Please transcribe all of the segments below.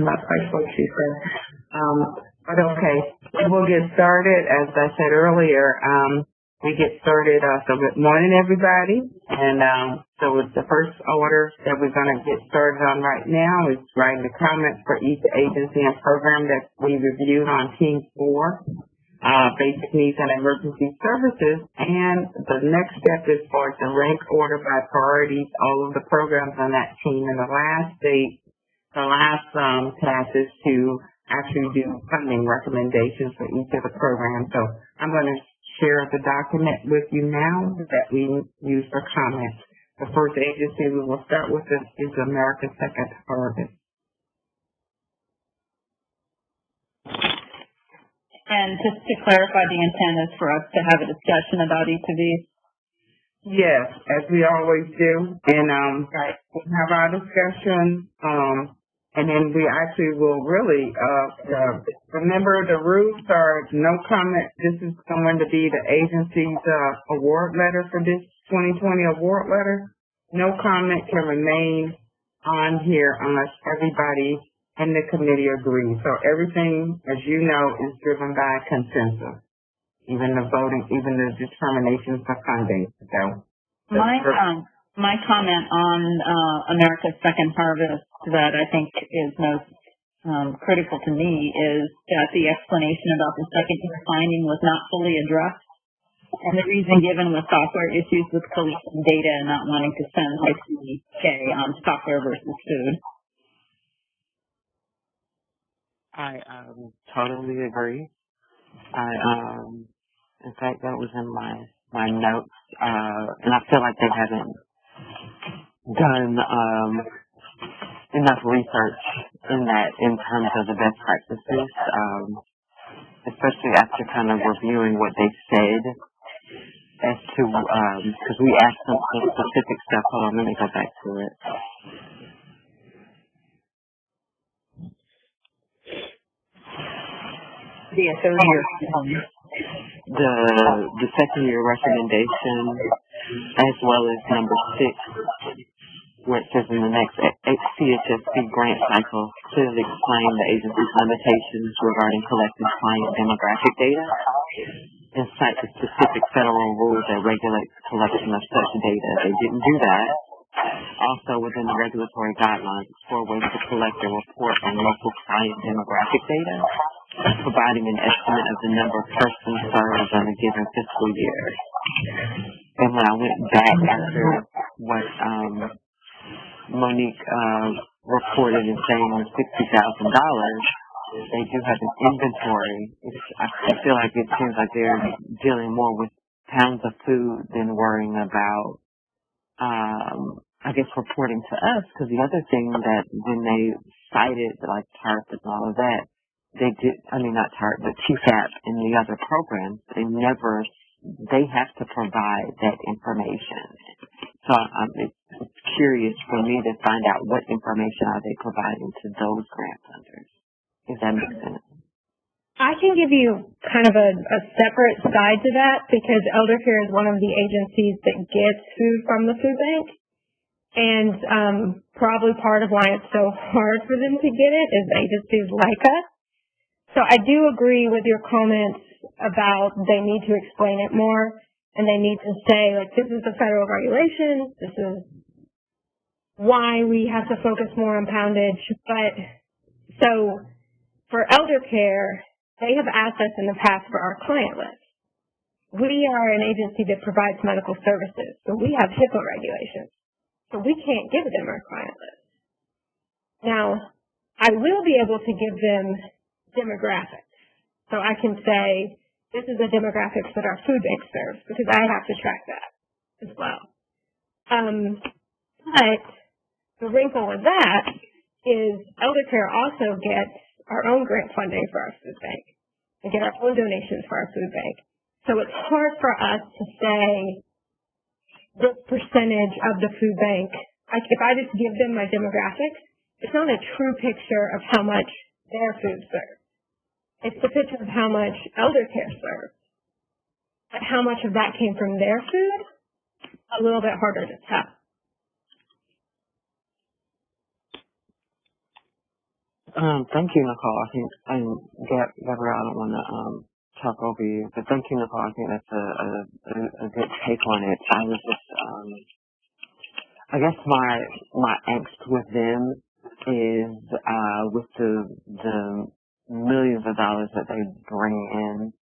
I'm not quite sure what she said. But okay, we will get started. As I said earlier, we get started. So good morning, everybody. And so the first order that we're going to get started on right now is writing the comments for each agency and program that we reviewed on Team 4. Basic needs and emergency services, and the next step is for it to rank order by priorities all of the programs on that team. And the last task is to actually do funding recommendations for each of the programs. So I'm going to share the document with you now that we use for comments. The first agency we will start with is America's Second Harvest. And just to clarify, the intent is for us to have a discussion about each of these? Yes, as we always do. And right. We'll have our discussion, and then we actually will really, remember the rules are no comment. This is going to be the agency's award letter for this 2020 award letter. No comment can remain on here unless everybody and the committee agrees. So everything, as you know, is driven by consensus. Even the voting, even the determinations for funding. So my comment on America's Second Harvest that I think is most critical to me is that the explanation about the second year finding was not fully addressed. And the reason given was software issues with collecting data and not wanting to send ICK on software versus food. I totally agree. In fact, that was in my notes, and I feel like they haven't done enough research in terms of the best practices, especially after kind of reviewing what they said as to, because we asked them some specific stuff. Hold on, let me go back to it. The second year recommendation, as well as number 6, where it says in the next CHSP grant cycle, clearly explain the agency's limitations regarding collecting client demographic data and cite the specific federal rules that regulate the collection of such data. They didn't do that. Also, within the regulatory guidelines, explore ways to collect and report on local client demographic data, providing an estimate of the number of persons served in a given fiscal year. And when I went back after what Monique reported as saying was $60,000, they do have an inventory. I feel like it seems like they're dealing more with pounds of food than worrying about, I guess, reporting to us. Because the other thing that when they cited, like TARP and all of that, they did, I mean, not TARP, but TFAP and the other programs, they have to provide that information. So it's curious for me to find out what information are they providing to those grant funders, if that makes sense. I can give you kind of a separate side to that, because Elder Care is one of the agencies that gets food from the food bank. And probably part of why it's so hard for them to get it is agencies like us. So I do agree with your comments about they need to explain it more, and they need to say, like, this is the federal regulation, this is why we have to focus more on poundage. But so for Elder Care, they have asked us in the past for our client list. We are an agency that provides medical services, so we have HIPAA regulations. So we can't give them our client list. Now, I will be able to give them demographics. So I can say, this is the demographics that our food bank serves, because I have to track that as well. But the wrinkle with that is Elder Care also gets our own grant funding for our food bank and get our own donations for our food bank. So it's hard for us to say this percentage of the food bank. Like, if I just give them my demographics, it's not a true picture of how much their food serves. It's the picture of how much Elder Care serves. But how much of that came from their food, a little bit harder to tell. Thank you, Nicole. I think, Gabrielle, I don't want to talk over you, but thank you, Nicole. I think that's a good take on it. I was just, I guess my angst with them is with the millions of dollars that they bring in,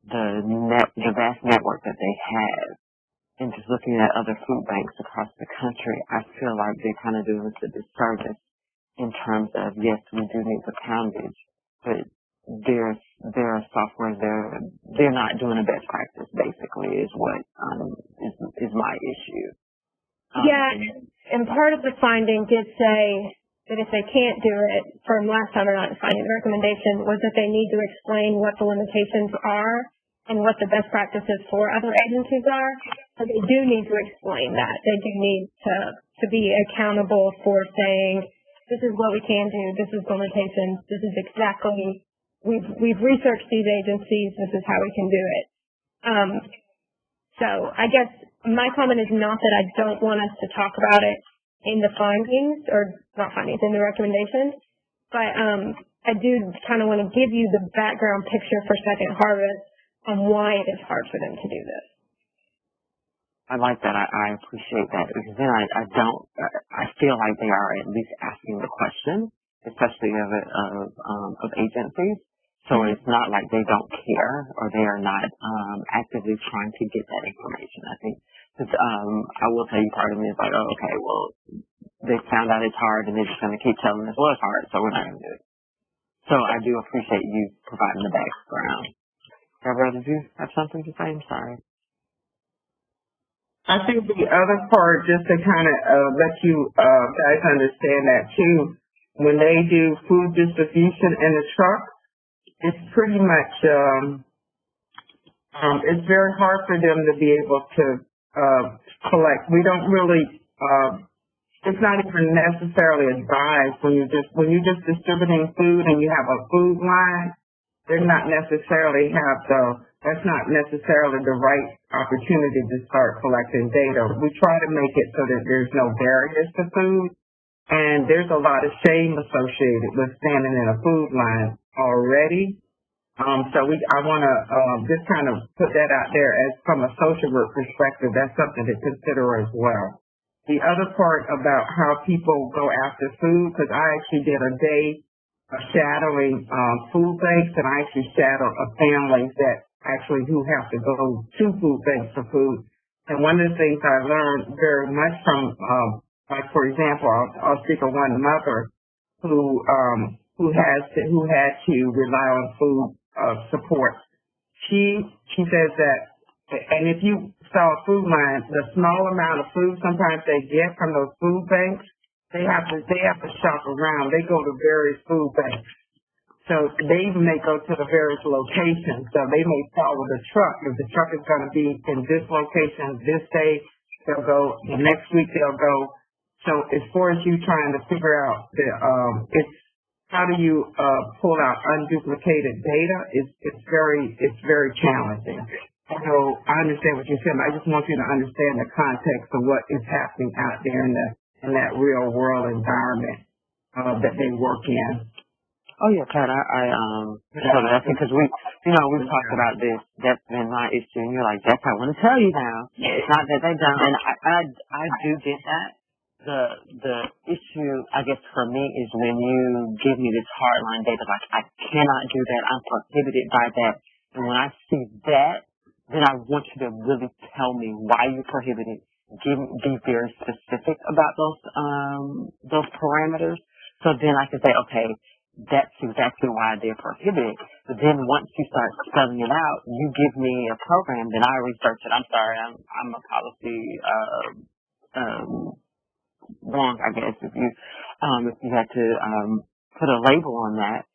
the vast network that they have, and just looking at other food banks across the country, I feel like they're kind of doing us a disservice in terms of, yes, we do need the poundage, but their software, they're not doing a best practice, basically, is what is my issue. Yeah, and part of the finding did say that if they can't do it, from last time, or not finding, the recommendation was that they need to explain what the limitations are and what the best practices for other agencies are. So they do need to explain that. They do need to be accountable for saying, this is what we can do, this is the limitations, this is exactly, we've researched these agencies, this is how we can do it. So I guess my comment is not that I don't want us to talk about it in the findings, or not findings, in the recommendations, but I do kind of want to give you the background picture for Second Harvest on why it is hard for them to do this. I like that. I appreciate that, because then I feel like they are at least asking the question, especially of agencies. So it's not like they don't care or they are not actively trying to get that information. I think, I will tell you, part of me is like, oh, okay, well, they found out it's hard and they're just going to keep telling us, well, it's hard, so we're not going to do it. So I do appreciate you providing the background. Gabrielle, did you have something to say? I'm sorry. I think the other part, just to kind of let you guys understand that too, when they do food distribution in the truck, it's pretty much, it's very hard for them to be able to collect. We don't really, it's not even necessarily advised when you're just distributing food and you have a food line. They're not necessarily that's not necessarily the right opportunity to start collecting data. We try to make it so that there's no barriers to food, and there's a lot of shame associated with standing in a food line already. So I want to just kind of put that out there as from a social work perspective. That's something to consider as well. The other part about how people go after food, because I actually did a day of shadowing food banks, and I actually shadowed a family who have to go to food banks for food. And one of the things I learned very much from, like for example, I'll speak of one mother who had to rely on food support. She says that, and if you saw a food line, the small amount of food sometimes they get from those food banks, they have to shop around. They go to various food banks. So they even may go to the various locations. So they may follow the truck. If the truck is going to be in this location this day, they'll go. The next week they'll go. So as far as you trying to figure out it's how do you pull out unduplicated data? It's very challenging. So I understand what you're saying. I just want you to understand the context of what is happening out there in that real world environment that they work in. Oh yeah, Pat, I think because we've talked about this. That's been my issue, and you're like, Jeff, I want to tell you now. It's not that they don't, and I do get that. The issue, I guess, for me is when you give me this hardline data, like I cannot do that. I'm prohibited by that, and when I see that, then I want you to really tell me why you're prohibited. Be very specific about those parameters. So then I can say, okay, that's exactly why they're prohibited. But then once you start spelling it out, you give me a program, then I research it. I'm sorry, I'm a policy wrong, I guess, if you had to put a label on that.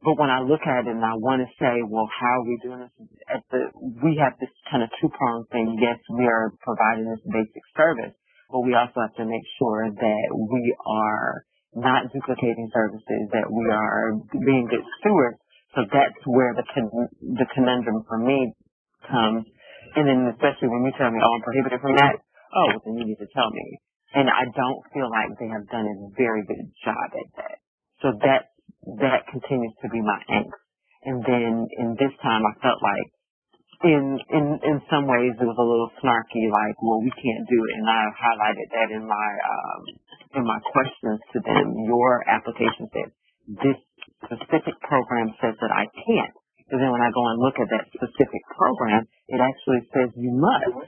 But when I look at it and I want to say, well, how are we doing this? We have this kind of two-pronged thing. Yes, we are providing this basic service, but we also have to make sure that we are not duplicating services, that we are being good stewards. So that's where the conundrum for me comes. And then especially when you tell me, oh, I'm prohibited from that, oh, well, then you need to tell me. And I don't feel like they have done a very good job at that. So that's that continues to be my angst. And then in this time, I felt like in some ways it was a little snarky, like, well, we can't do it. And I highlighted that in my questions to them. Your application said this specific program says that I can't. But then when I go and look at that specific program, it actually says you must,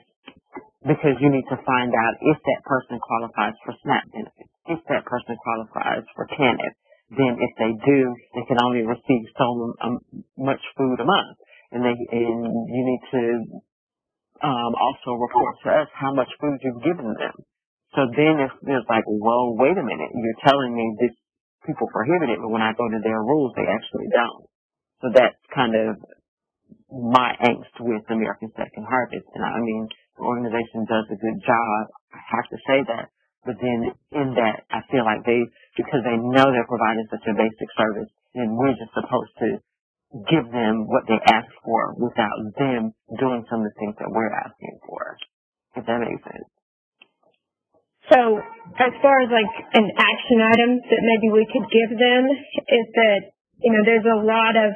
because you need to find out if that person qualifies for SNAP benefits, if that person qualifies for TANF. Then if they do, they can only receive so much food a month. And you need to also report to us how much food you've given them. So then it's like, well, wait a minute, you're telling me this people prohibit it, but when I go to their rules, they actually don't. So that's kind of my angst with American Second Harvest. And I mean, the organization does a good job, I have to say that. But then in that, I feel like because they know they're providing such a basic service, then we're just supposed to give them what they ask for without them doing some of the things that we're asking for, if that makes sense. So as far as like an action item that maybe we could give them is that, there's a lot of,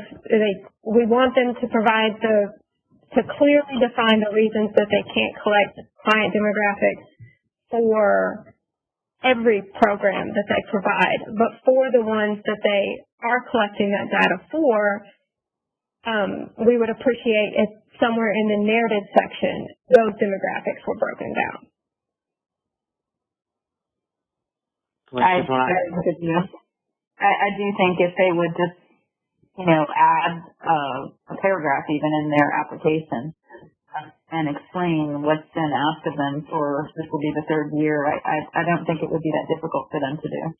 we want them to provide to clearly define the reasons that they can't collect client demographics for every program that they provide. But for the ones that they are collecting that data for, we would appreciate if somewhere in the narrative section, those demographics were broken down. I do think if they would just, add a paragraph even in their application and explain what's been asked of them for this will be the third year, I don't think it would be that difficult for them to do.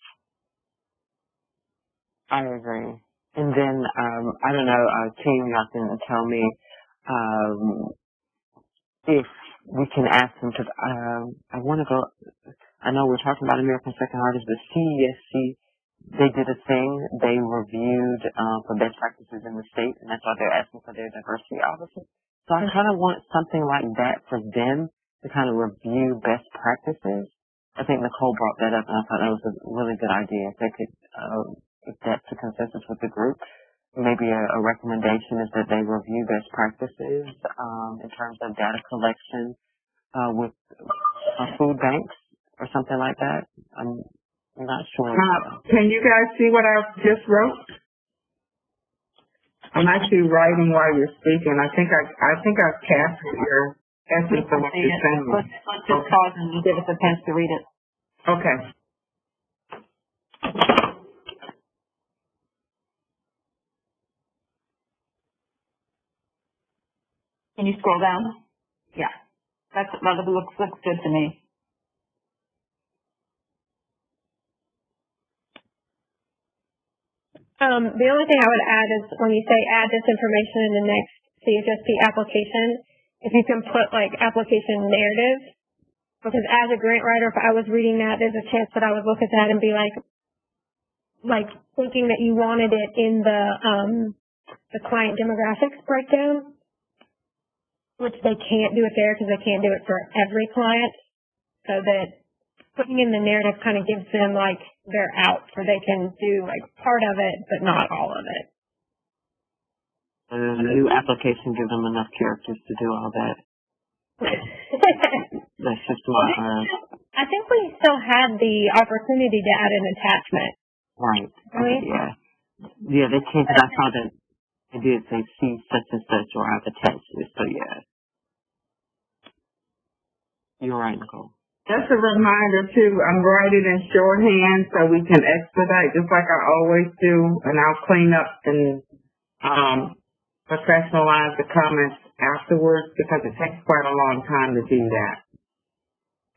I agree. And then, I don't know, team, y'all can tell me if we can ask them to, I want to go, I know we're talking about American Second Harvest, but CESC, they did a thing. They reviewed for best practices in the state, and that's why they're asking for their diversity officers. So I kind of want something like that for them to kind of review best practices. I think Nicole brought that up, and I thought that was a really good idea. If they could, if that's a consensus with the group, maybe a recommendation is that they review best practices in terms of data collection with food banks or something like that. I'm not sure. Can you guys see what I just wrote? I'm actually writing while you're speaking. I think I've captured your essence of what you're saying. Let's just pause and give us a chance to read it. Okay. Can you scroll down? Yeah. That looks good to me. The only thing I would add is when you say add this information in the next CHSP application, if you can put like application narrative, because as a grant writer, if I was reading that, there's a chance that I would look at that and be like thinking that you wanted it in the client demographics breakdown, which they can't do it there because they can't do it for every client. So that putting in the narrative kind of gives them like they're out, so they can do like part of it, but not all of it. The new application gives them enough characters to do all that. That's just what I think we still had the opportunity to add an attachment. Right. Really? Yeah. Yeah, they can't, because I saw that they did say see such and such or I've attached it, so yeah. You're right, Nicole. Just a reminder too, I'm writing in shorthand so we can expedite just like I always do, and I'll clean up and professionalize the comments afterwards because it takes quite a long time to do that.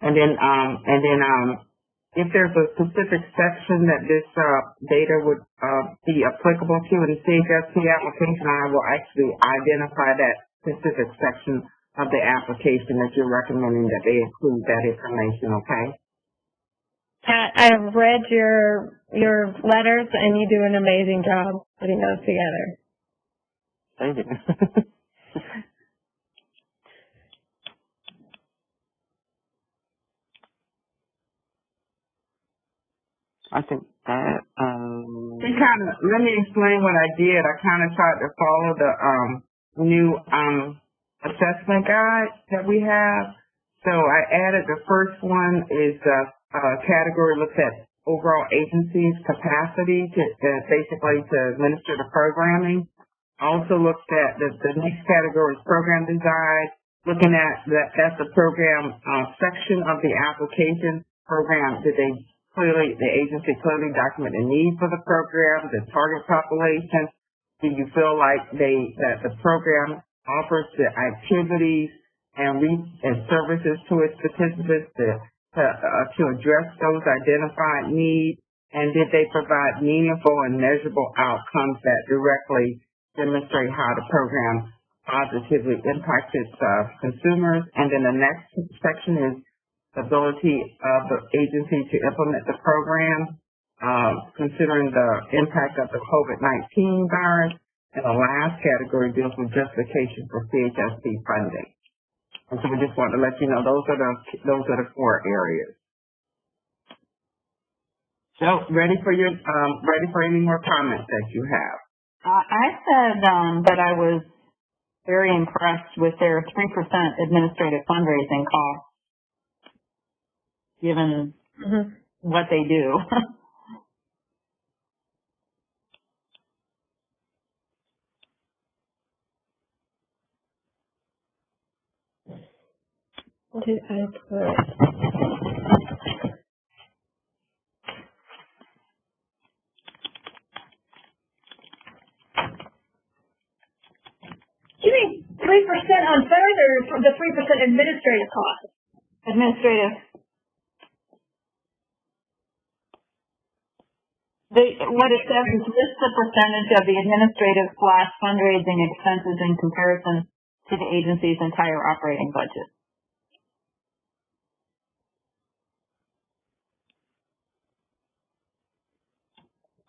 And then if there's a specific section that this data would be applicable to in the CHSP application, I will actually identify that specific section of the application that you're recommending that they include that information, okay? I've read your letters, and you do an amazing job putting those together. Thank you. I think that, Let me explain what I did. I kind of tried to follow the new assessment guide that we have. So I added the first one is category looks at overall agency's capacity to basically to administer the programming. I also looked at the next category is program design, looking at that's the program section of the application program. The agency clearly document the need for the program, the target population? Do you feel like that the program offers the activities and services to its participants to address those identified needs? And did they provide meaningful and measurable outcomes that directly demonstrate how the program positively impacts its consumers? And then the next section is the ability of the agency to implement the program, considering the impact of the COVID-19 virus. And the last category deals with justification for CHSP funding. And so we just want to let you know those are the 4 areas. So ready for any more comments that you have? I said that I was very impressed with their 3% administrative fundraising costs, given what they do. What did I put? You mean 3% on funds or the 3% administrative cost? Administrative. What it says is list the percentage of the administrative / fundraising expenses in comparison to the agency's entire operating budget.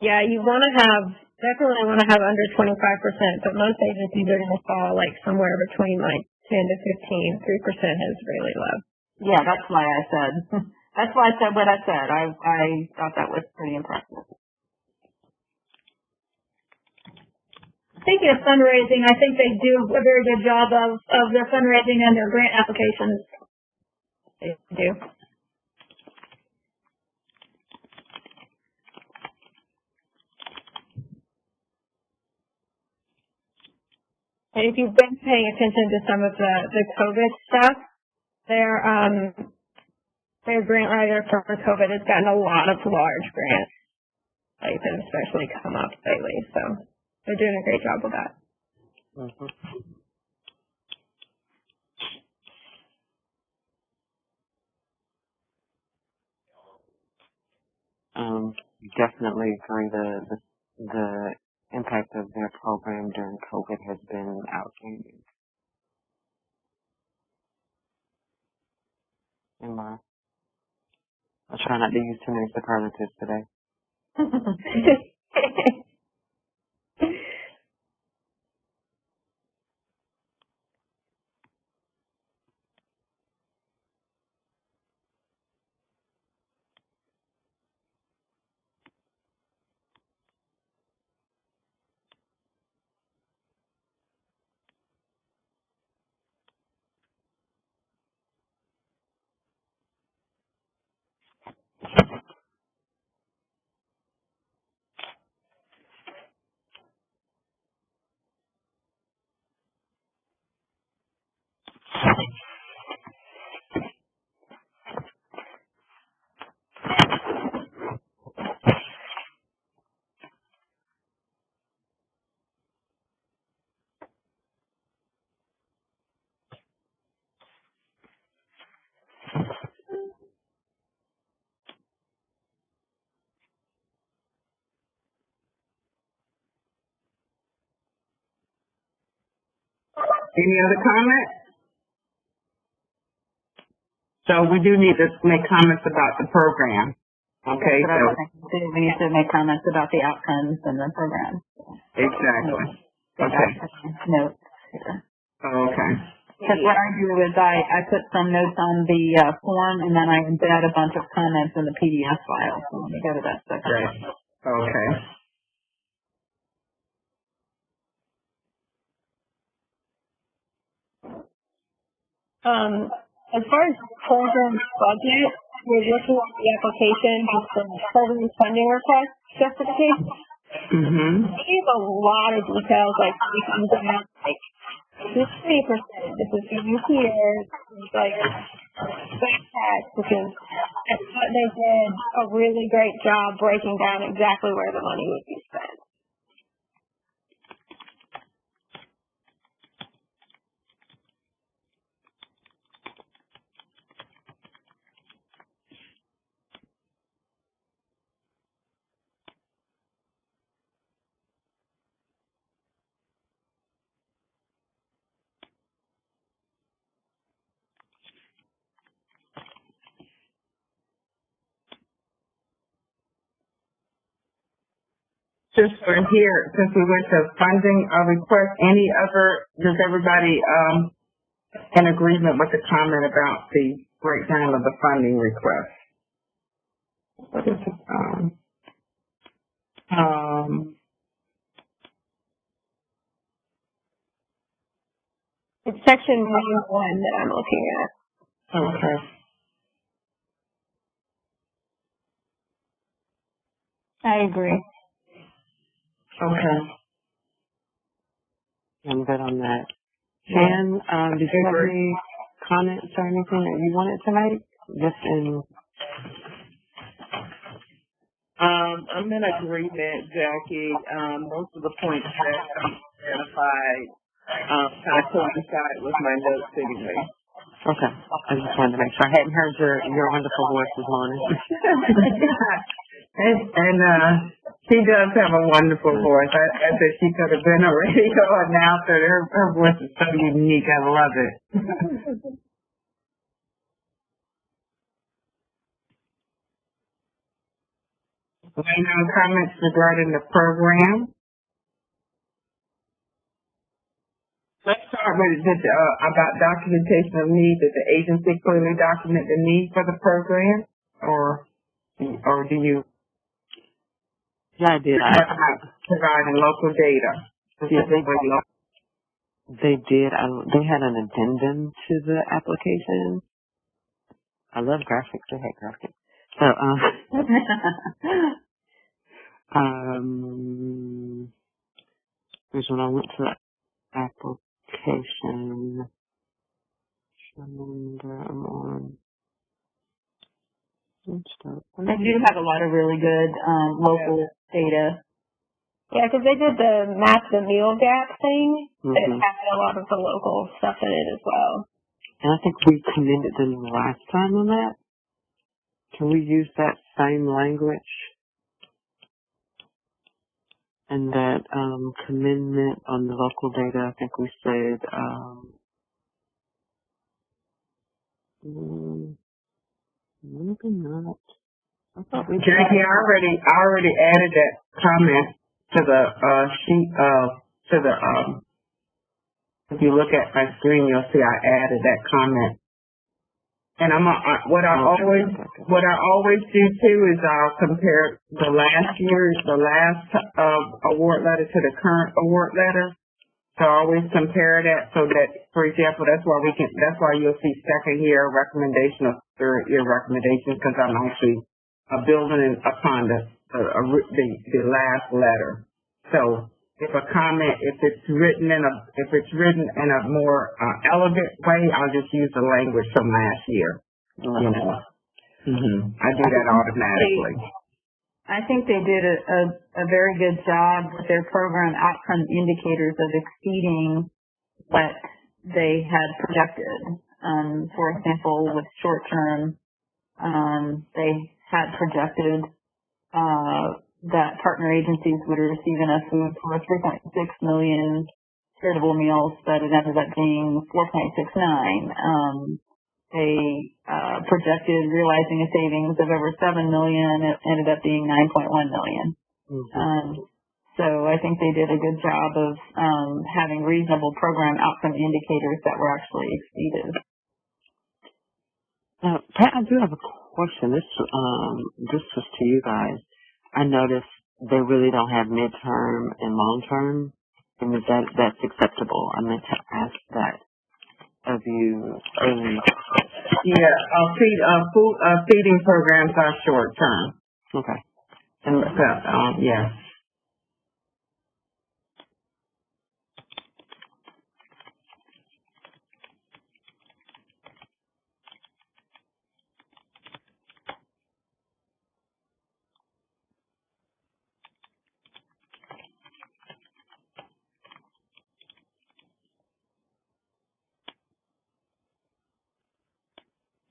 Yeah, you definitely want to have under 25%, but most agencies are going to fall like somewhere between like 10 to 15. 3% is really low. Yeah, that's why I said. That's why I said what I said. I thought that was pretty impressive. Speaking of fundraising, I think they do a very good job of their fundraising and their grant applications. They do. And if you've been paying attention to some of the COVID stuff, their grant writer for COVID has gotten a lot of large grants. Like, that especially come up lately, so they're doing a great job with that. Definitely agree. The impact of their program during COVID has been outstanding. I try not to use too many superlatives today. Any other comments? So we do need to make comments about the program. Okay, we need to make comments about the outcomes and the program. Exactly. Okay. Notes here. Okay. Because what I do is I put some notes on the form, and then I embed a bunch of comments in the PDF file. So let me go to that section. Great. Okay. As far as program budget, we're looking at the application just for program funding request justification. Mm-hmm. It gives a lot of details, like this is 20%, this is for UPR, this is like backpack, because I thought they did a really great job breaking down exactly where the money would be spent. Just for here, since we went to funding request, does everybody in agreement with the comment about the breakdown of the funding request? What is it? It's section 1 that I'm looking at. Okay. I agree. Okay. I'm good on that. And did you have any comments or anything that you wanted to make? Just in I'm in agreement, Jackie. Most of the points that you identified kind of coincide with my notes anyway. okay. I just wanted to make sure. I hadn't heard your wonderful voice this morning. and she does have a wonderful voice. I said she could have been a radio announcer. Her voice is so unique. I love it. Any comments regarding the program? Let's start with about documentation of need. Did the agency clearly document the need for the program, or do you? Yeah, I did. Providing local data. Yeah, they did. They had an addendum to the application. I love graphics. They had graphics. So, here's when I went to the application. I'm on. They do have a lot of really good local data. Yeah, because they did the map the meal gap thing. Mm-hmm. It had a lot of the local stuff in it as well. And I think we commended them last time on that. Can we use that same language? And that commendment on the local data, I think we said, maybe not. Jackie, I already added that comment to the sheet if you look at my screen, you'll see I added that comment. And what I always do too is I'll compare the last award letter to the current award letter. So I always compare that so that, for example, that's why you'll see second year recommendation or third year recommendation, because I'm actually building upon the last letter. So if it's written in a more elegant way, I'll just use the language from last year. You know, I do that automatically. I think they did a very good job with their program outcome indicators of exceeding what they had projected. For example, with short term, they had projected that partner agencies would receive enough food for 3.6 million charitable meals, but it ended up being 4.69. They projected realizing a savings of over 7 million. It ended up being 9.1 million. So I think they did a good job of having reasonable program outcome indicators that were actually exceeded. Pat, I do have a question. This was to you guys. I noticed they really don't have midterm and long term, and that's acceptable. I meant to ask that of you earlier. Yeah, feeding programs are short term. Okay. And yeah.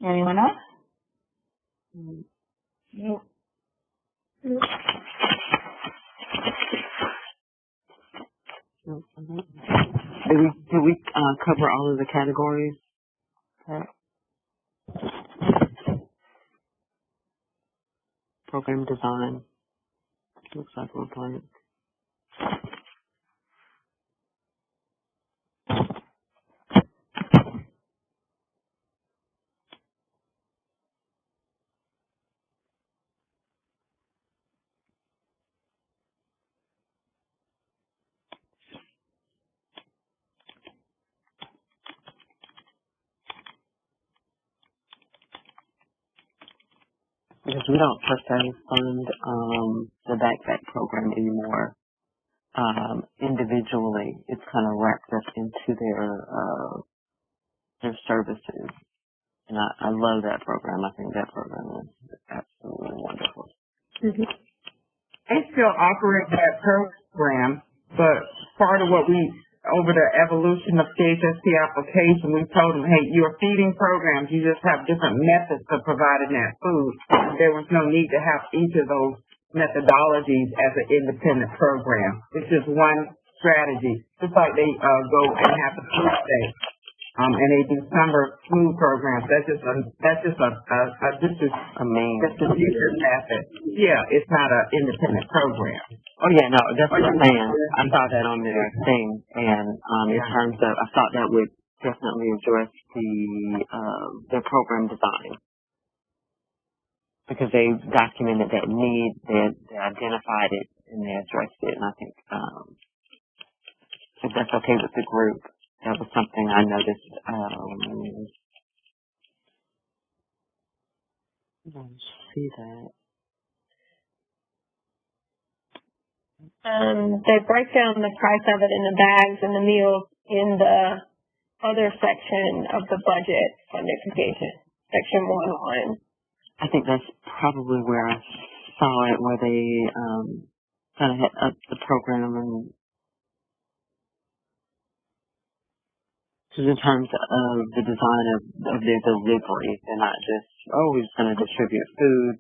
Anyone else? Nope. Did we cover all of the categories? Pat? Program design. Looks like we're blank. Because we don't per se fund the backpack program anymore. Individually, it's kind of wrapped up into their services, and I love that program. I think that program is absolutely wonderful. Mm-hmm. They still operate that program, but part of what over the evolution of CHSP application, we told them, hey, you're feeding programs. You just have different methods of providing that food. There was no need to have each of those methodologies as an independent program. It's just one strategy. Just like they go and have the food state, and they do summer food programs. That's just a distribution method. Yeah, it's not an independent program. Oh yeah, no, that's what I'm saying. I saw that on their thing, and in terms of, I thought that would definitely address their program design, because they documented that need, they identified it, and they addressed it. And I think if that's okay with the group, that was something I noticed. Let's see that. They break down the price of it in the bags and the meals in the other section of the budget fundification, section 1-1. I think that's probably where I saw it, where they kind of had up the program, and just in terms of the design of their delivery. They're not just, we're just going to distribute food,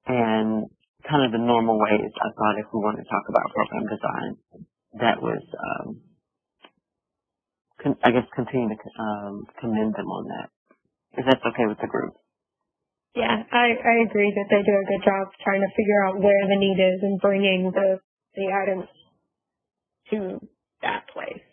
and kind of the normal ways. I thought if we wanted to talk about program design, that was, I guess, continue to commend them on that, if that's okay with the group. Yeah, I agree that they do a good job trying to figure out where the need is and bringing the items to that place.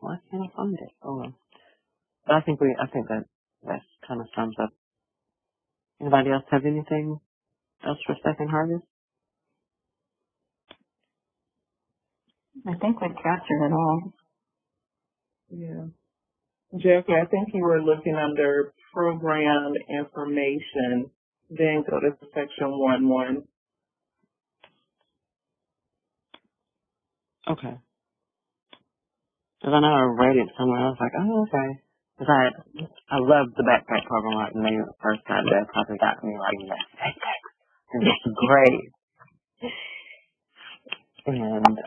Why can't I find it? Oh, well. But I think that kind of sums up. Anybody else have anything else for Second Harvest? I think we captured it all. Yeah. Jackie, I think you were looking under program information, then go to section 1-1. Okay. Because I know I read it somewhere. I was like, oh, okay. Because I loved the backpack program. Like, when they first got that, probably got me like, yes, backpacks. It's great. And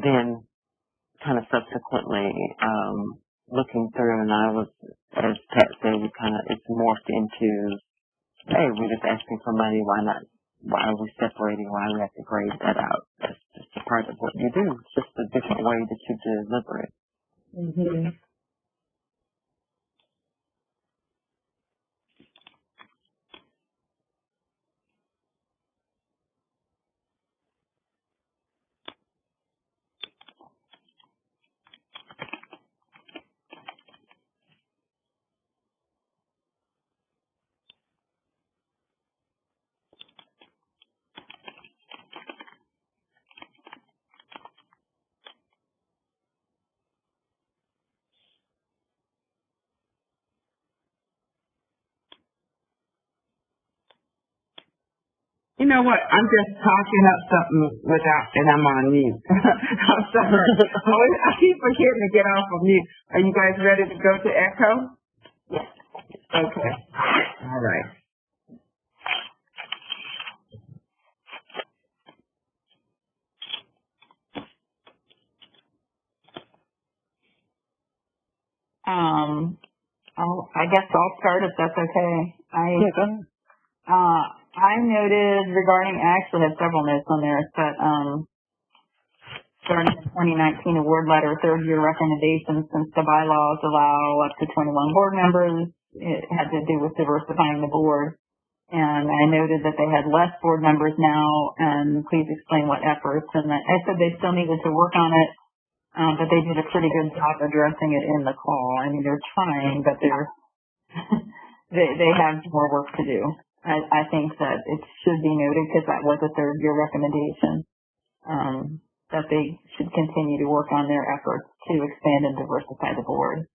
then kind of subsequently looking through, and I was, as Pat said, it's morphed into, hey, we're just asking for money. Why not? Why are we separating? Why do we have to grade that out? That's just a part of what you do. It's just a different way that you deliver it. Mm-hmm. You know what? I'm just talking up something and I'm on mute. I'm sorry. I keep forgetting to get off of mute. Are you guys ready to go to echo? Yes. Okay. All right. I guess I'll start if that's okay. I noted regarding, I actually have several notes on there, but starting in 2019 award letter, third year recommendations, since the bylaws allow up to 21 board members, it had to do with diversifying the board. And I noted that they had less board members now, and please explain what efforts. And I said they still needed to work on it, but they did a pretty good job addressing it in the call. I mean, they're trying, but they have more work to do. I think that it should be noted, because that was a third year recommendation, that they should continue to work on their efforts to expand and diversify the board.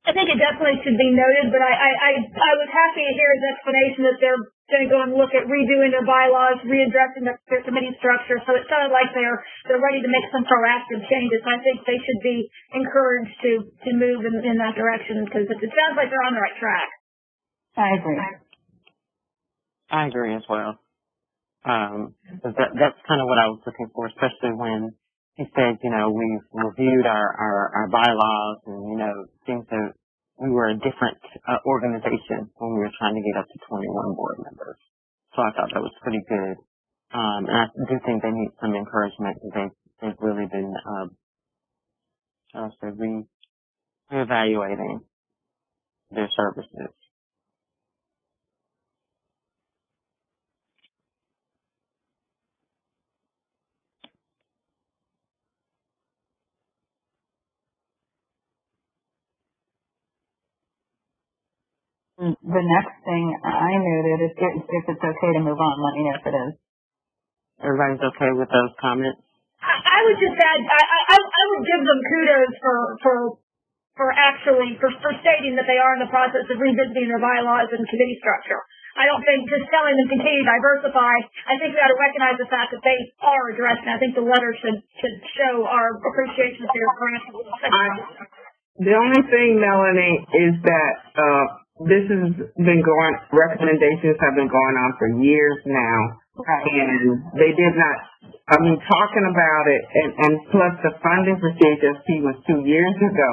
I think it definitely should be noted, but I was happy to hear his explanation that they're going to go and look at redoing their bylaws, readdressing their committee structure. So it sounded like they're ready to make some proactive changes. I think they should be encouraged to move in that direction, because it sounds like they're on the right track. I agree. I agree as well. That's kind of what I was looking for, especially when he said, we've reviewed our bylaws, and, it seems that we were a different organization when we were trying to get up to 21 board members. So I thought that was pretty good. And I do think they need some encouragement, because they've really been, reevaluating their services. The next thing I noted, if it's okay to move on, let me know if it is. Everybody's okay with those comments? I would just add, I would give them kudos for stating that they are in the process of revisiting their bylaws and committee structure. I don't think just telling them continue to diversify. I think we ought to recognize the fact that they are addressing. I think the letter should show our appreciation for your grant. The only thing, Melanie, is that this has been recommendations have been going on for years now. Right. And they did not, talking about it, and plus the funding for CHSP was 2 years ago.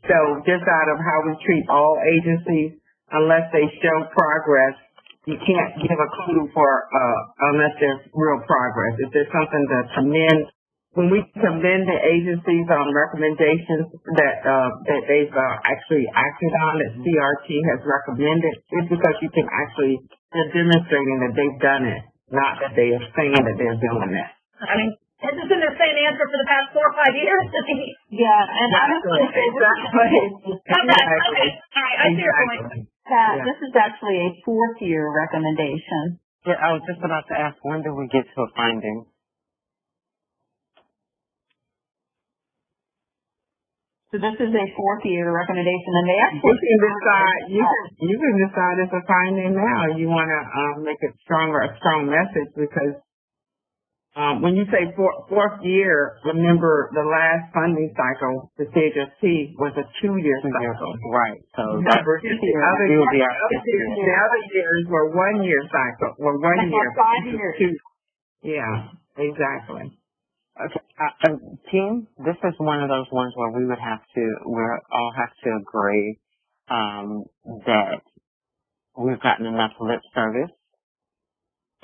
So just out of how we treat all agencies, unless they show progress, you can't give a clue unless there's real progress. If there's something to commend, when we commend the agencies on recommendations that they've actually acted on, that CRT has recommended, it's because you can actually, they're demonstrating that they've done it, not that they are saying that they're doing it. Has this been their same answer for the past 4 or 5 years? Yeah, and Exactly. Okay. All right, I see your point. This is actually a 4th year recommendation. Yeah, I was just about to ask, when do we get to a finding? So this is a 4th year recommendation, and they actually you can decide it's a finding now. You want to make it a strong message, because when you say 4th year, remember the last funding cycle, the CHSP, was a 2-year cycle. Right. So the other years were 1-year cycle. 1 year. 5 years. Yeah, exactly. Okay. Team, this is one of those ones where we all have to agree that we've gotten enough lip service.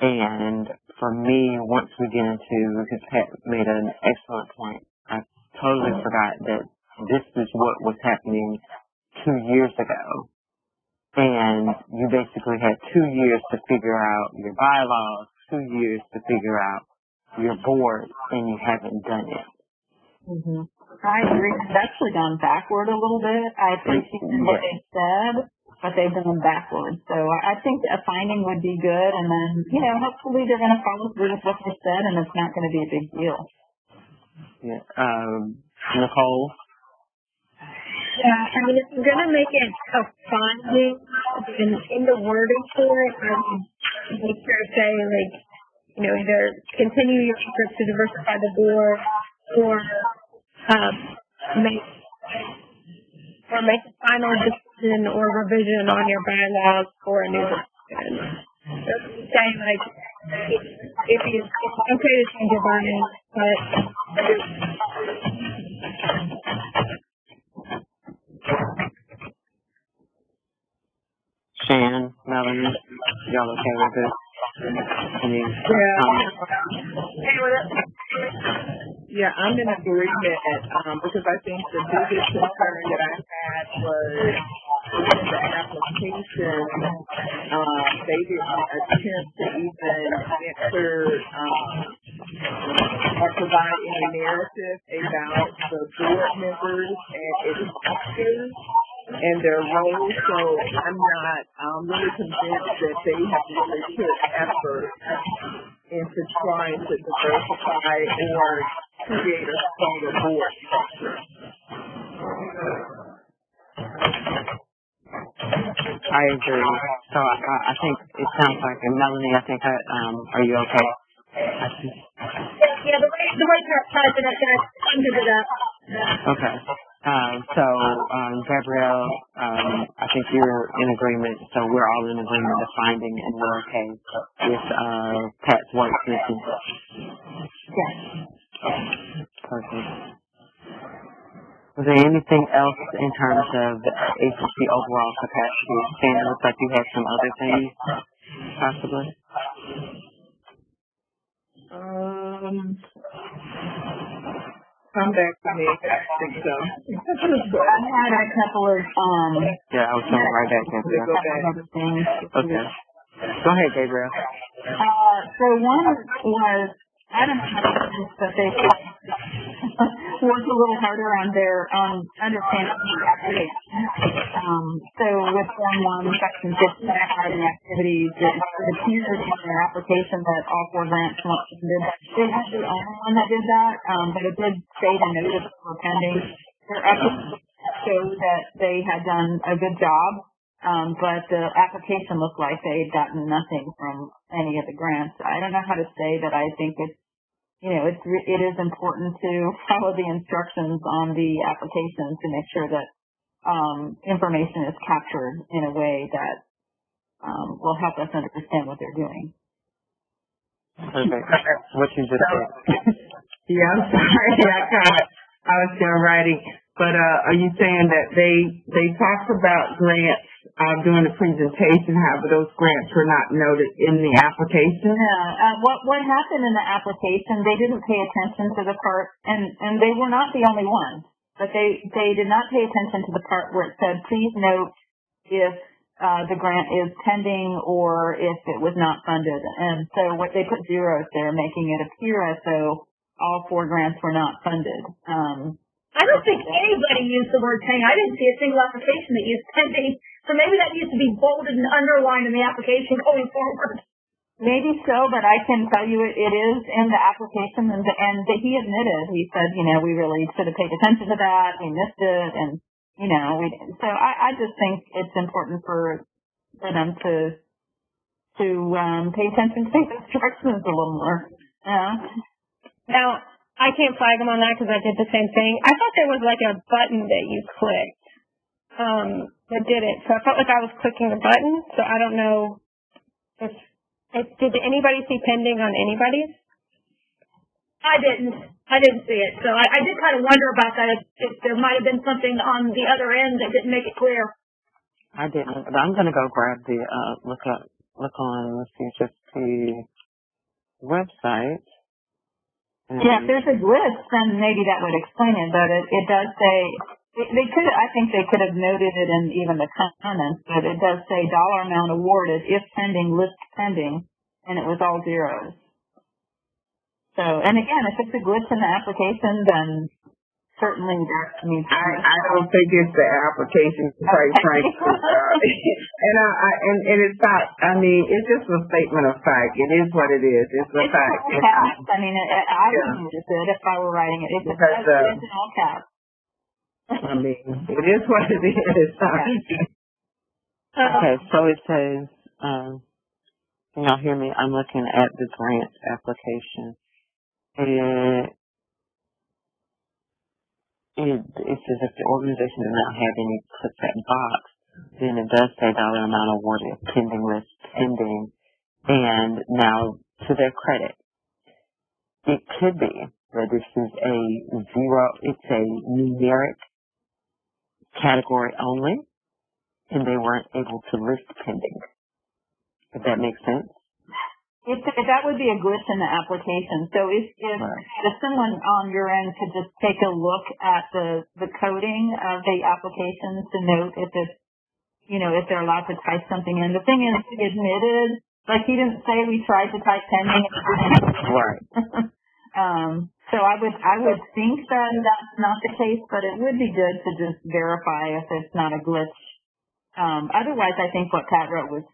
And for me, once we get into, because Pat made an excellent point, I totally forgot that this is what was happening 2 years ago. And you basically had 2 years to figure out your bylaws, 2 years to figure out your board, and you haven't done it. Mm-hmm. I agree. It's actually gone backward a little bit. I appreciate what they said, but they've gone backwards. So I think a finding would be good, and then, hopefully they're going to follow through with what they said, and it's not going to be a big deal. Yeah. Nicole? Yeah, I mean, if you're going to make it a finding, in the wording for it, I would make sure to say, either continue your efforts to diversify the board or make a final decision or revision on your bylaws for a new decision. So say, if it's okay to change your mind, but Shan, Melanie, y'all okay with this? Yeah, I'm in agreement because I think the biggest concern that I had was in the application, they didn't attempt to even answer or provide any narrative about the board members and its officers and their roles. So I'm not really convinced that they have really put effort into trying to diversify or create a stronger board structure. I agree. So I think it sounds like, and Melanie, are you okay? Yeah, the way President ended it up. Okay. Gabrielle, I think you're in agreement, so we're all in agreement of finding, and we're okay with Pat's work mission. Yes. Perfect. Was there anything else in terms of the agency overall capacity? Stan, it looks like you had some other things, possibly. Come back to me. I think so. I had a couple of Yeah, I was coming right back. other things. Okay. Go ahead, Gabriel. So one was, I don't know how to do this, but they worked a little harder on their understanding the application. So with Form 1, Section 15, hiring activities, it appeared in their application that all 4 grants weren't funded. They weren't the only one that did that, but it did state a notice for pending. Their application showed that they had done a good job, but the application looked like they had gotten nothing from any of the grants. I don't know how to say that. I think it is important to follow the instructions on the application to make sure that information is captured in a way that will help us understand what they're doing. Perfect. What you just said. Yeah, I'm sorry. I was still writing. But are you saying that they talked about grants during the presentation, however those grants were not noted in the application? Yeah. What happened in the application, they didn't pay attention to the part, and they were not the only ones, but they did not pay attention to the part where it said, please note if the grant is pending or if it was not funded. And so what they put zeros there, making it appear as though all 4 grants were not funded. I don't think anybody used the word pending. I didn't see a single application that used pending. So maybe that needs to be bolded and underlined in the application going forward. Maybe so, but I can tell you it is in the application, and he admitted, he said, we really should have paid attention to that, we missed it, and, so I just think it's important for them to pay attention to the instructions a little more. now, I can't flag them on that because I did the same thing. I thought there was like a button that you clicked that did it. So I felt like I was clicking the button. So I don't know if did anybody see pending on anybody's? I didn't see it. So I did kind of wonder about that, if there might have been something on the other end that didn't make it clear. I didn't, but I'm gonna go grab the look on the CHSP website. Yeah, if there's a glitch, then maybe that would explain it. But it does say they could. I think they could have noted it in even the comments, but it does say dollar amount awarded if pending, list pending, and it was all zeros. So, and again, if it's a glitch in the application, then certainly that needs to be. I don't think it's the application, quite frankly. And it's not, I mean, it's just a statement of fact. It is what it is. It's a fact. All caps. I mean, I would use it if I were writing it. It's in all caps. I mean, it is what it is. Okay, so it says, can y'all hear me? I'm looking at the grant application. It says if the organization does not have any click that box, then it does say dollar amount awarded, pending list, pending, and now to their credit, it could be that this is it's a numeric category only, and they weren't able to list pending. If that makes sense? That would be a glitch in the application. So if someone on your end could just take a look at the coding of the application to note if it's, if they're allowed to type something in. The thing is, he admitted, like he didn't say we tried to type pending. Right. So I would think that that's not the case, but it would be good to just verify if it's not a glitch. Otherwise, I think what Pat wrote was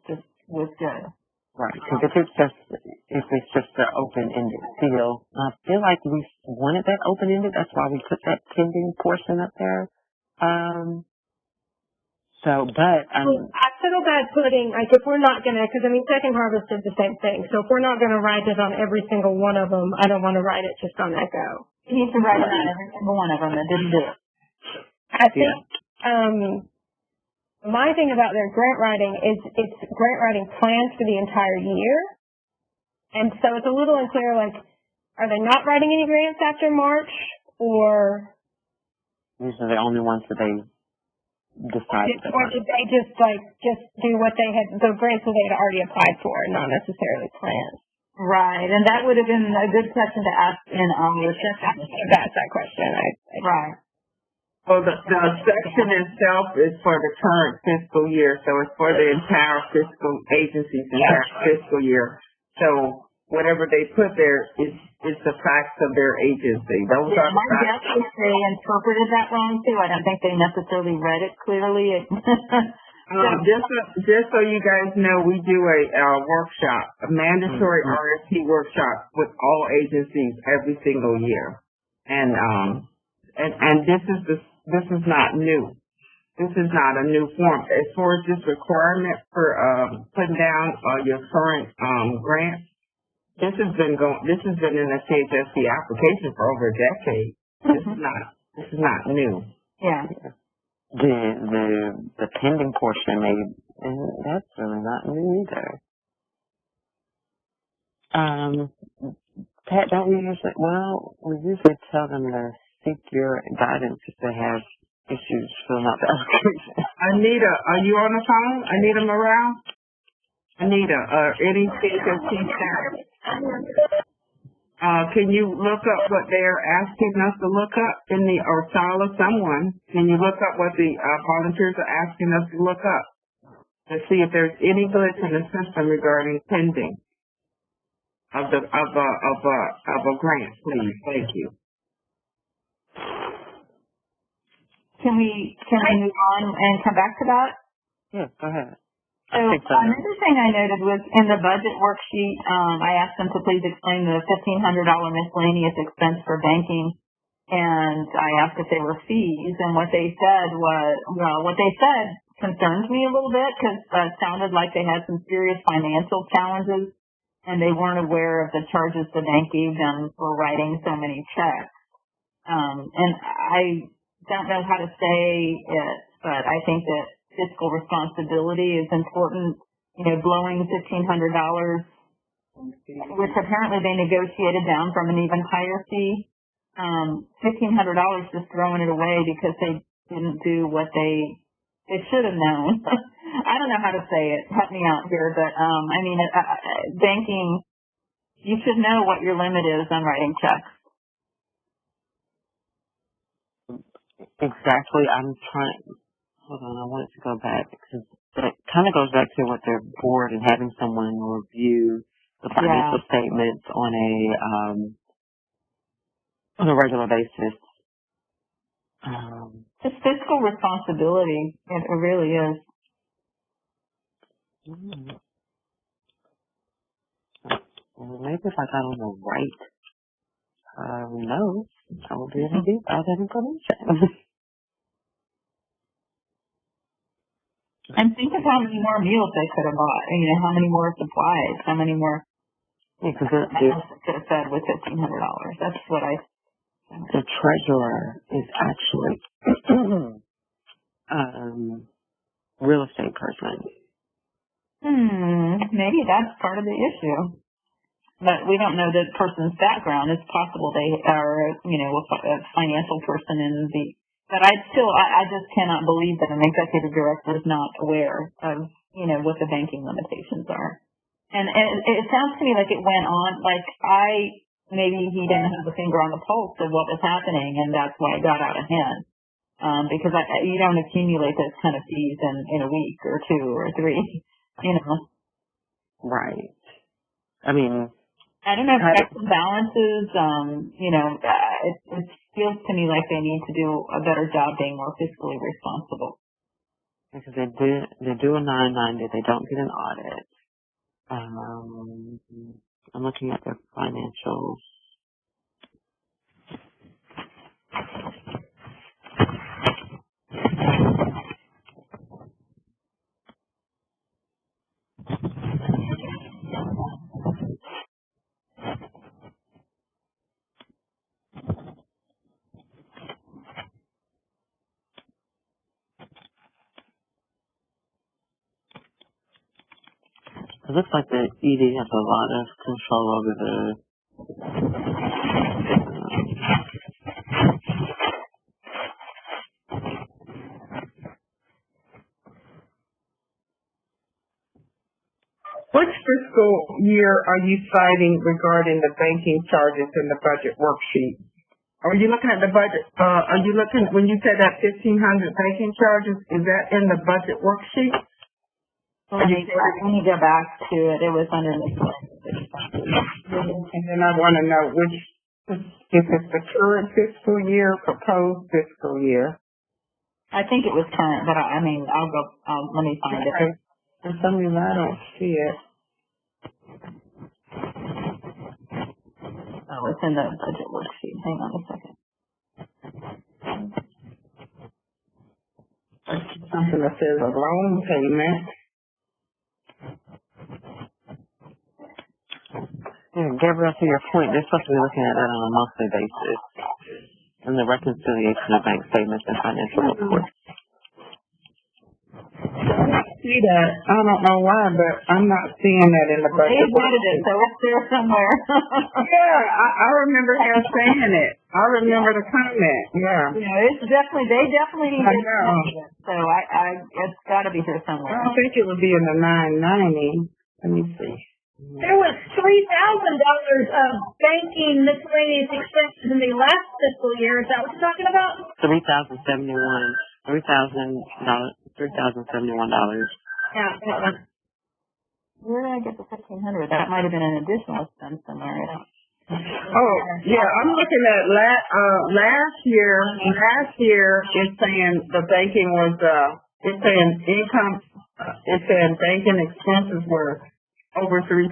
good. Right, because if it's just an open-ended field, I feel like we wanted that open-ended. That's why we put that pending portion up there. I feel bad putting, like, if we're not gonna, because I mean, Second Harvest did the same thing. So if we're not gonna write it on every single one of them, I don't want to write it just on Echo. You need to write it on every single one of them that didn't do it. I think, my thing about their grant writing is it's grant writing plans for the entire year. And so it's a little unclear, like, are they not writing any grants after March, or? These are the only ones that they decided to or did they just do what they had, the grants that they had already applied for, not necessarily planned? Right, and that would have been a good question to ask in our session. That's that question. Right. Well, the section itself is for the current fiscal year, so it's for the entire agency's entire fiscal year. So whatever they put there is the facts of their agency. Those are the facts. My guess is they interpreted that wrong too. I don't think they necessarily read it clearly. Just so you guys know, we do a workshop, a mandatory RSP workshop with all agencies every single year, and this is not new. This is not a new form. As far as this requirement for putting down your current grants, this has been in the CHSP application for over a decade. This is not new. Yeah. The pending portion that's really not new either. Pat, don't we usually tell them to seek your guidance if they have issues filling out the application. Anita, are you on the phone? Anita Morale? Anita, any CHSP staff? Can you look up what they're asking us to look up or Sala, someone, can you look up what the volunteers are asking us to look up to see if there's any glitch in the system regarding pending of a grant, please? Thank you. Can we move on and come back to that? Yeah, go ahead. So another thing I noted was in the budget worksheet, I asked them to please explain the $1,500 miscellaneous expense for banking, and I asked if there were fees, and what they said concerns me a little bit because it sounded like they had some serious financial challenges, and they weren't aware of the charges the bank gave them for writing so many checks. And I don't know how to say it, but I think that fiscal responsibility is important. Blowing $1,500 which apparently they negotiated down from an even higher fee. $1,500 just throwing it away because they didn't do what they should have known. I don't know how to say it. Help me out here, but I mean, banking, you should know what your limit is on writing checks. Exactly. I'm trying. Hold on. I wanted to go back because it kind of goes back to what they're bored and having someone review the financial statements on a regular basis. It's fiscal responsibility. It really is. Well, maybe if I got on the right notes, I will be able to get all that information. And think of how many more meals they could have bought. You know, how many more supplies, how many more Yeah, because could have fed with $1,500. That's what I think. the treasurer is actually real estate person. Maybe that's part of the issue. But we don't know the person's background. It's possible they are, you know, a financial person in the. But I just cannot believe that an executive director is not aware of, you know, what the banking limitations are. And it sounds to me like it went on, like maybe he didn't have a finger on the pulse of what was happening, and that's why it got out of hand. Because you don't accumulate those kind of fees in a week or two or three, you know. Right. I mean, I don't know if checks and balances, you know, it feels to me like they need to do a better job being more fiscally responsible. because they do a 990, they don't get an audit. I'm looking at their financials. It looks like the ED has a lot of control over the Which fiscal year are you citing regarding the banking charges in the budget worksheet? Are you looking at the budget, when you said that 1,500 banking charges, is that in the budget worksheet? Let me go back to it. It was under the. And then I want to know if it's the current fiscal year, proposed fiscal year. I think it was current, but let me find it. For some reason I don't see it. Oh, it's in the budget worksheet. Hang on a second. Something that says a loan payment. Gabrielle, to your point, they're supposed to be looking at that on a monthly basis in the reconciliation of bank statements and financial reports. See that? I don't know why, but I'm not seeing that in the budget. They admitted it, so it's there somewhere. Yeah, I remember her saying it. I remember the comment. Yeah. Yeah, it's definitely, they definitely need I to know. it. So it's got to be here somewhere. I don't think it would be in the 990. Let me see. There was $3,000 of banking miscellaneous expenses in the last fiscal year. Is that what you're talking about? $3,071. Yeah. Where did I get the 1,500? That might have been an additional expense somewhere. Oh, yeah, I'm looking at last year. Last year, it's saying the banking was, it's saying income, it's saying banking expenses were over $3,000.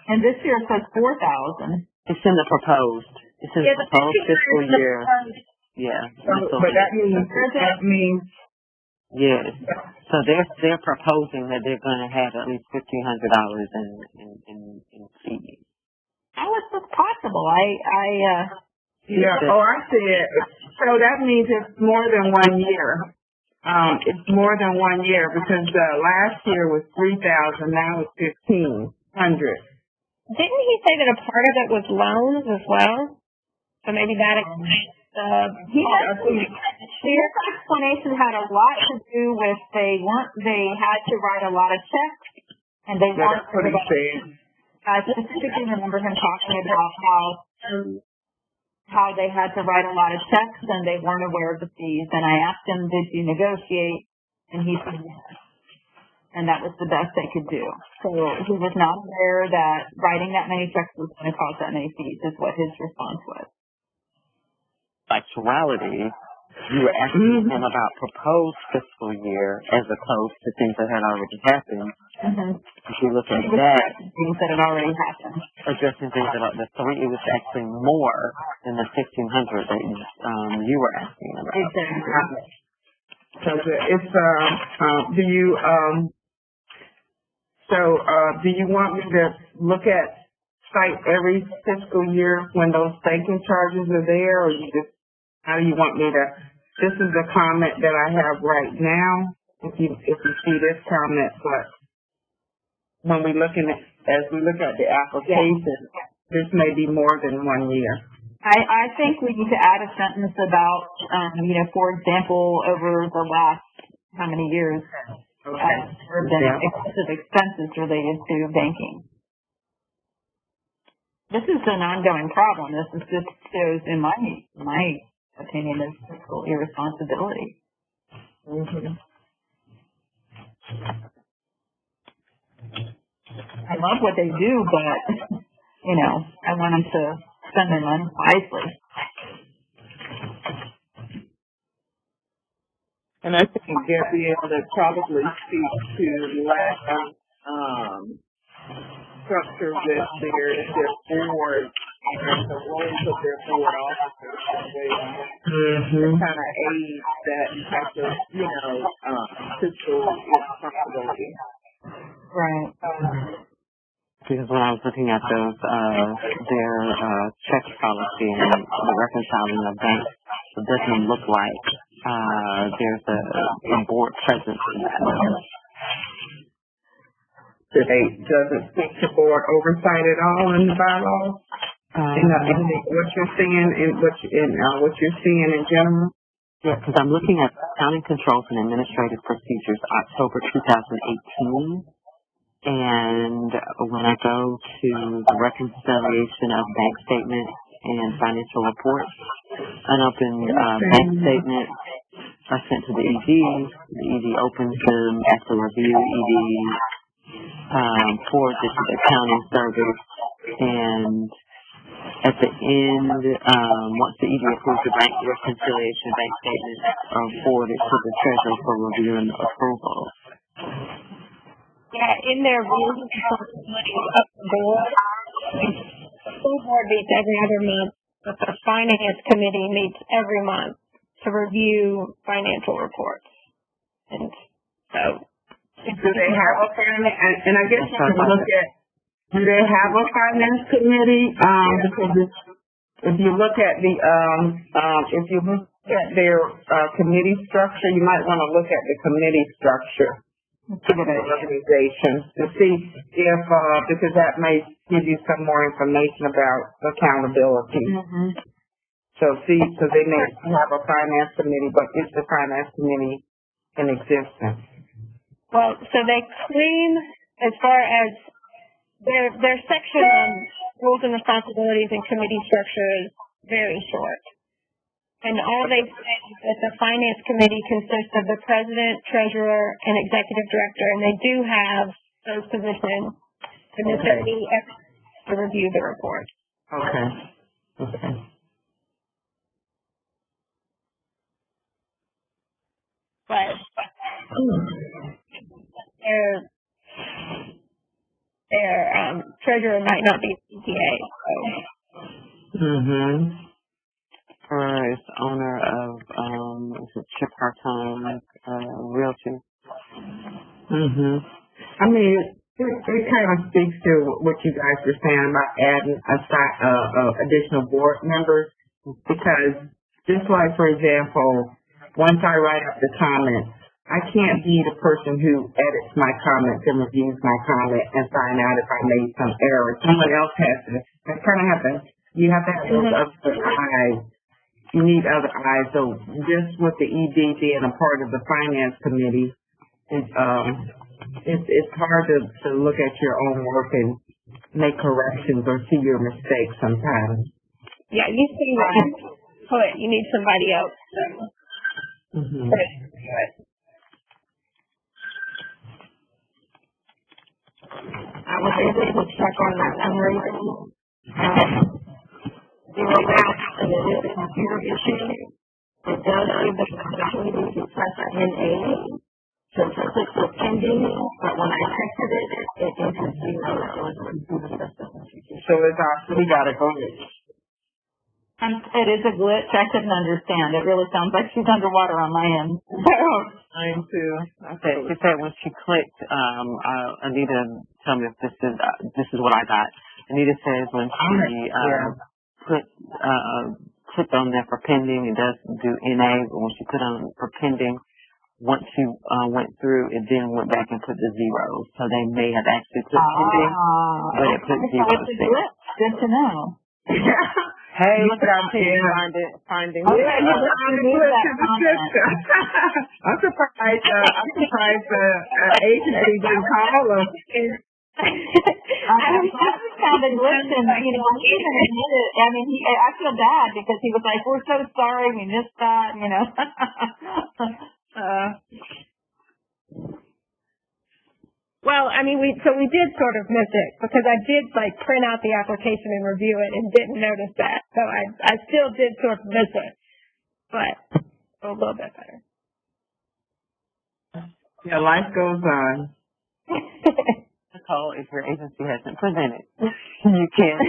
And this year it says 4,000. It's in the proposed. It's in the proposed fiscal year. Yeah. But that means. Yes. So they're proposing that they're going to have at least $1,500 in fees. How is this possible? Yeah. Oh, I see it. So that means it's more than 1 year. It's more than 1 year because last year was 3,000, now it's 1,500. didn't he say that a part of it was loans as well? So maybe that explains his explanation had a lot to do with they had to write a lot of checks, and they That's what he said. I specifically remember him talking about how they had to write a lot of checks and they weren't aware of the fees. And I asked him, did you negotiate? And he said yes. And that was the best they could do. So he was not aware that writing that many checks was going to cause that many fees, is what his response was. Actuality, you were asking him about proposed fiscal year as opposed to things that had already happened. If you look at that, things that had already happened, addressing things about the three, it was actually more than the 1,500 that you were asking about. Exactly. So it's do you want me to cite every fiscal year when those banking charges are there, or how do you want me to? This is a comment that I have right now. If you see this comment, but when we look at the application, this may be more than 1 year. I think we need to add a sentence about, for example, over the last how many years there have been excessive expenses related to banking. This is an ongoing problem. This shows, in my opinion, is fiscal irresponsibility. I love what they do, but, I want them to spend their money wisely. And I think Gabrielle would probably speak to the lack of structure with their board and the roles of their board officers. They kind of aid that type of, fiscal responsibility. Right. Because when I was looking at those, their check policy and the reconciling of banks, it doesn't look like there's a board presence in that. Doesn't speak to board oversight at all in the bylaws. What you're seeing what you're seeing in general. Yeah, because I'm looking at accounting controls and administrative procedures, October 2018. And when I go to the reconciliation of bank statements and financial reports, an open bank statement are sent to the ED. The ED opens them after review. ED forwards it to the accounting service, and at the end, once the ED approves the bank reconciliation bank statement, forwarded to the treasurer for review and approval. Yeah, in their rules and responsibilities of the board, the school board meets every other month, but the finance committee meets every month to review financial reports. And so, do they have a finance? And I guess you can look at, do they have a finance committee? Because if you look at their committee structure, you might want to look at the committee structure. Organizations to see if because that may give you some more information about accountability. So because they may have a finance committee, but is the finance committee in existence? Well, so they claim as far as their section on rules and responsibilities and committee structure is very short. And all they say is that the finance committee consists of the president, treasurer, and executive director, and they do have those positions, and that they meet to review the report. Okay. But their treasurer might not be CPA. So. Is owner of Chip Hartone Realty. I mean, it kind of speaks to what you guys were saying about adding additional board members, because just like, for example, once I write up the comments I can't be the person who edits my comments and reviews my comment and find out if I made some error. Someone else has to. That kind of happens. You have to have those other eyes. You need other eyes. So just with the ED being a part of the finance committee, it's hard to look at your own work and make corrections or see your mistakes sometimes. Yeah, you see that. You need somebody else. Mm-hmm. I was able to check on that summary. Zero out, and it is a computer issue. It does give the opportunity to press NA. So click the pending, but when I texted it, it entered zero. So it's actually got a glitch. It is a glitch. I couldn't understand. It really sounds like she's underwater on my end. I am too. She said when she clicked, Anita, tell me if this is what I got. Anita says when she clicked on there for pending, it does do NA, but when she put on for pending, once she went through, it then went back and put the zeros. So they may have actually put pending, but it put zeros there. Good to know. Hey, look at our team finding. I'm surprised the agency didn't call us. That sounded glitching, he even admitted, I feel bad because he was like, we're so sorry, we missed that, Well, we did sort of miss it because I did print out the application and review it and didn't notice that. So I still did sort of miss it, but a little bit better. Yeah, life goes on. Nicole, if your agency hasn't presented, you can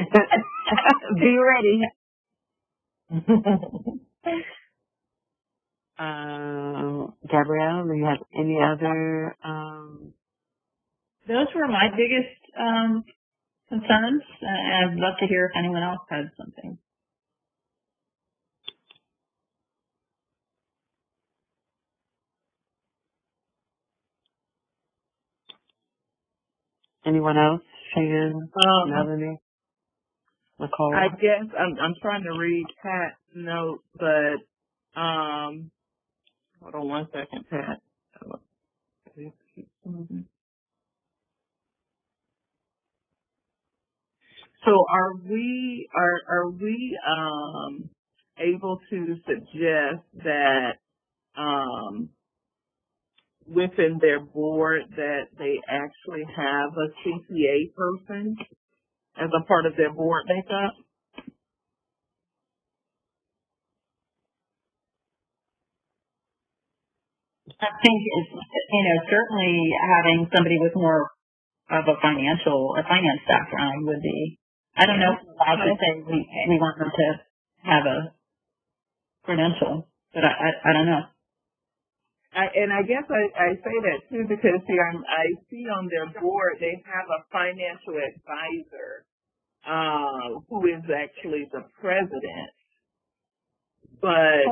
be ready. Gabrielle, do you have any other? Those were my biggest concerns. I'd love to hear if anyone else had something. Anyone else? Shan, Melanie, Nicole? I guess I'm trying to read Pat's note, but hold on one second, Pat. So are we able to suggest that within their board that they actually have a CPA person as a part of their board makeup? I think certainly having somebody with more of a finance background would be. I don't know if we're allowed to say we want them to have a credential, but I don't know. I guess I say that too because I see on their board they have a financial advisor who is actually the president. But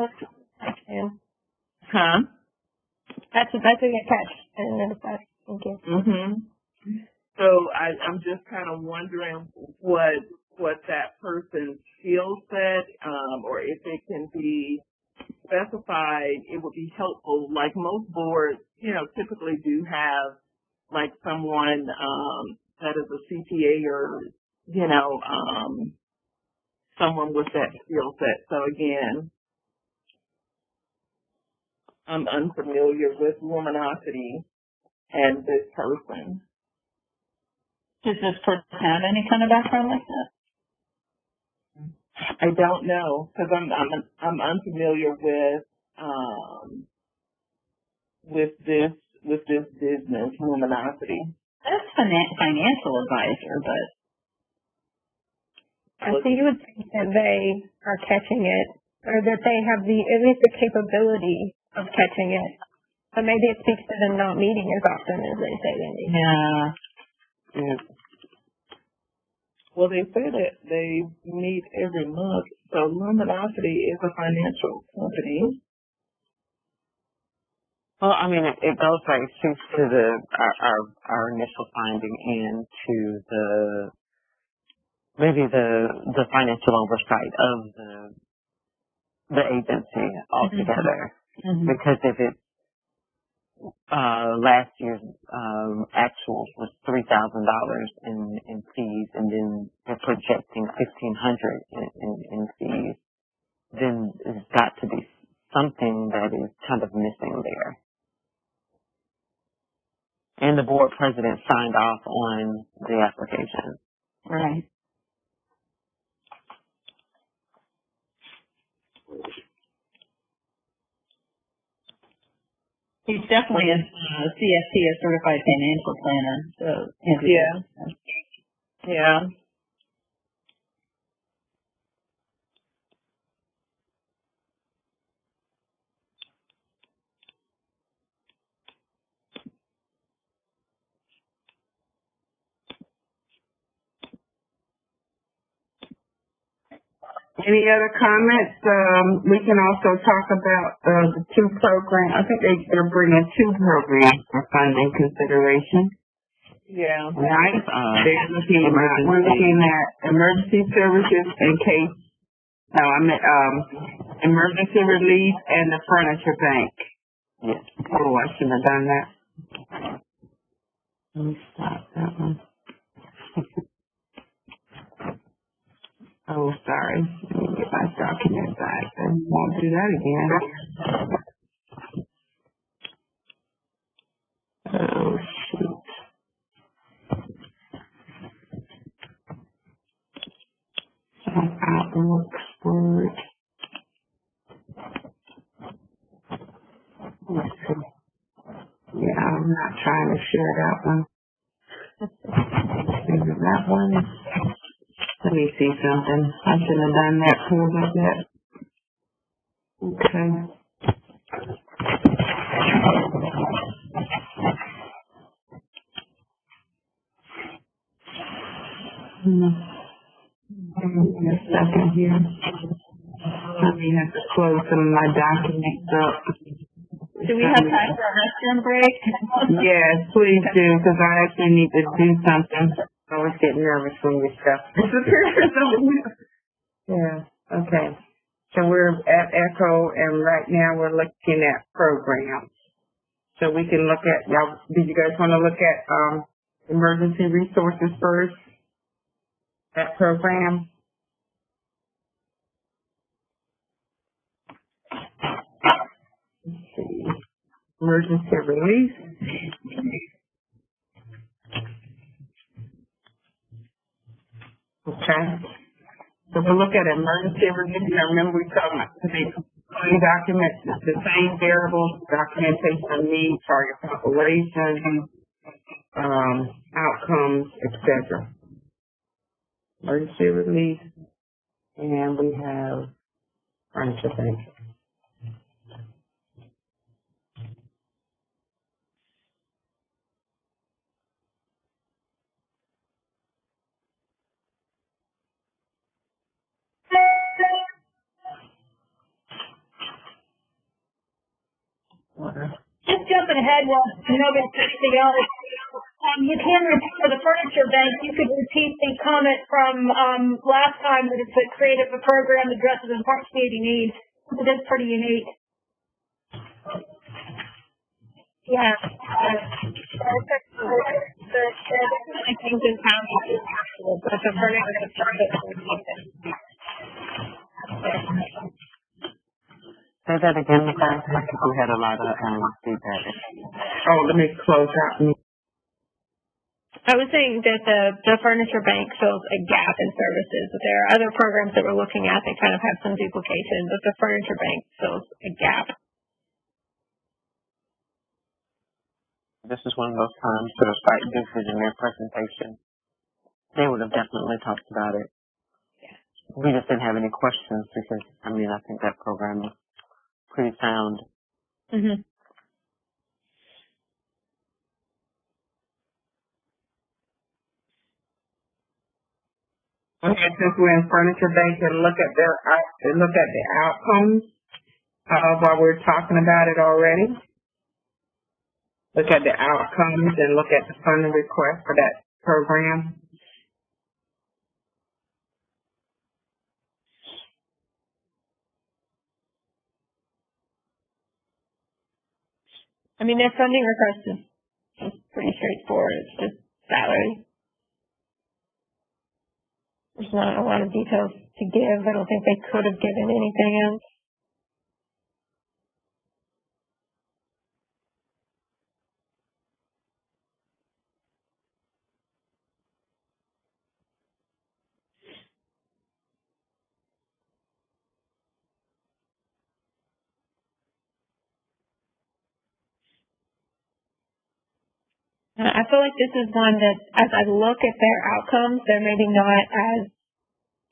That's a good catch. I didn't notice that. Thank you. So I'm just kind of wondering what that person's skill set, or if it can be specified, it would be helpful. Like most boards, typically do have like someone that is a CPA or someone with that skill set. So again, I'm unfamiliar with luminosity and this person. Does this person have any kind of background like that? I don't know because I'm unfamiliar with this business, luminosity. That's financial advisor, but I think you would think that they are catching it, or that they have at least the capability of catching it. But maybe it speaks to them not meeting as often as they say they need. Yeah. Well, they say that they meet every month. So Luminosity is a financial company. Well, I mean, it goes back to our initial finding and to the financial oversight of the agency altogether. Mm-hmm. Because if it last year's actuals was $3,000 in fees, and then they're projecting $1,500 in fees, then there's got to be something that is kind of missing there. And the board president signed off on the application. Right. He's definitely a CFP, a certified financial planner. So Yeah. Any other comments? We can also talk about the two programs. I think they're bringing two programs for funding consideration. Yeah. Right? We're looking at emergency services and emergency relief and the furniture bank. Yes. Oh, I shouldn't have done that. Let me stop that one. Oh, sorry. Let me get my document back. I won't do that again. Oh, shoot. Outlook, Word. Let's see. Yeah, I'm not trying to share that one. Is it that one? Let me see something. I should have done that too like that. Okay. Give me a second here. I may have to close some of my documents up. do we have time for a restroom break? Yes, please do, because I actually need to do something. I always get nervous when your stuff disappears. Yeah, okay. So we're at ECHO, and right now we're looking at programs. So we can look at, y'all, did you guys want to look at emergency resources first? That program? Let's see. Emergency relief. Okay. So we'll look at emergency relief. Now remember we talked about the documents, the same variables, documentation of needs, target population, outcomes, etc. Emergency relief, and we have furniture bank. Just jumping ahead while nobody's doing anything else. You can repeat for the furniture bank. You could repeat the comment from last time that it's a creative a program that addresses important community needs. It is pretty unique. Yeah. I think this house is actual, but the furniture is Say that again, Nicole. We had a lot of feedback. Oh, let me close out. I was saying that the furniture bank fills a gap in services. There are other programs that we're looking at that kind of have some duplication, but the furniture bank fills a gap. This is one of those times to cite different in their presentation. They would have definitely talked about it. Yeah. We just didn't have any questions because, I think that program is pretty sound. Mm-hmm. Okay, since we're in furniture bank and look at the outcomes while we're talking about it already. look at the outcomes and look at the funding request for that program. I mean, their funding request is pretty straightforward. It's just salary. There's not a lot of details to give. I don't think they could have given anything else. I feel like this is one that, as I look at their outcomes, they're maybe not as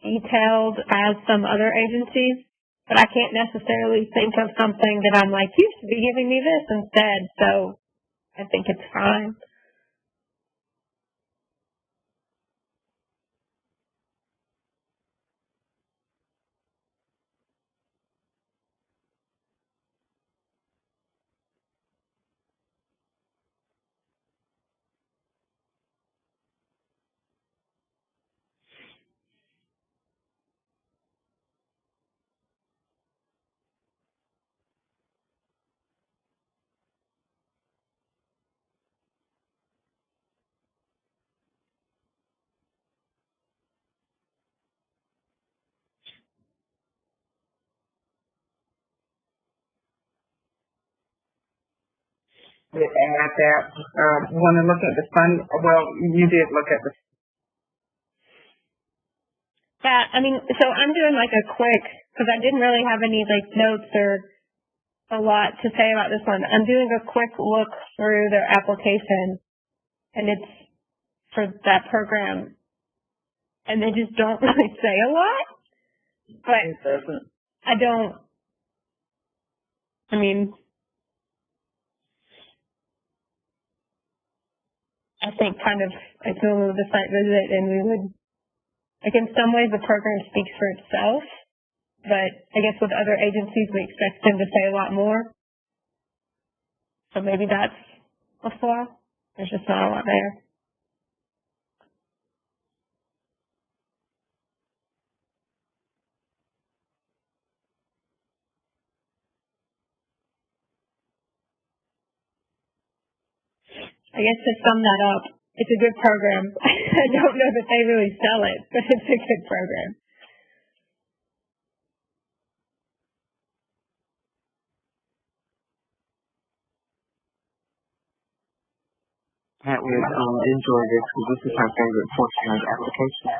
detailed as some other agencies, but I can't necessarily think of something that I'm like, you should be giving me this instead, so I think it's fine. Did add that. Want to look at the fund? Well, you did look at the. Yeah, I mean, so I'm doing like a quick, because I didn't really have any like notes or a lot to say about this one. I'm doing a quick look through their application, and it's for that program, and they just don't really say a lot. But It doesn't. I don't. I mean, I think kind of like we would the site visit, and we would, like in some ways the program speaks for itself, but I guess with other agencies we expect them to say a lot more. So maybe that's a flaw. There's just not a lot there. I guess to sum that up, it's a good program. I don't know that they really sell it, but it's a good program. Pat would enjoy this because this is her favorite portion of the application.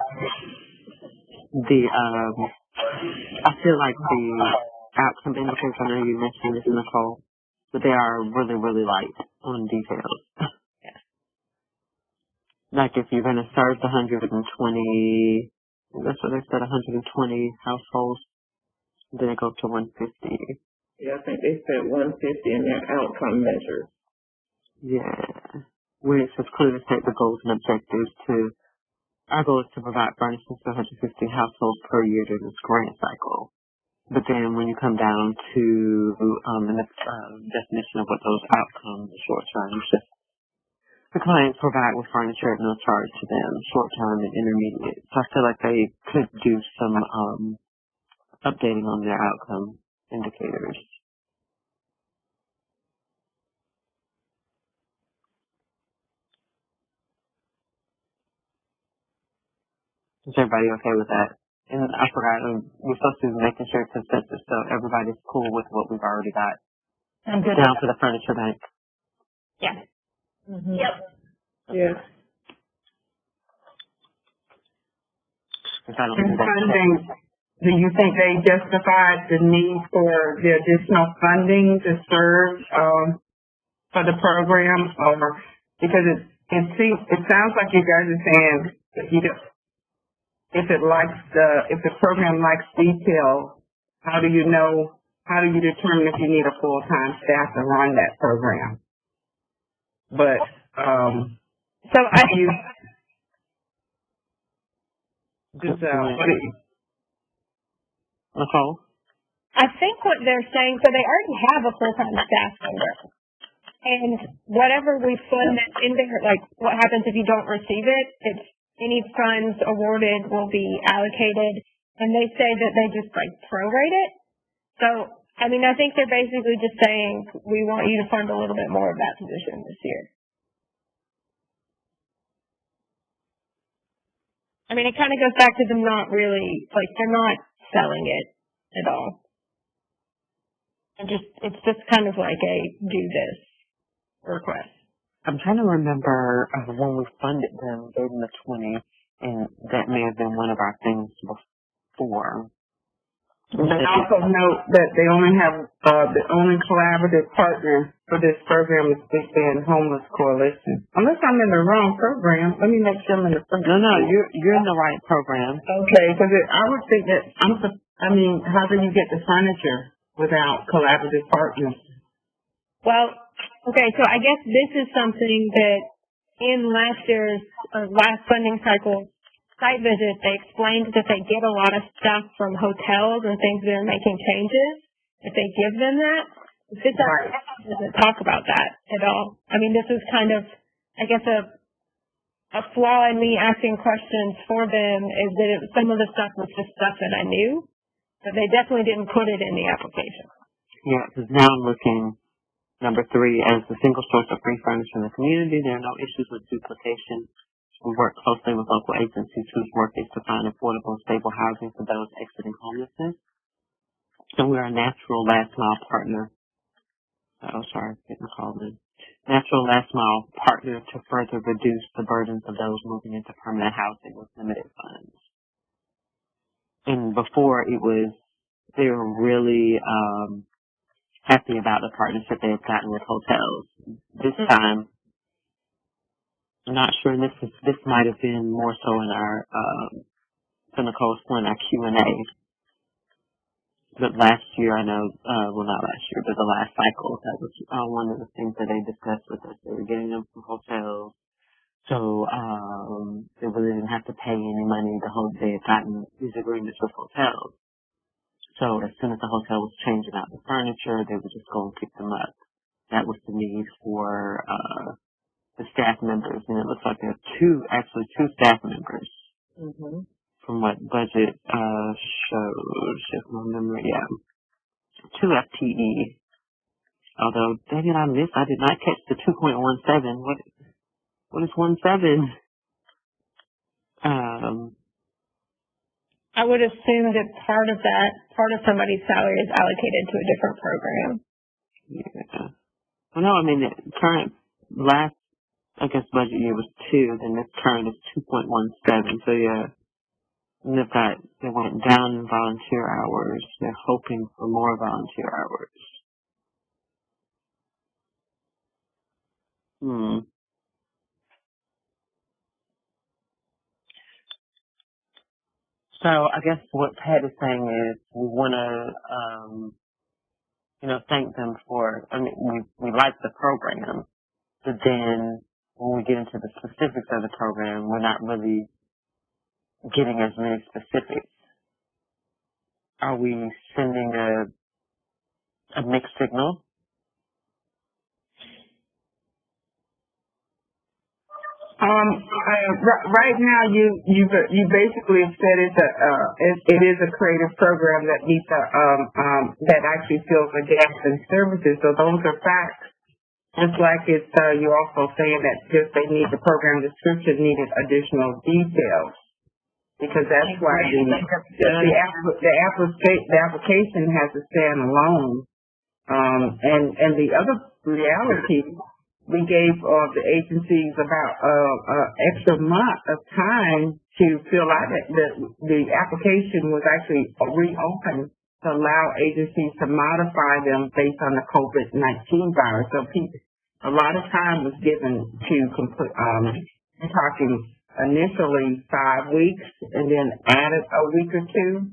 I feel like the outcome indicators, I know you mentioned this, Nicole, but they are really, really light on details. Yeah. Like if you're going to serve the 120, that's what they said, 120 households, then it goes to 150. Yeah, I think they said 150 in their outcome measures. Yeah. Where it says clearly state the goals and objectives our goal is to provide furnishings to 150 households per year during this grant cycle. But then when you come down to the definition of what those outcomes, short term, it's just the clients provide with furniture at no charge to them, short term and intermediate. So I feel like they could do some updating on their outcome indicators. Is everybody okay with that? And I forgot, we're supposed to be making sure consensus, so everybody's cool with what we've already got. I'm good. Down for the furniture bank. Yeah. Mm-hmm. Yep. Yeah. If I don't And think that's funding, do you think they justified the need for the additional funding to serve for the program, or because it sounds like you guys are saying if the program likes detail, how do you determine if you need a full-time staff to run that program? But So I Nicole? think what they're saying, so they already have a full-time staff member. And whatever we fund that's in there, like what happens if you don't receive it, it's any funds awarded will be allocated, and they say that they just like prorate it. So, I mean, I think they're basically just saying, we want you to fund a little bit more of that position this year. I mean, it kind of goes back to them not really, like, they're not selling it at all. And it's just kind of like a do this request. I'm trying to remember when we funded them, gave them the 20, and that may have been one of our things before. They also note that they only have, the only collaborative partner for this program is Big Bend Homeless Coalition. Unless I'm in the wrong program, let me make sure I'm in the program. No, you're in the right program. Okay, because I would think that, how do you get the furniture without collaborative partners? Well, okay, so I guess this is something that in last year's, last funding cycle, site visit, they explained that they get a lot of stuff from hotels and things that are making changes, if they give them that. This doesn't talk about that at all. I mean, this is kind of, I guess, a flaw in me asking questions for them is that some of the stuff was just stuff that I knew, but they definitely didn't put it in the application. Yeah, because now I'm looking, number 3, as the single source of free furniture in the community, there are no issues with duplication. We work closely with local agencies whose work is to find affordable and stable housing for those exiting homelessness. And we're a natural last mile partner. Getting called in. Natural last mile partner to further reduce the burdens of those moving into permanent housing with limited funds. And before they were really happy about the partnership they had gotten with hotels. This time, I'm not sure, and this might have been more so in our, to Nicole's point, our Q&A. But last year, I know, not last year, but the last cycle, that was one of the things that they discussed with us. They were getting them from hotels, so they really didn't have to pay any money. They had gotten these agreements with hotels. So as soon as the hotel was changing out the furniture, they would just go and pick them up. That was the need for the staff members, and it looks like there are two staff members. Mm-hmm. From what budget shows, if my memory, 2 FTE. Although, dang it, I did not catch the 2.17. What is 17? I would assume that part of somebody's salary is allocated to a different program. Yeah. Well, no, I mean, the current last, I guess, budget year was 2, then this current is 2.17. So yeah, and they went down in volunteer hours. They're hoping for more volunteer hours. So I guess what Pat is saying is we want to, thank them for, we like the program, but then when we get into the specifics of the program, we're not really getting as many specifics. Are we sending a mixed signal? Right now, you basically said it is a creative program that needs that actually fills the gaps in services. So those are facts. Just like you also saying that the program description needed additional details, because that's why the application has to stand alone. And the other reality, we gave the agencies about extra month of time to fill out the application was actually reopened to allow agencies to modify them based on the COVID-19 virus. So a lot of time was given to complete. I'm talking initially 5 weeks, and then added a week or 2.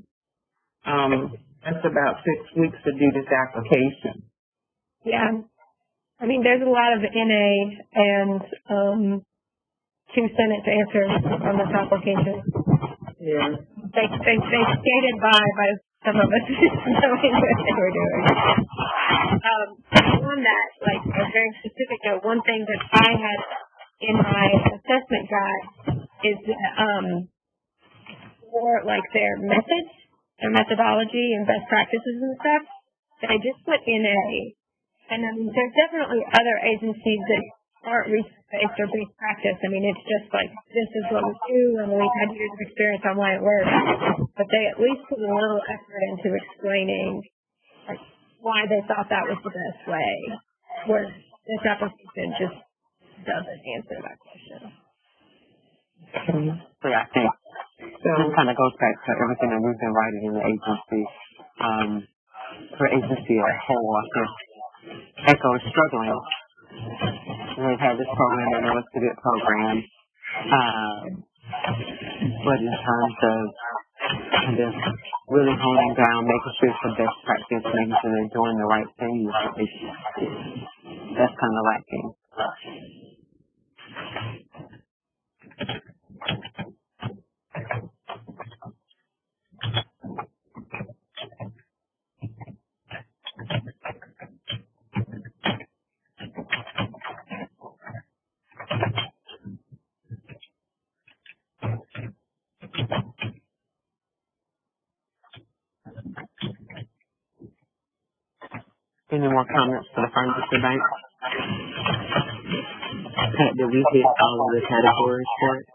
That's about 6 weeks to do this application. Yeah. I mean, there's a lot of NA and 2 sentence answers on this application. Yeah. they skated by some of us knowing what they were doing. On that, like a very specific note, one thing that I had in my assessment guide is for like their methods, their methodology and best practices and stuff. They just put in and I mean, there's definitely other agencies that aren't research-based or base practice. I mean, it's just like, this is what we do, and we've had years of experience on why it works. But they at least put a little effort into explaining like, why they thought that was the best way, where this application just doesn't answer that question. So I think this kind of goes back to everything that we've been writing in the agency. For agency as a whole, I think ECHO is struggling. We've had this program, I know it's a good program, but in terms of kind of really honing down, making sure it's the best practice, making sure they're doing the right thing, that's kind of lacking. Any more comments for the Furniture Bank? Did we hit all of the categories for it?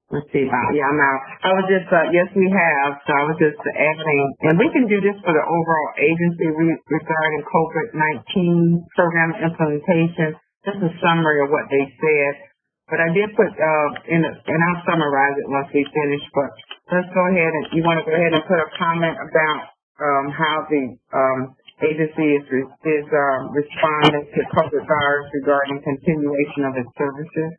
Let's see. Yeah, I'm out. I was just, yes, we have. So I was just adding, and we can do this for the overall agency regarding COVID-19 program implementation. Just a summary of what they said. But I did put, and I'll summarize it once we finish, but let's go ahead and, you want to go ahead and put a comment about, how the, agency is responding to COVID virus regarding continuation of its services,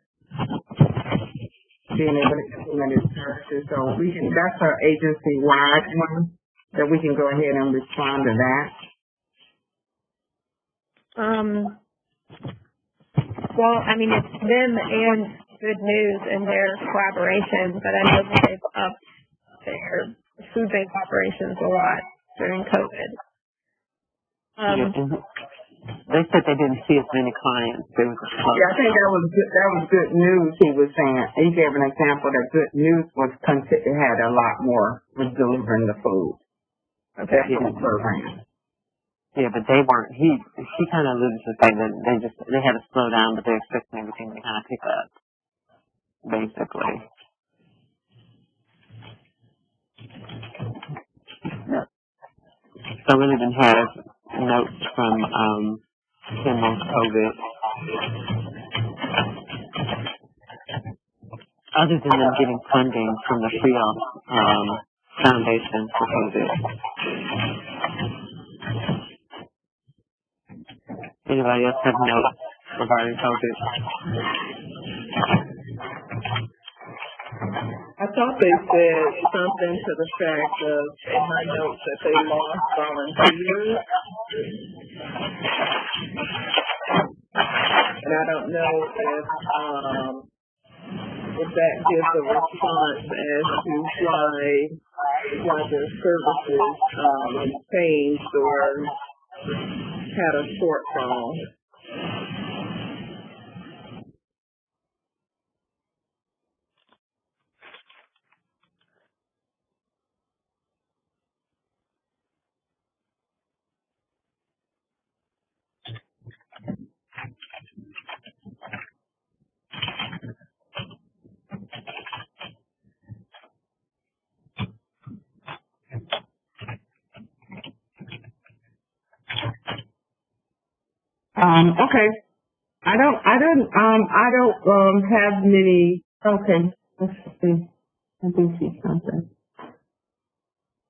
being able to implement its services. So we can, that's our agency-wide one, that we can go ahead and respond to that. Well, I mean, it's them and Good News and their collaboration, but I know that they've upped their food bank operations a lot during COVID. They said they didn't see as many clients. There was I think that was Good News. He was saying, he gave an example that Good News had a lot more with delivering the food. Okay. Program. Yeah, but they weren't. He kind of alluded to the fact that they had to slow down, but they're expecting everything to kind of pick up, basically. So I really didn't have notes from him on COVID, other than them getting funding from the Freedom Foundation for COVID. Anybody else have notes regarding COVID? I thought they said something to the fact of, in my notes, that they lost volunteers. And I don't know if that gives a response as to why their services changed or had a shortfall. Okay. I don't have many. Okay. Let's see. I do see something.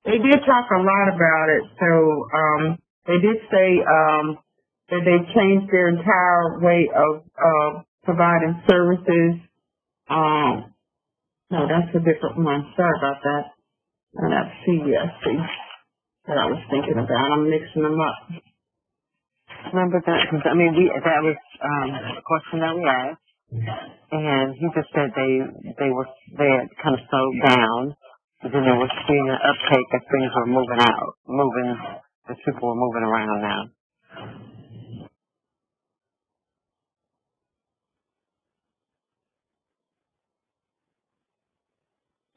They did talk a lot about it. So, they did say, that they changed their entire way of, providing services. No, that's a different one. Sorry about that. And that's CSC that I was thinking about. I'm mixing them up. Remember that? 'Cause, I mean, that was a question that we asked, and he just said they had kind of slowed down, but then they were seeing an uptake as things were as people were moving around now.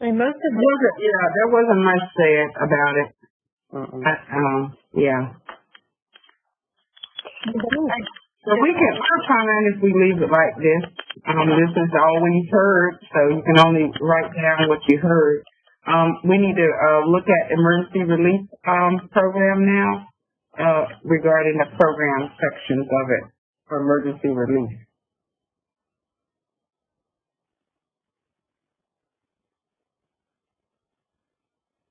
And most of there wasn't much said about it. Yeah. So we're fine if we leave it like this. This is all we've heard, so you can only write down what you heard. We need to look at emergency relief program now regarding the program sections of it for emergency relief.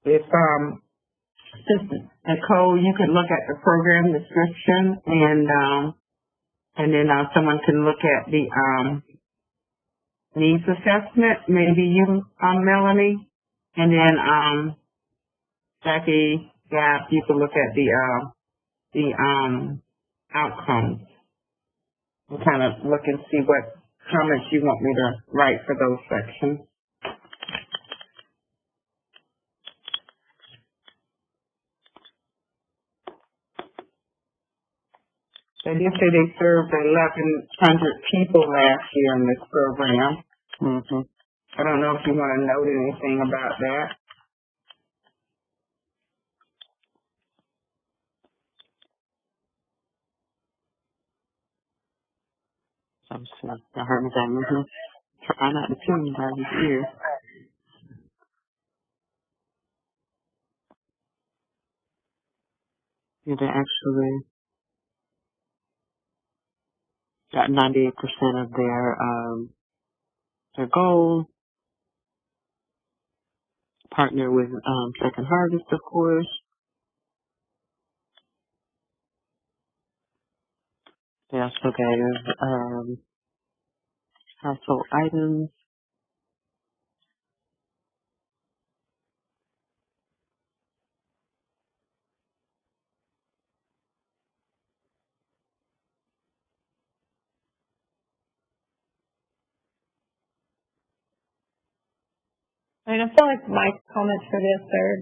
If Nicole, you could look at the program description and then someone can look at the needs assessment. Maybe you, Melanie, and then Jackie, Gap, you can look at the outcomes and kind of look and see what comments you want me to write for those sections. They did say they served 1,100 people last year in this program. Mm-hmm. I don't know if you want to note anything about that. I'm sure I heard me say, try not to tune by his ear. Yeah, they actually got 98% of their goal. Partner with Second Harvest, of course. They also gave household items. I mean, I feel like my comments for this are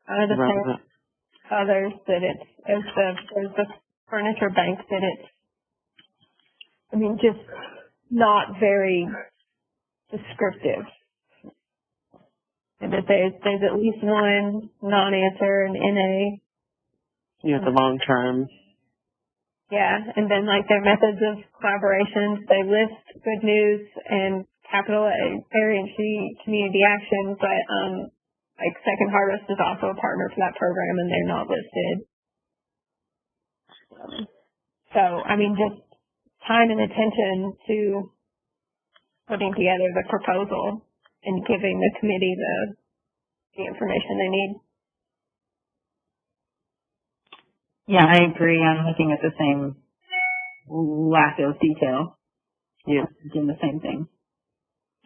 kind of the same as others, that there's the furniture bank, that it's, I mean, just not very descriptive. And that there's at least one non-answer, an NA. Yeah, the long term. Yeah, and then like their methods of collaboration, they list good news and capital A, area and community action, but like Second Harvest is also a partner for that program and they're not listed. So, I mean, just time and attention to putting together the proposal and giving the committee the information they need. Yeah, I agree. I'm looking at the same lack of detail. Yeah. Doing the same thing.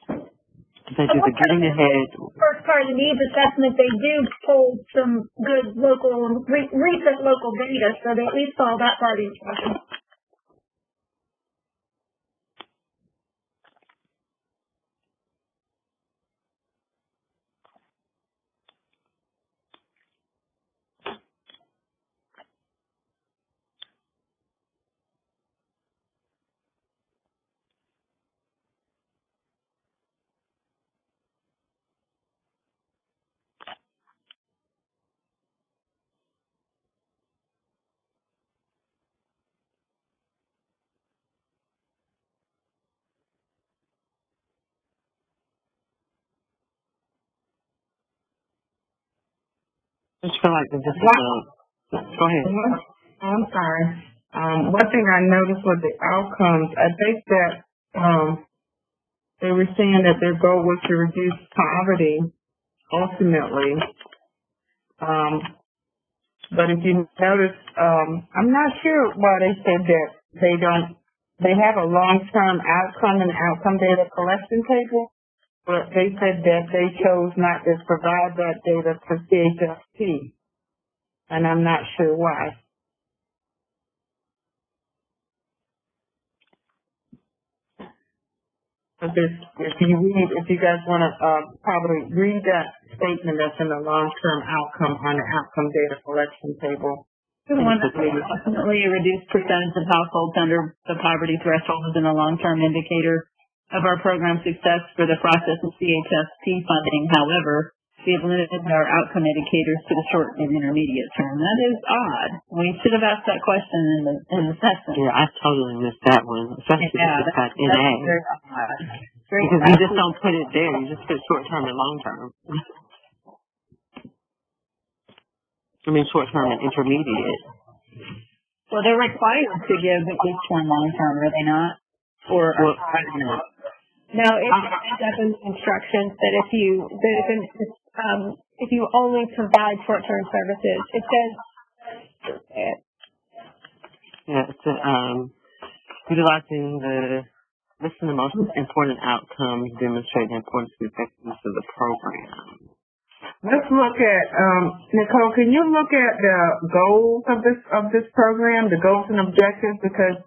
They do the getting ahead. First part of the needs assessment, they do pull some good local, recent local data, so they at least follow that part of the instruction. I just feel like they're just go ahead. I'm sorry. One thing I noticed with the outcomes, I think that they were saying that their goal was to reduce poverty ultimately. But if you notice, I'm not sure why they said that they have a long-term outcome and outcome data collection table, but they said that they chose not to provide that data for CHFP. And I'm not sure why. if you guys want to probably read that statement that's in the long-term outcome on the outcome data collection table. The one that approximately a reduced percentage of households under the poverty threshold is in a long-term indicator of our program success for the process of CHSP funding. However, we have limited our outcome indicators to the short and intermediate term. That is odd. We should have asked that question in the session. Yeah, I totally missed that one, especially because it's got NA. Very odd. Because you just don't put it there. You just put short-term and long-term. I mean, short-term and intermediate. Well, they're required to give at least one long-term, are they not? Or I don't know. No, it ends up in instructions that if you only provide short-term services, it says. Yeah, it's utilizing listing the most important outcomes, demonstrate the importance and effectiveness of the program. Let's look at Nicole. Can you look at the goals of this program, the goals and objectives? Because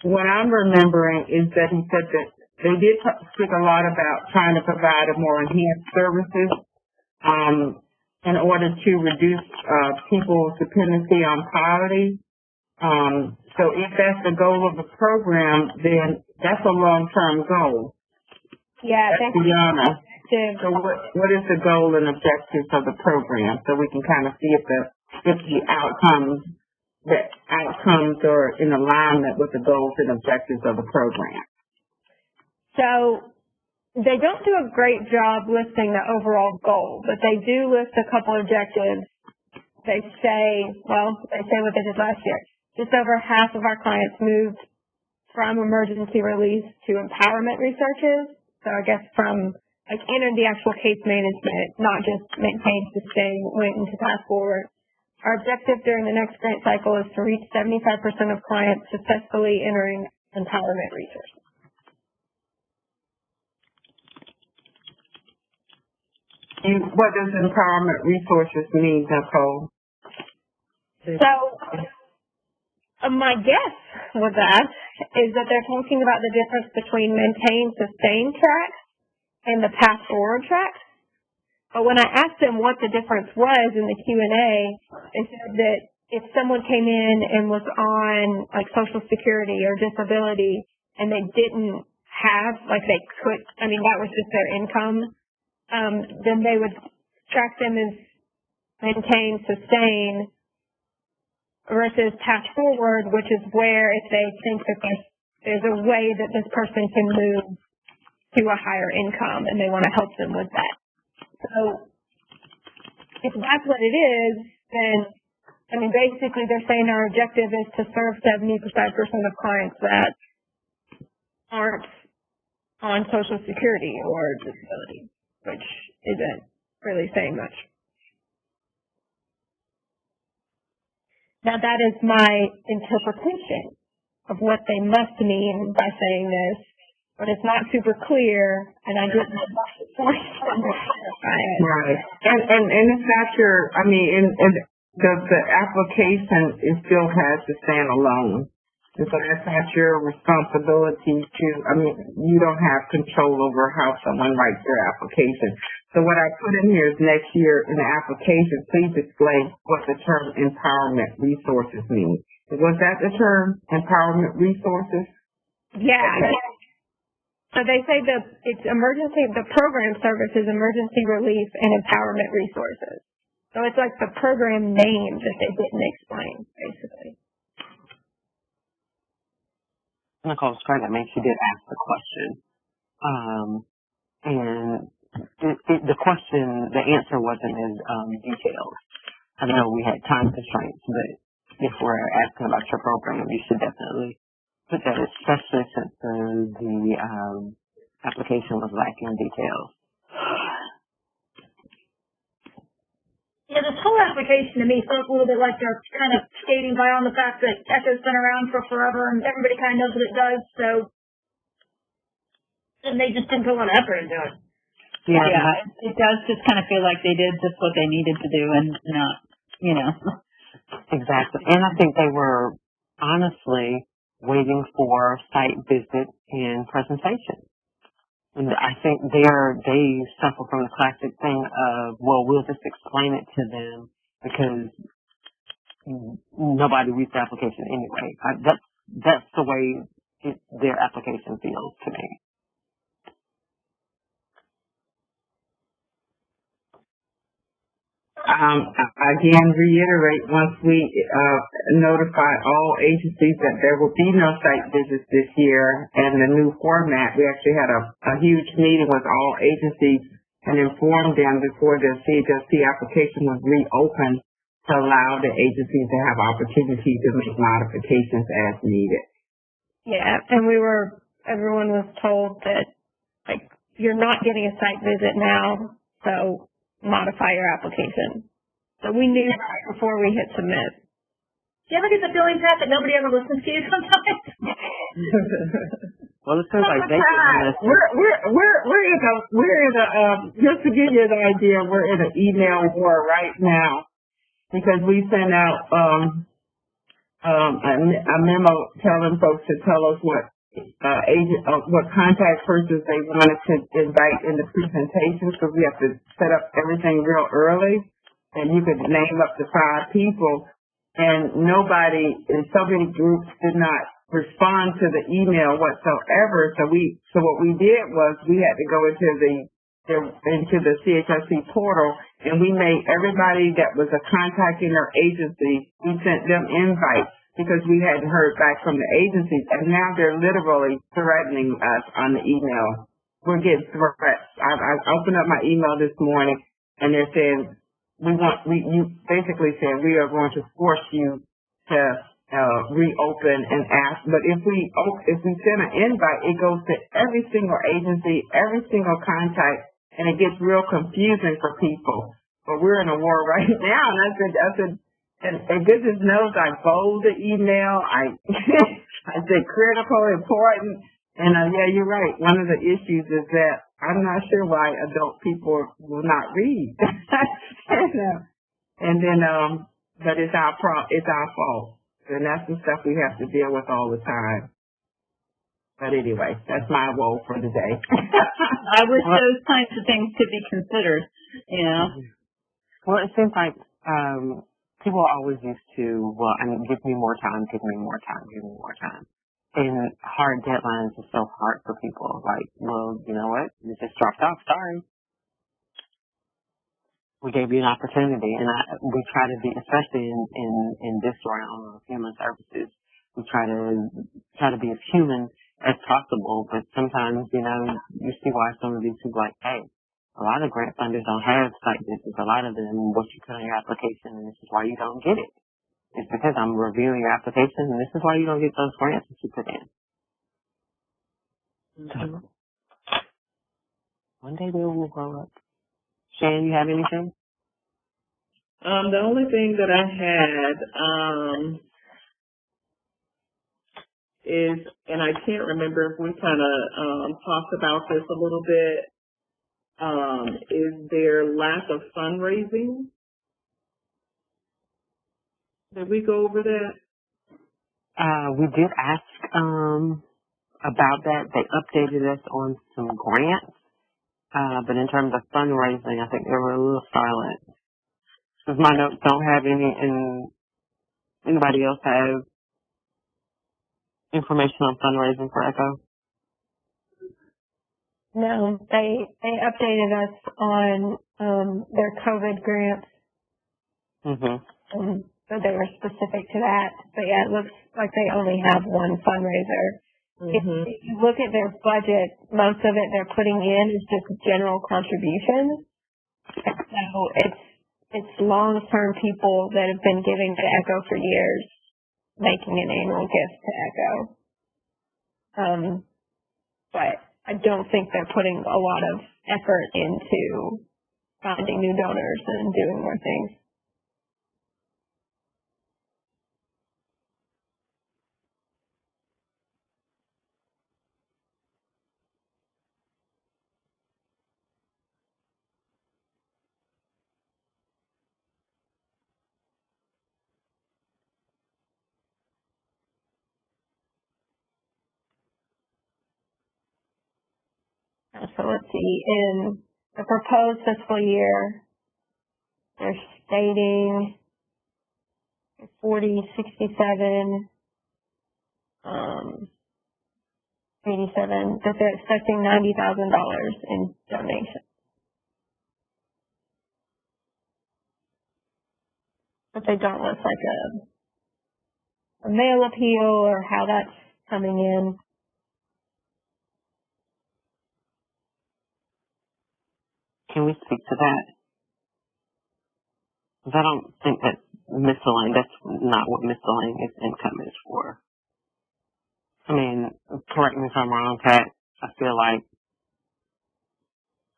what I'm remembering is that he said that they did speak a lot about trying to provide a more enhanced services in order to reduce people's dependency on poverty. So if that's the goal of the program, then that's a long-term goal. Yeah, that's the honor. So what is the goal and objectives of the program, so we can kind of see if the outcomes are in alignment with the goals and objectives of the program? So they don't do a great job listing the overall goal, but they do list a couple objectives. They say what they did last year. Just over half of our clients moved from emergency release to empowerment researches. So I guess from entered the actual case management, not just maintain, sustain, went into path forward. Our objective during the next grant cycle is to reach 75% of clients successfully entering empowerment resources. What does empowerment resources mean, Nicole? So, my guess with that is that they're talking about the difference between maintain, sustain track and the path forward track. But when I asked them what the difference was in the Q&A, they said that if someone came in and was on Social Security or disability and they didn't have, that was just their income, then they would track them as maintain, sustain, versus path forward, which is where if they think that there's a way that this person can move to a higher income and they want to help them with that. So if that's what it is, then basically they're saying our objective is to serve 75% of clients that aren't on Social Security or disability, which isn't really saying much. Now that is my interpretation of what they must mean by saying this, but it's not super clear, and I didn't force them to clarify it. Right, and it's not the application still has to stand alone, and so that's not your responsibility you don't have control over how someone writes their application. So what I put in here is next year in the application, please explain what the term empowerment resources means. Was that the term, empowerment resources? Yeah. So they say the program service is emergency relief and empowerment resources. So it's like the program name that they didn't explain, basically. Nicole's correct. I mean, she did ask the question. And the answer wasn't as detailed. I know we had time constraints, but if we're asking about your program, you should definitely put that, especially since the application was lacking details. Yeah, this whole application to me felt a little bit like they're kind of skating by on the fact that ECHO's been around for forever and everybody kind of knows what it does, and they just didn't put a lot of effort into it. Yeah, it does just kind of feel like they did just what they needed to do and not, Exactly. And I think they were, honestly, waiting for site visit and presentation. And I think they suffer from the classic thing of, well, we'll just explain it to them because nobody reads the application anyway. That's the way their application feels to me. Again, reiterate, once we notify all agencies that there will be no site visits this year and the new format, we actually had a huge meeting with all agencies and informed them before the CHSP application was reopened to allow the agencies to have opportunity to make modifications as needed. Yeah, and everyone was told that, like, you're not getting a site visit now, so modify your application. So we knew that before we hit submit. Do you ever get the feeling, Pat, that nobody ever listens to you sometimes? Well, it seems like they we're in a just to give you an idea, we're in an email war right now because we sent out a memo telling folks to tell us what what contact persons they wanted to invite in the presentation, so we have to set up everything real early, and you could name up to 5 people, and nobody in so many groups did not respond to the email whatsoever. So what we did was we had to go into the CHSC portal, and we made everybody that was a contacting our agency, we sent them invites because we hadn't heard back from the agencies, and now they're literally threatening us on the email. We're getting threats. I opened up my email this morning, and they're saying you basically said we are going to force you to reopen and ask. But if we send an invite, it goes to every single agency, every single contact, and it gets real confusing for people. But we're in a war right now, and I said, and goodness knows I bold the email. I said critical, important, and yeah, you're right. One of the issues is that I'm not sure why adult people will not read. And then, but it's our fault, and that's the stuff we have to deal with all the time. But anyway, that's my woe for the day. I wish those kinds of things could be considered, you know. Well, it seems like people are always used to, well, I mean, give me more time, give me more time, give me more time. And hard deadlines are so hard for people. Like, well, you know what? You just dropped off. Sorry. We gave you an opportunity, and we try to be, especially in this realm of human services, we try to be as human as possible. But sometimes, you know, you see why some of these people are like, hey, a lot of grant funders don't have site visits. A lot of them, what you put on your application, and this is why you don't get it. It's because I'm reviewing your application, and this is why you don't get those grants that you put in. Mm-hmm. So, one day we will grow up. Shan, you have anything? The only thing that I had is, and I can't remember if we kind of talked about this a little bit, is there lack of fundraising? Did we go over that? We did ask about that. They updated us on some grants, but in terms of fundraising, I think they were a little silent. Because my notes don't have any, and anybody else have information on fundraising for ECHO? No, they updated us on their COVID grants. Mm-hmm. So they were specific to that. But yeah, it looks like they only have one fundraiser. Mm-hmm. If you look at their budget, most of it they're putting in is just general contributions. So it's long-term people that have been giving to ECHO for years, making an annual gift to ECHO. But I don't think they're putting a lot of effort into finding new donors and doing more things. So let's see, in the proposed fiscal year, they're stating 40, 67, 87, that they're expecting $90,000 in donations. But they don't list like a mail appeal or how that's coming in. Can we speak to that? Because I don't think that that's not what miscellaneous income is for. I mean, correct me if I'm wrong, Pat. I feel like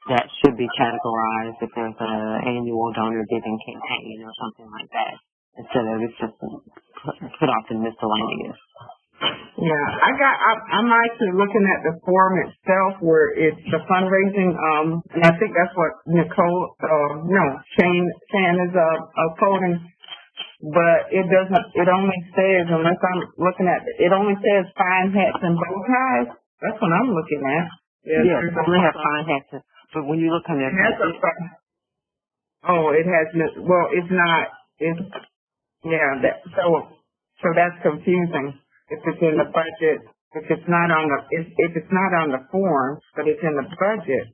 that should be categorized if there's an annual donor giving campaign or something like that, instead of it's just put off in miscellaneous. Yeah, I'm actually looking at the form itself where it's the fundraising, and I think that's what Nicole, Shane is quoting, but it only says, unless I'm looking at it only says fine hats and bow ties. That's what I'm looking at. Yeah, it only have fine hats, but when you look on their budget, it has, well, it's not, so that's confusing. If it's in the budget, if it's not on the form, but it's in the budget,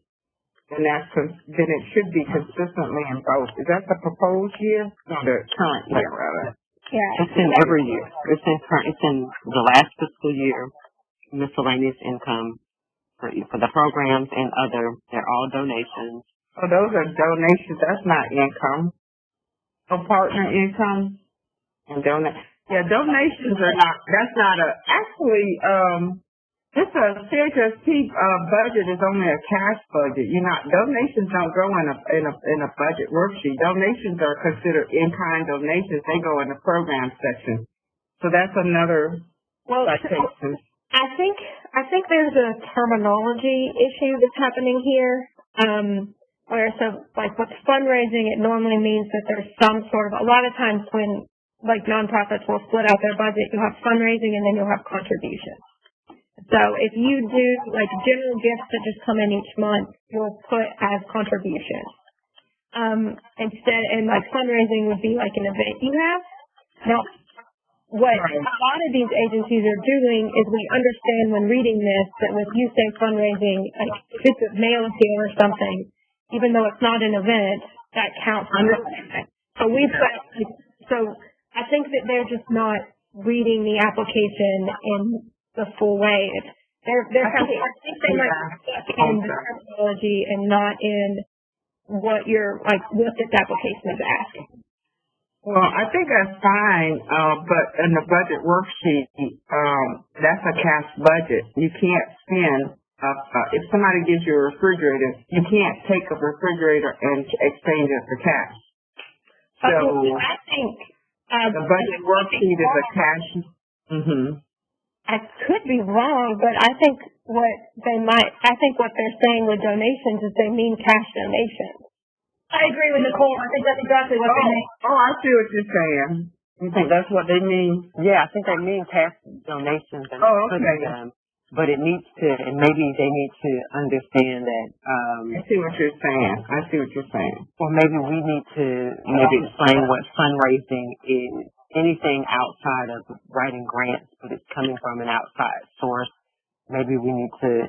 then then it should be consistently in both. Is that the proposed year? No, the current year, rather. Yeah. It's in every year. It's in the last fiscal year, miscellaneous income for the programs and other. They're all donations. Oh, those are donations. That's not income. Oh, partner income and donations are not. That's not this CHSP budget is only a cash budget. Donations don't go in a budget worksheet. Donations are considered in-kind donations. They go in the program section. So that's another citation. I think there's a terminology issue that's happening here. With fundraising, it normally means that there's some sort of, a lot of times when nonprofits will split out their budget, you'll have fundraising and then you'll have contributions. So if you do general gifts that just come in each month, you'll put as contributions. Instead, and fundraising would be like an event you have. Now, what a lot of these agencies are doing is we understand when reading this that when you say fundraising, if it's a mail appeal or something, even though it's not an event, that counts. So I think that they're just not reading the application in the full way. I think they might be stuck in the terminology and not in what what this application is asking. Well, I think that's fine, but in the budget worksheet, that's a cash budget. You can't spend, if somebody gives you a refrigerator, you can't take a refrigerator and exchange it for cash. So I think the budget worksheet is a cash. I could be wrong, but I think what they're saying with donations is they mean cash donations. I agree with Nicole. I think that's exactly what they mean. Oh, I see what you're saying. You think that's what they mean? Yeah, I think they mean cash donations. But it needs to, and maybe they need to understand that. I see what you're saying. Or maybe we need to explain what fundraising is. Anything outside of writing grants, but it's coming from an outside source. Maybe we need to,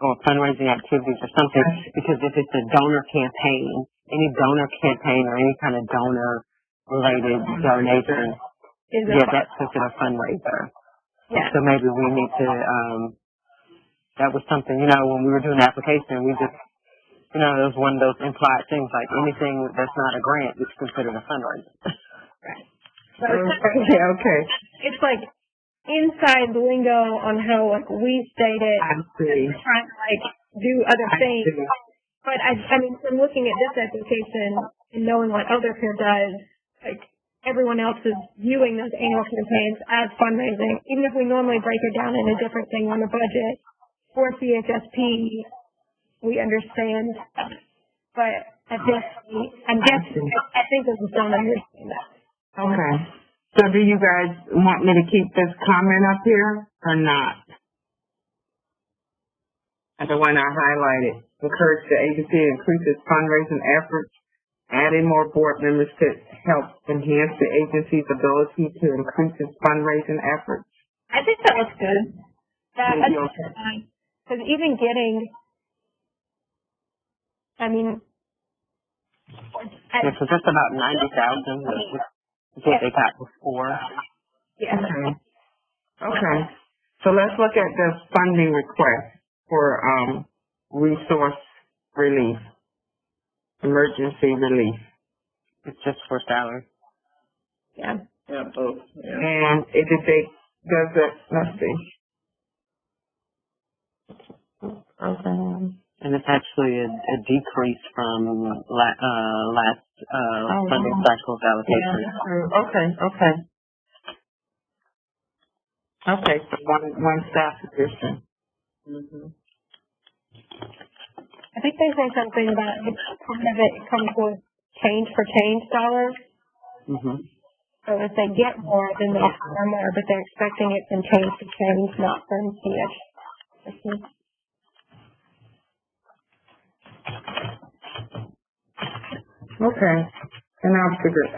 or fundraising activities or something, because if it's a donor campaign, any donor campaign or any kind of donor-related donation, that's considered a fundraiser. Yeah. So maybe we need to, that was something, when we were doing the application, we just, it was one of those implied things, like anything that's not a grant is considered a fundraiser. Right. Okay. It's like inside lingo on how we state it. I see. We're trying to do other things. But I mean, from looking at this application and knowing what Eldercare does, everyone else is viewing those annual campaigns as fundraising. Even if we normally break it down in a different thing on the budget for CHSP, we understand. But at this point, I think they just don't understand that. Okay. So do you guys want me to keep this comment up here or not? the one I highlighted. Encourage the agency to increase its fundraising efforts, adding more board members to help enhance the agency's ability to increase its fundraising efforts. I think that looks good. That's Okay. Because even getting, I mean, Yeah, so just about 90,000 is what they got before. yeah. Okay. So let's look at the funding request for resource relief, emergency relief. It's just for salary. Yeah. Yeah, both. Yeah. And does it, let's see. And it's actually a decrease from last funding cycle's allocation. Okay. Okay, so one staff position. Mm-hmm. I think they say something about part of it comes with change for change dollars. Mm-hmm. So if they get more, then they'll hire more, but they're expecting it from change to change, not from CH. Okay. And I'll figure,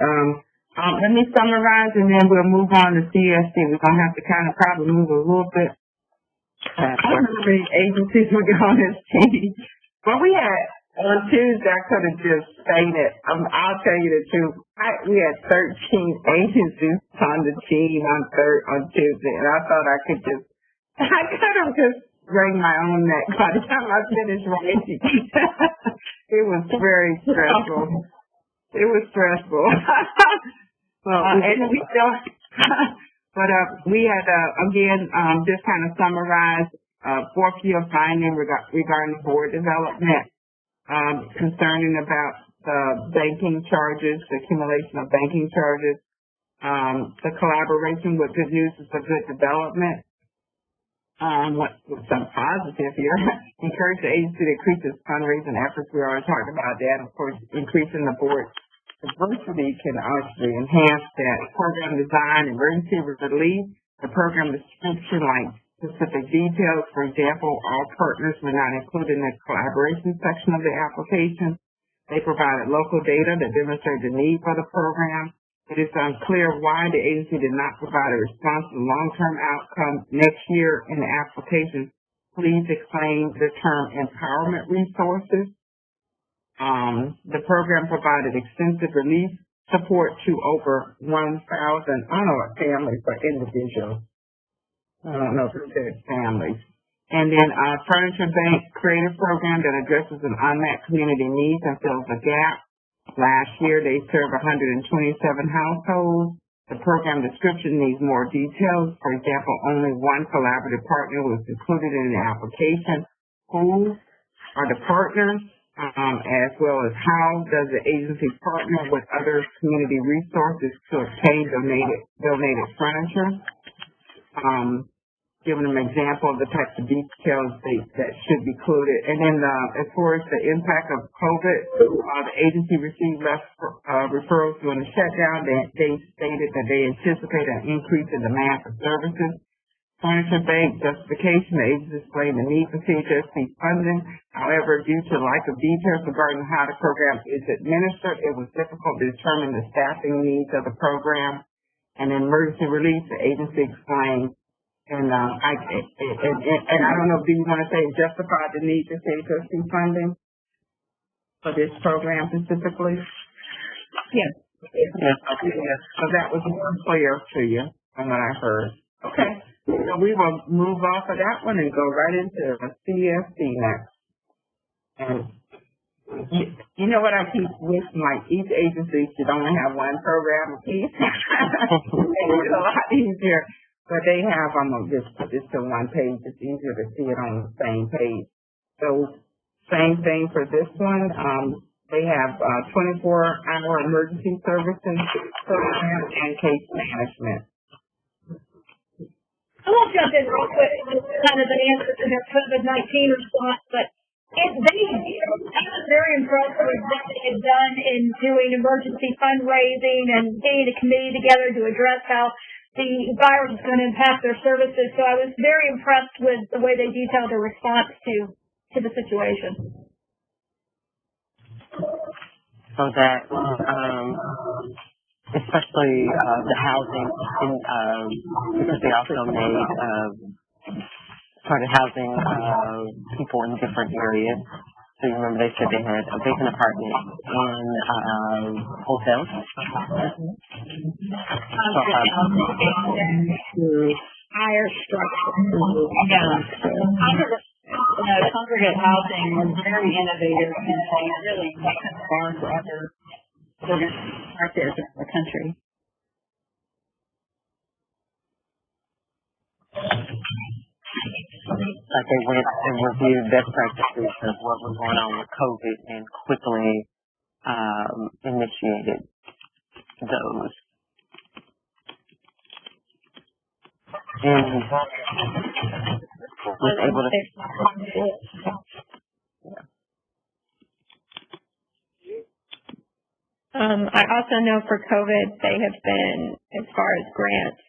let me summarize and then we'll move on to CSC. We're going to have to kind of probably move a little bit. I don't know how many agencies we got on this team. But we had, on Tuesday, I could have just stated, I'll tell you the truth, we had 13 agencies on the team on Tuesday, and I thought I could have just wring my own neck by the time I finished writing. It was very stressful. It was stressful. Well, and we still, but we had, again, just kind of summarize, fourth year finding regarding board development, concerning about the banking charges, the accumulation of banking charges, the collaboration with Good News is for Good Development. What's some positive here? Encourage the agency to increase its fundraising efforts. We already talked about that. Of course, increasing the board diversity can actually enhance that. Program design, emergency relief, the program description, like specific details. For example, all partners were not included in the collaboration section of the application. They provided local data that demonstrated the need for the program. It is unclear why the agency did not provide a response to the long-term outcome next year in the application. Please explain the term empowerment resources. The program provided extensive relief support to over 1,000, I don't know what families, but individuals. I don't know if it says families. And then Furniture Bank creative program that addresses an unmet community needs and fills a gap. Last year, they served 127 households. The program description needs more details. For example, only one collaborative partner was included in the application. Who are the partners, as well as how does the agency partner with other community resources to obtain donated furniture? Giving them an example of the types of details that should be included. And then as far as the impact of COVID, the agency received less referrals during the shutdown. They stated that they anticipate an increase in demand for services. Furniture Bank justification, the agency explained the need for CHSC funding. However, due to lack of details regarding how the program is administered, it was difficult to determine the staffing needs of the program. And in emergency relief, the agency explained, and I don't know, do you want to say justified the need for CHSC funding for this program specifically? Yes. Yes. So that was more clear to you from what I heard. Okay. So we will move off of that one and go right into CSC next. And you know what I keep wishing, like each agency should only have one program apiece. It's a lot easier. But they have, I'm going to just put this to one page. It's easier to see it on the same page. So same thing for this one. They have 24-hour emergency services program and case management. I will jump in real quick. It's kind of an answer to their COVID-19 response, but I was very impressed with what they had done in doing emergency fundraising and getting a committee together to address how the virus is going to impact their services. So I was very impressed with the way they detailed their response to to the situation. So that, especially the housing, because they also started housing people in different areas. So you remember they said they had a vacant apartment and hotels. Higher structure. Yeah. Congregate housing was very innovative and they really spawned other organizations out there in the country. Like they went and reviewed best practices of what was going on with COVID and quickly initiated those. And was able to. I also know for COVID, they have been, as far as grants,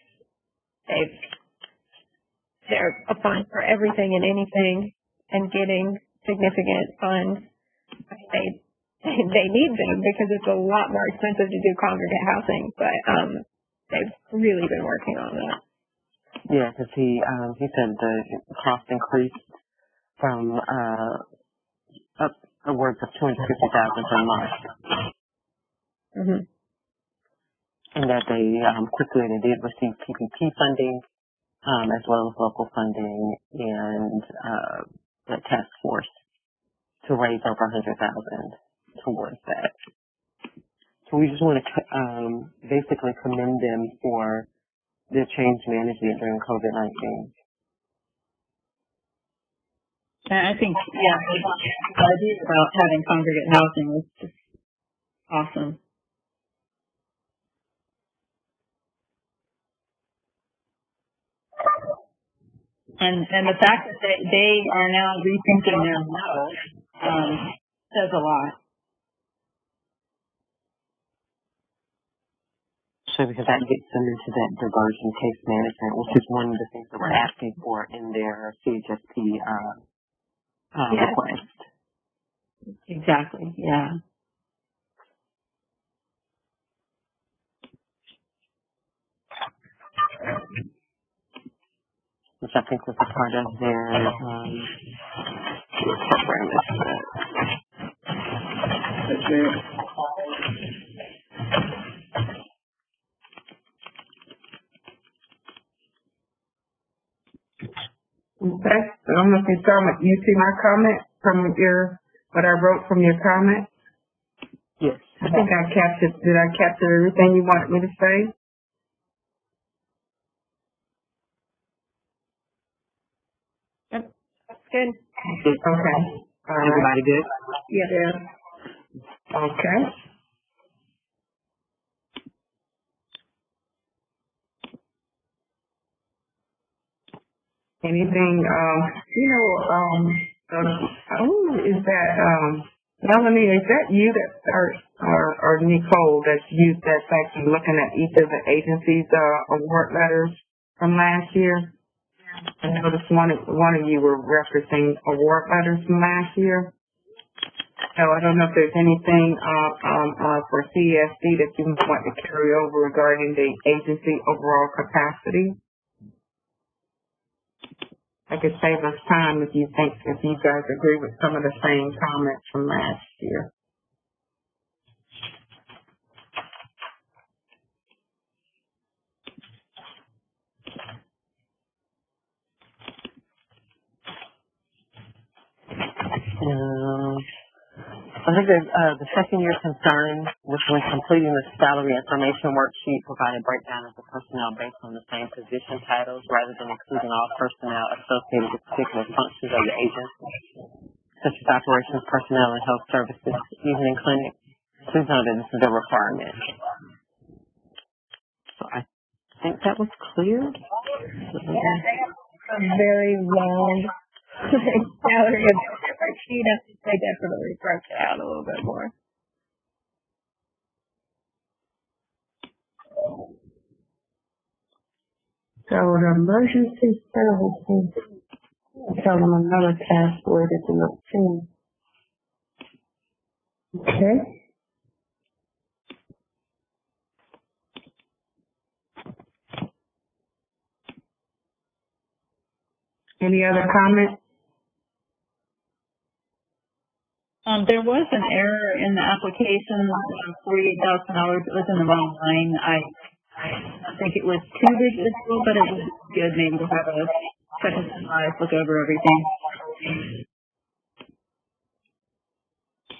they're applying for everything and anything and getting significant funds. They need them because it's a lot more expensive to do congregate housing, but they've really been working on that. Yeah, because he said the cost increased from upwards of $250,000 per month. Mm-hmm. And that they quickly they did receive PPP funding, as well as local funding and the task force to raise over $100,000 towards that. So we just want to basically commend them for their change management during COVID-19. And I think, the idea about having congregate housing was just awesome. And the fact that they are now rethinking their model says a lot. So because that gets them into that diversion case management, which is one of the things that we're asking for in their CHSP request. Exactly, yeah. Which I think was a part of their program. Okay. I don't know if you saw my, you see my comment from what I wrote from your comment? Yes. I think did I capture everything you wanted me to say? Yep. That's good. Okay. All right. Everybody good? Yeah. Okay. Anything, is that, Melanie, is that you or Nicole that's actually looking at each of the agencies' award letters from last year? I noticed one of you were referencing award letters from last year. So I don't know if there's anything for CSD that you want to carry over regarding the agency overall capacity. I could save us time if you guys agree with some of the same comments from last year. I think that the second year concern was when completing the salary information worksheet provided breakdown of the personnel based on the same position titles rather than including all personnel associated with particular functions of the agency, such as operations personnel and health services, evening clinic. Please note that this is a requirement. So I think that was clear. Yeah, they have a very long salary of sheet. I think they definitely broke it out a little bit more. So the emergency services. Tell them another password is in the team. Okay. Any other comments? There was an error in the application of $48,000. It was in the wrong line. I think it was 2 digits, but it was good maybe to have a second surprise look over everything.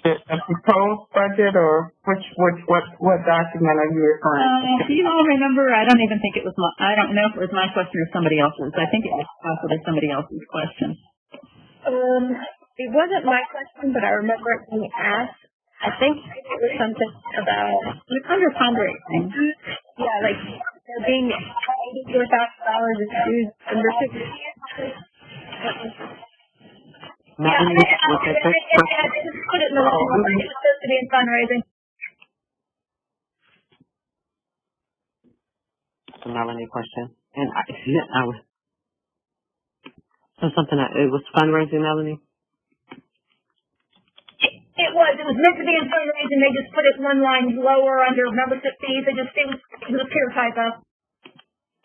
A proposed budget, or what document are you referring to? Do you all remember? I don't even think it was I don't know if it was my question or somebody else's. I think it was possibly somebody else's question. It wasn't my question, but I remember it being asked. I think it was something about It's under fundraising. yeah, like there being $84,000 in dues under 60. Melanie, was that this question? I just put it in the wrong one. It was supposed to be in fundraising. The Melanie question. And I was, so something, it was fundraising, Melanie? It was meant to be in fundraising. They just put it one line lower under membership fees. It was a pure typo.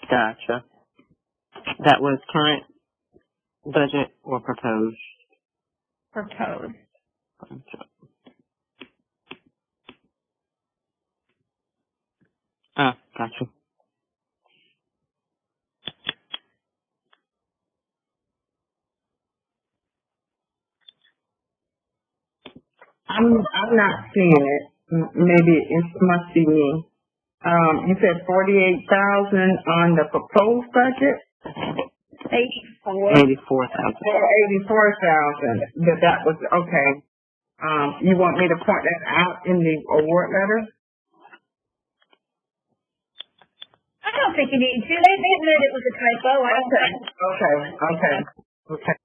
Gotcha. That was current budget or proposed? Proposed. Gotcha. I'm not seeing it. Maybe it must be me. You said 48,000 on the proposed budget? 84,000. 84,000. That was okay. You want me to point that out in the award letter? I don't think you need to. They admitted it was a typo. I don't think. Okay.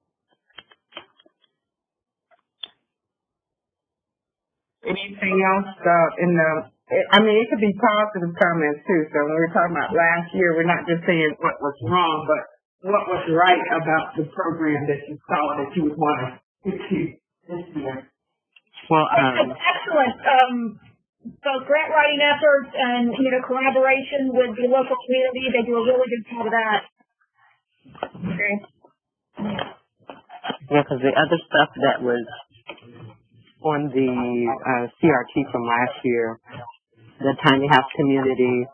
Anything else it could be positive comments too. So when we're talking about last year, we're not just saying what was wrong, but what was right about the program that you saw that you would want to achieve this year. Well, Excellent. Both grant writing efforts and, collaboration with the local community, they do a really good job of that. yeah, because the other stuff that was on the CRT from last year, the tiny house community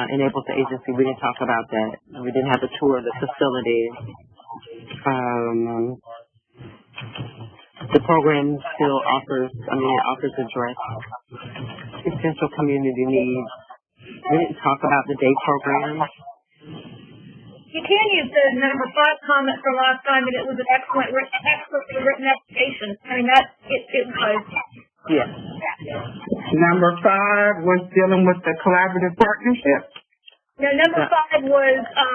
enables the agency, we didn't talk about that. We didn't have a tour of the facility. The program still offers address essential community needs. We didn't talk about the day program. You can use the number 5 comment from last time, and it was an expertly written application. I mean, it was. Yes. Number 5 was dealing with the collaborative partnership. No, number 5 was a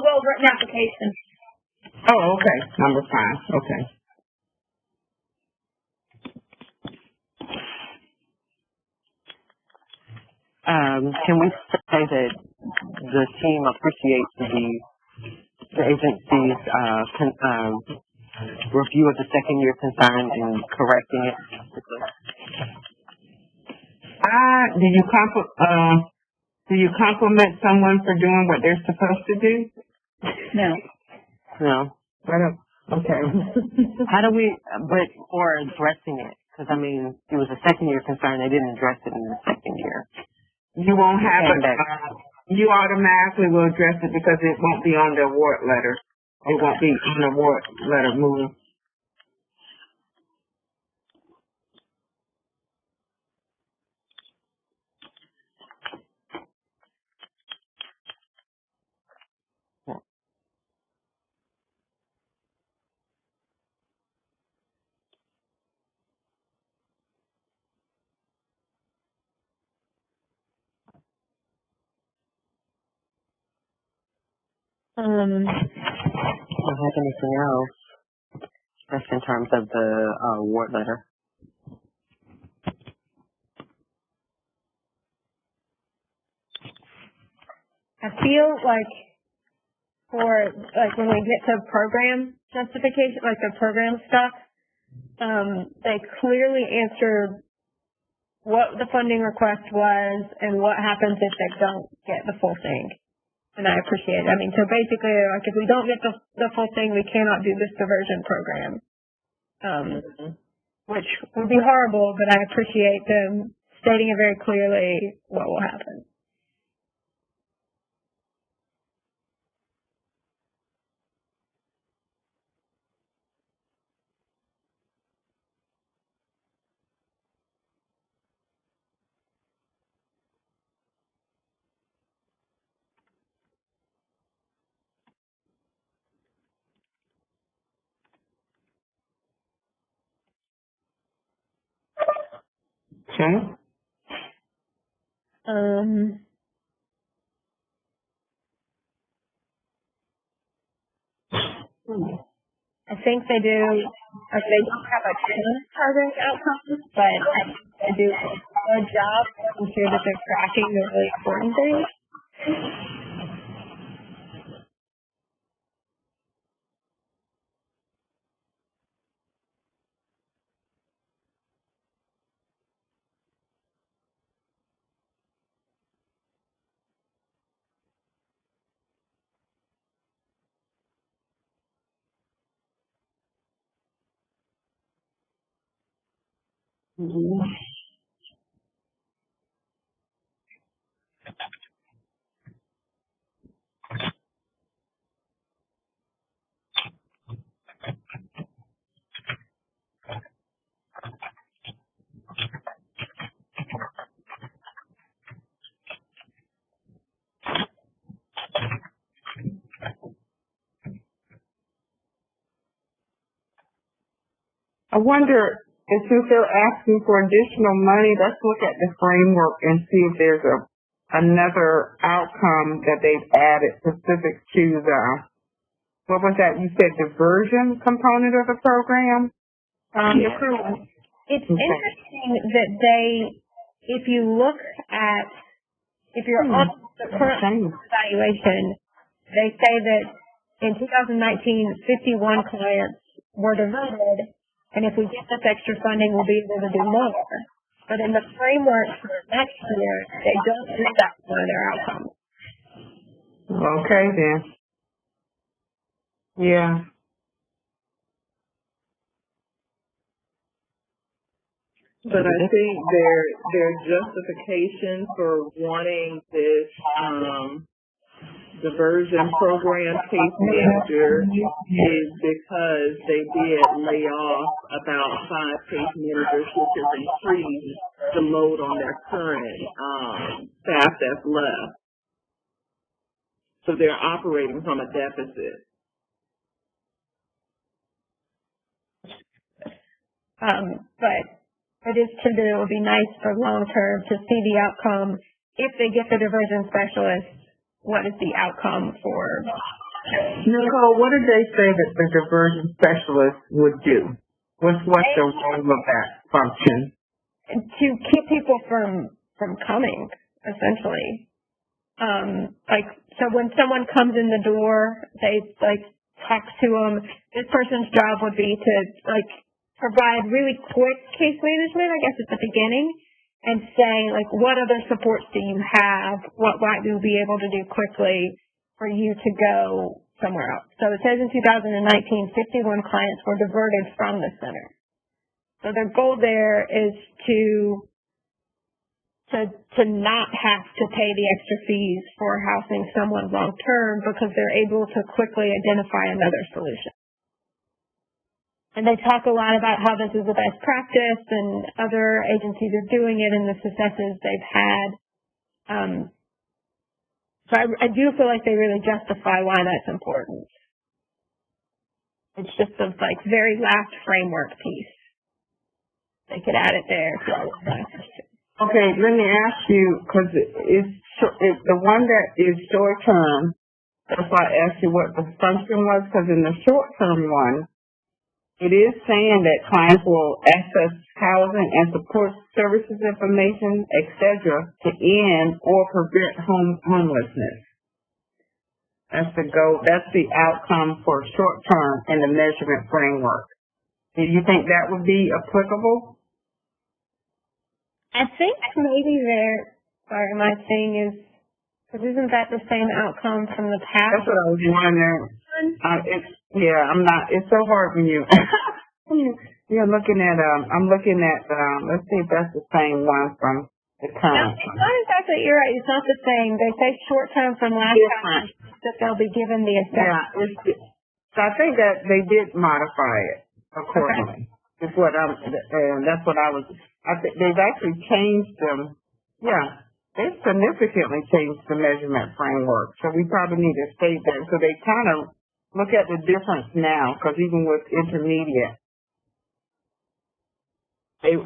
well-written application. Oh, okay. Number 5. Okay. Can we say that the team appreciates the agency's review of the second year concern and correcting it? Do you compliment someone for doing what they're supposed to do? No. I don't. Okay. How do we, but for addressing it? Because, it was a second year concern. They didn't address it in the second year. You won't have it. You automatically will address it because it won't be on the award letter. It won't be on the award letter moving. I don't have anything else, just in terms of the award letter. I feel like for, like, when we get to program justification, like the program stuff, they clearly answered what the funding request was and what happens if they don't get the full thing. And I appreciate it. I mean, so basically, like, if we don't get the full thing, we cannot do this diversion program. Which would be horrible, but I appreciate them stating it very clearly what will happen. Okay. I think they do, like, they don't have a ton of target outcomes, but I think they do a good job making sure that they're tracking the really important things. I wonder, and since they're asking for additional money, let's look at the framework and see if there's another outcome that they've added specific to the, what was that? You said diversion component of the program? It's interesting that if you look at, if you're on the current evaluation, they say that in 2019, 51 clients were diverted, and if we get this extra funding, we'll be able to do more. But in the framework for next year, they don't do that for their outcomes. Okay, then. Yeah. But I think their justification for wanting this diversion program case manager is because they did lay off about 5 case managers, which has increased the load on their current staff that's left. So they're operating from a deficit. But it is true that it would be nice for long term to see the outcome. If they get the diversion specialist, what is the outcome for? Nicole, what did they say that the diversion specialist would do? What's the role of that function? To keep people from coming, essentially. So when someone comes in the door, they talk to them. This person's job would be to provide really quick case management, I guess, at the beginning, and say, what other supports do you have? What might we be able to do quickly for you to go somewhere else? So it says in 2019, 51 clients were diverted from the center. So their goal there is to not have to pay the extra fees for housing someone long term because they're able to quickly identify another solution. And they talk a lot about how this is the best practice and other agencies are doing it and the successes they've had. So I do feel like they really justify why that's important. It's just the very last framework piece. They could add it there if you all want. Okay, let me ask you, because it's the one that is short term. That's why I asked you what the function was, because in the short term one, it is saying that clients will access housing and support services information, etc., to end or prevent homelessness. That's the goal. That's the outcome for short term in the measurement framework. Do you think that would be applicable? I think maybe my thing is, because isn't that the same outcome from the past? That's what I was wondering. It's so hard when you're looking at, I'm looking at, let's see if that's the same one from the current. No, it's not exactly, you're right, it's not the same. They say short term from last time that they'll be given the assessment. Yeah, so I think that they did modify it accordingly. Okay. That's what I think they've actually changed them. Yeah, they've significantly changed the measurement framework. So we probably need to state that. So they kind of look at the difference now, because even with intermediate, the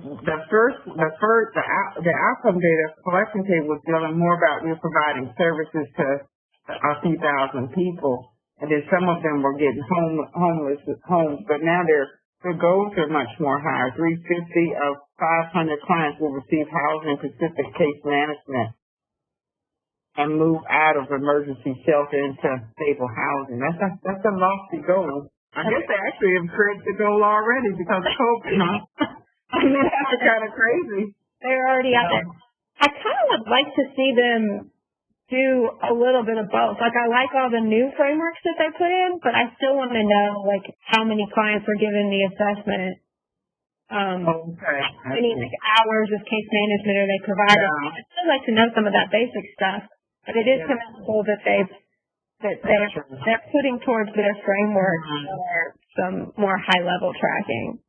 outcome data collection table was dealing more about we're providing services to a few thousand people, and then some of them were getting homeless homes, but now their goals are much more higher. 350 of 500 clients will receive housing-specific case management and move out of emergency shelter into stable housing. That's a lofty goal. I guess they actually have created the goal already because of COVID, huh? I mean, that's kind of crazy. They're already out there. I kind of would like to see them do a little bit of both. Like, I like all the new frameworks that they put in, but I still want to know, like, how many clients are given the assessment. Okay. How many hours of case management are they providing? Yeah. I'd still like to know some of that basic stuff, but it is commendable that they're putting towards their framework some more high-level tracking.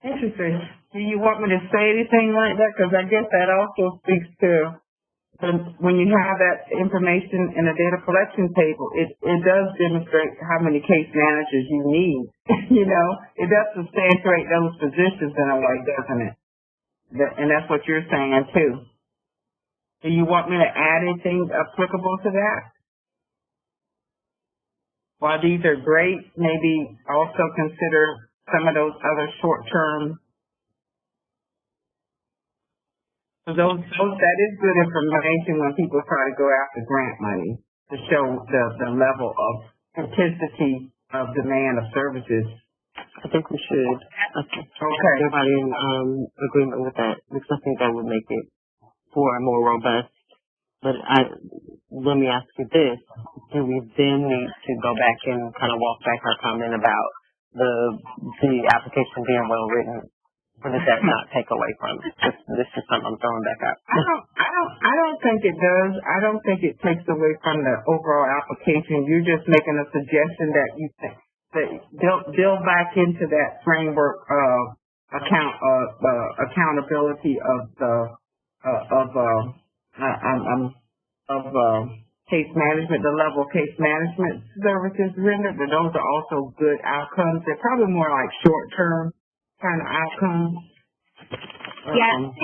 Interesting. Do you want me to say anything like that? Because I guess that also speaks to when you have that information in a data collection table, it does demonstrate how many case managers you need. It does substantiate those positions in a way, doesn't it? And that's what you're saying too. Do you want me to add anything applicable to that? While these are great, maybe also consider some of those other short-term. So that is good information when people try to go after grant money to show the level of intensity of demand of services. I think we should. Okay. Everybody in agreement with that, because I think that would make it more robust. But let me ask you this: do we then need to go back and kind of walk back our comment about the application being well written, or does that not take away from it? This is something I'm throwing back out. I don't think it does. I don't think it takes away from the overall application. You're just making a suggestion that you think that they'll back into that framework of accountability of case management, the level of case management services rendered, but those are also good outcomes. They're probably more like short-term kind of outcomes. Yeah, I don't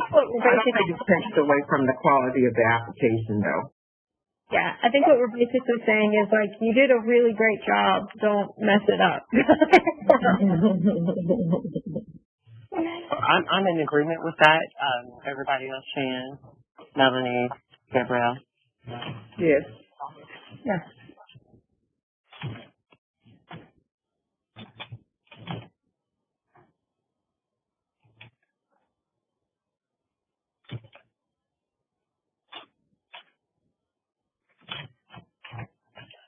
think it takes away from the quality of the application, though. Yeah, I think what we're basically saying is, like, you did a really great job. Don't mess it up. I'm in agreement with that. Everybody else, Shan, Melanie, Gabrielle. Yes. Yeah.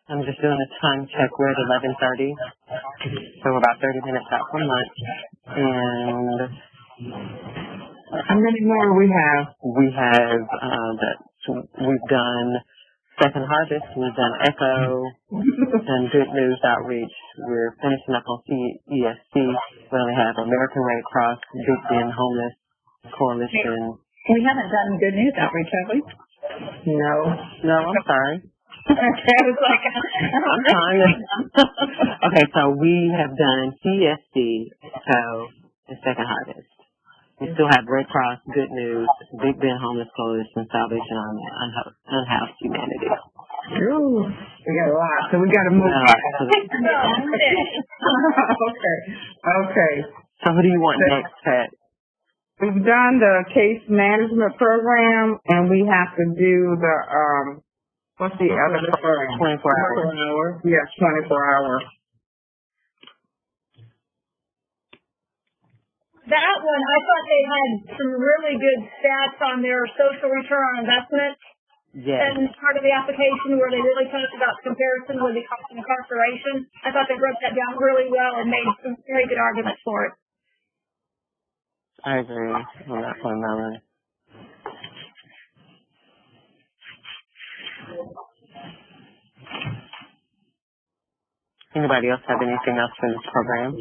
I'm just doing a time check. We're at 11:30, so we're about 30 minutes out from lunch. And how many more we have? We have we've done Second Harvest, we've done ECHO, and Good News Outreach. We're finishing up on CESC. We only have American Red Cross, Big Ben Homeless Coalition. We haven't done Good News Outreach, have we? No, I'm sorry. Okay, I was like, I'm trying. Okay, so we have done CESC, ECHO, and Second Harvest. We still have Red Cross, Good News, Big Ben Homeless Coalition, Salvation Army, Unhoused Humanity. Ooh, we got a lot, so we got to move on. Okay. So who do you want next, Pat? We've done the case management program, and we have to do the What's the other program? 24 hours. 24 hours. Yes, 24 hours. That one, I thought they had some really good stats on their social return on investment. Yes. And part of the application where they really talked about the comparison with the cost of incarceration. I thought they broke that down really well and made some very good arguments for it. I agree on that one, Melanie. Anybody else have anything else for this program?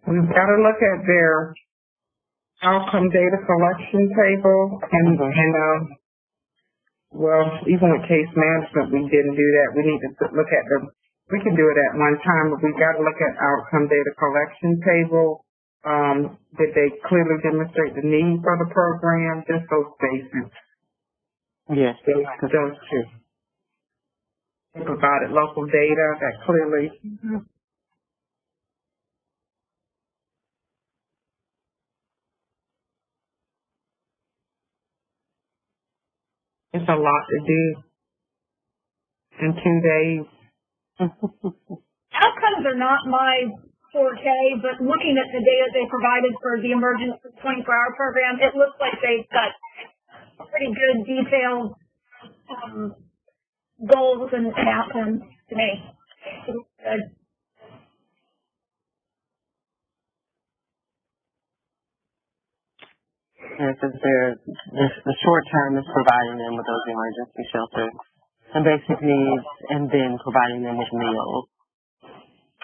We've got to look at their outcome data collection table and well, even with case management, we didn't do that. We need to look at we can do it at one time, but we've got to look at outcome data collection table. Did they clearly demonstrate the need for the program? Just those basics. Yes. Those two. They provided local data that clearly. It's a lot to do in 2 days. Outcomes are not my forte, but looking at the data they provided for the emergency 24-hour program, it looks like they've got pretty good detailed goals and outcomes to me. Good. Yes, the short term is providing them with those emergency shelters and basic needs, and then providing them with meals.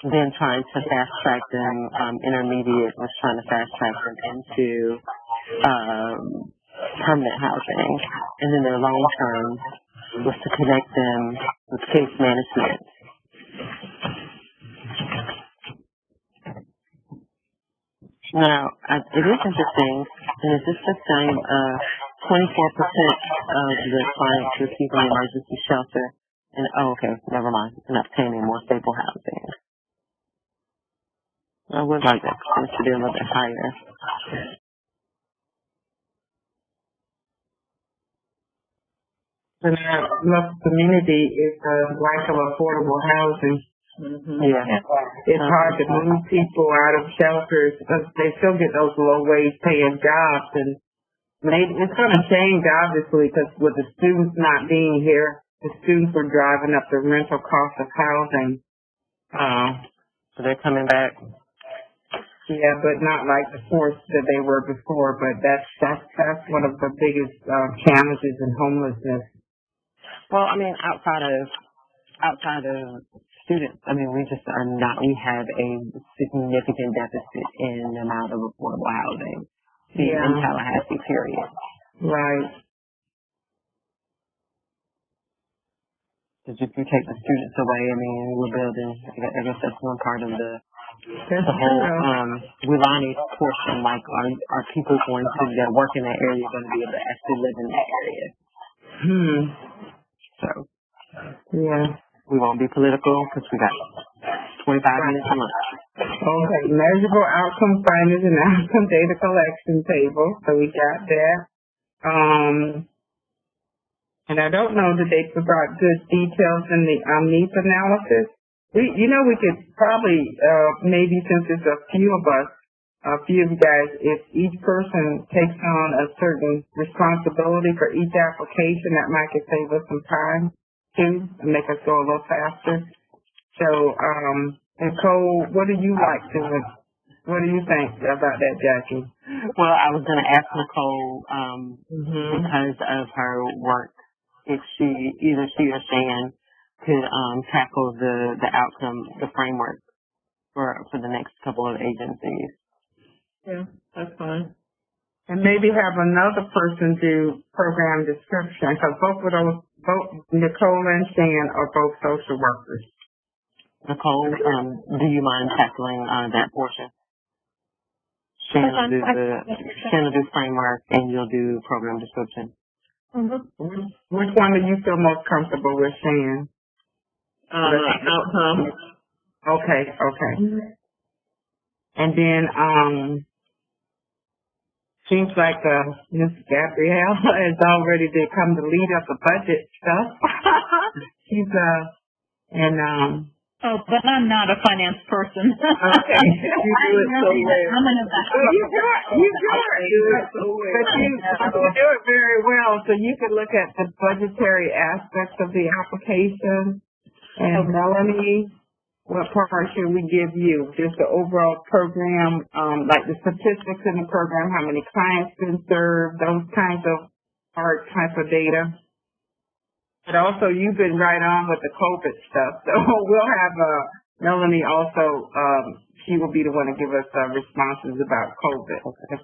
Then trying to fast track them, intermediate was trying to fast track them into permanent housing. And then their long term was to connect them with case management. Now, it is interesting, and is this the same? 24% of the clients receiving emergency shelter, and okay, never mind, and obtaining more stable housing. I would like that to be a little bit higher. The local community is a lack of affordable housing. Mm-hmm. Yeah. It's hard to move people out of shelters because they still get those low wage paying jobs, and maybe it's going to change obviously because with the students not being here, the students were driving up the rental cost of housing. So they're coming back. Yeah, but not like the force that they were before. But that's one of the biggest challenges in homelessness. Well, I mean, outside of students, I mean, we have a significant deficit in the amount of affordable housing in Tallahassee, period. Right. Because if you take the students away, I mean, we're building, I guess that's one part of the whole, Wilani portion, like, are people going to, that work in that area going to be able to actually live in that area? So, yeah. We won't be political because we got 25 minutes a month. Okay, measurable outcome findings and outcome data collection table. So we got that. And I don't know that they provide good details in the needs analysis. We could probably, maybe since it's a few of you guys, if each person takes on a certain responsibility for each application, that might could save us some time too and make us go a little faster. So, Nicole, what do you like to? What do you think about that, Jackie? Well, I was going to ask Nicole because of her work, if either she or Shan could tackle the outcome, the framework for the next couple of agencies. Yeah, that's fine. And maybe have another person do program description, because both Nicole and Shan are both social workers. Nicole, do you mind tackling that portion? Shan will do framework, and you'll do program description. Which one do you feel most comfortable with, Shan? Outcome. Okay. And then, seems like Miss Gabrielle has already become the lead of the budget stuff. She's and Oh, but I'm not a finance person. okay, you do it so well. I'm an investor. You do it so well. But you do it very well. So you can look at the budgetary aspects of the application. And Melanie, what part should we give you? Just the overall program, like the statistics in the program, how many clients been served, those kinds of hard type of data. But also, you've been right on with the COVID stuff. So we'll have Melanie also, she will be the one to give us responses about the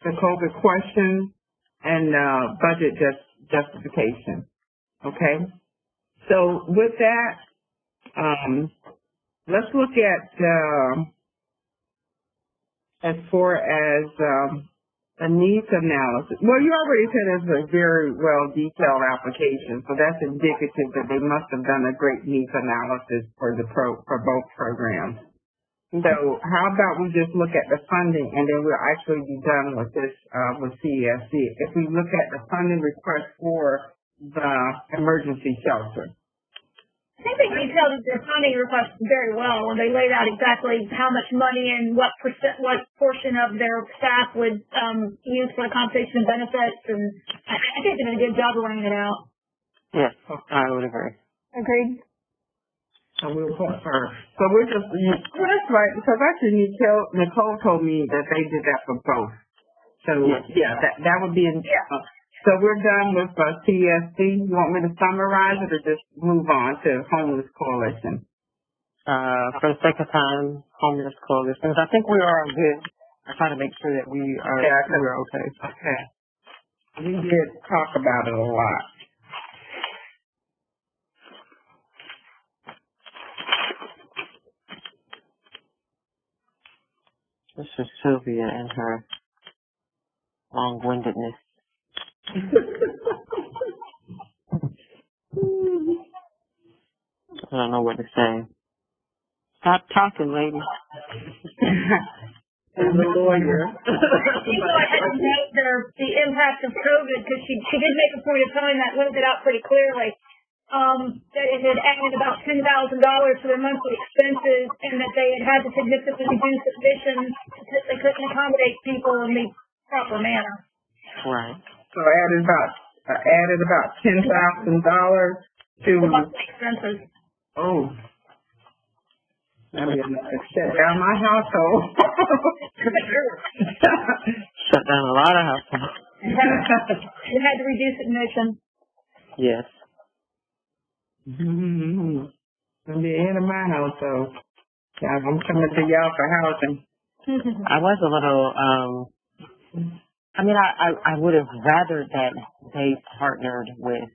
COVID questions and budget justification. Okay? So with that, let's look at as far as a needs analysis. Well, you already said it's a very well detailed application, so that's indicative that they must have done a great needs analysis for both programs. So how about we just look at the funding, and then we'll actually be done with this with CESC. If we look at the funding request for the emergency shelter. I think they detailed their funding request very well when they laid out exactly how much money and what portion of their staff would use for the compensation and benefits, and I think they did a good job of laying it out. Yes, I would agree. Agreed. So we'll put her. So we're just, that's right, because actually Nicole told me that they did that for both. So yeah, that would be in. So we're done with CSC. You want me to summarize it or just move on to Homeless Coalition? For the sake of time, Homeless Coalition. I think we are good. I try to make sure that we are okay. Okay. We did talk about it a lot. This is Sylvia and her long-windedness. I don't know what to say. Stop talking, lady. As a lawyer. Even though I had to note the impact of COVID, because she did make a point of telling that, laid it out pretty clearly, that it had added about $10,000 to their monthly expenses, and that they had to significantly reduce admissions because they couldn't accommodate people in the proper manner. Right. So added about $10,000 to monthly expenses. Oh. That'd be enough to shut down my household. Shut down a lot of households. It had to reduce admission. Yes. Mm-hmm. It'll be in my household. Yeah, I'm coming to y'all for housing. I was a little, I mean, I would have rather that they partnered with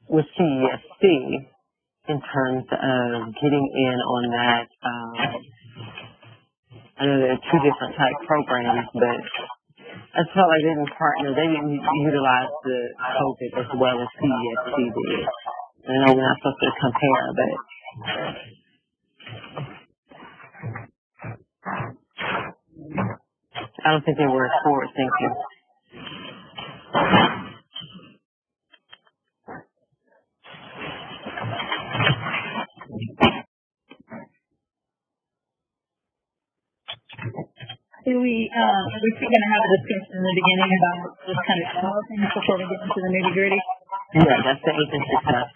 CESC in terms of getting in on that. I know there are two different type programs, but I just felt like they didn't partner. They didn't utilize the COVID as well as CESC did. I know we're not supposed to compare, but I don't think they were forward thinking. We're still going to have a discussion in the beginning about this kind of small things before we get into the nitty gritty. Yeah, that's the agency stuff.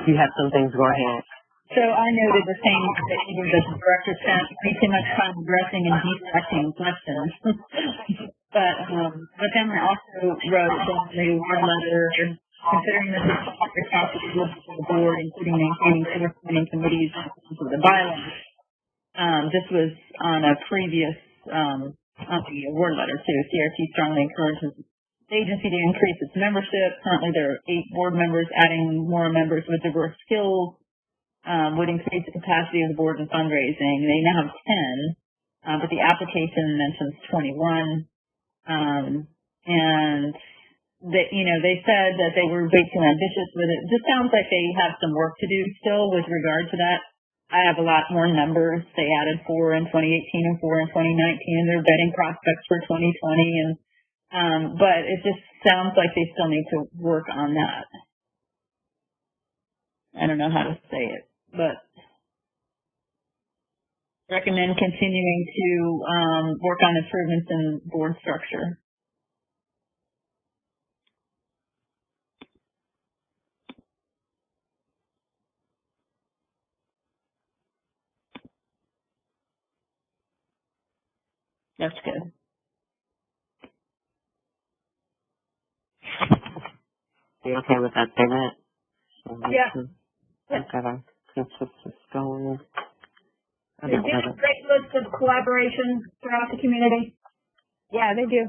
If you have some things, go ahead. So I noted the same that even the director spent way too much time addressing and deflecting questions. But then I also wrote down the award letter, considering this is responsibility for the board, including maintaining oversight committees of the bylaws. This was on a previous on the award letter too. CRT strongly encourages the agency to increase its membership. Currently there are 8 board members. Adding more members with diverse skills would increase the capacity of the board in fundraising. They now have 10, but the application mentions 21. And they said that they were way too ambitious with it. It just sounds like they have some work to do still with regard to that I have a lot more numbers. They added 4 in 2018 and 4 in 2019, and they're vetting prospects for 2020. But it just sounds like they still need to work on that. I don't know how to say it, but recommend continuing to work on improvements in board structure. That's good. You okay with that statement? Yeah. We've got our consensus going. They do a great list of collaboration throughout the community. Yeah, they do.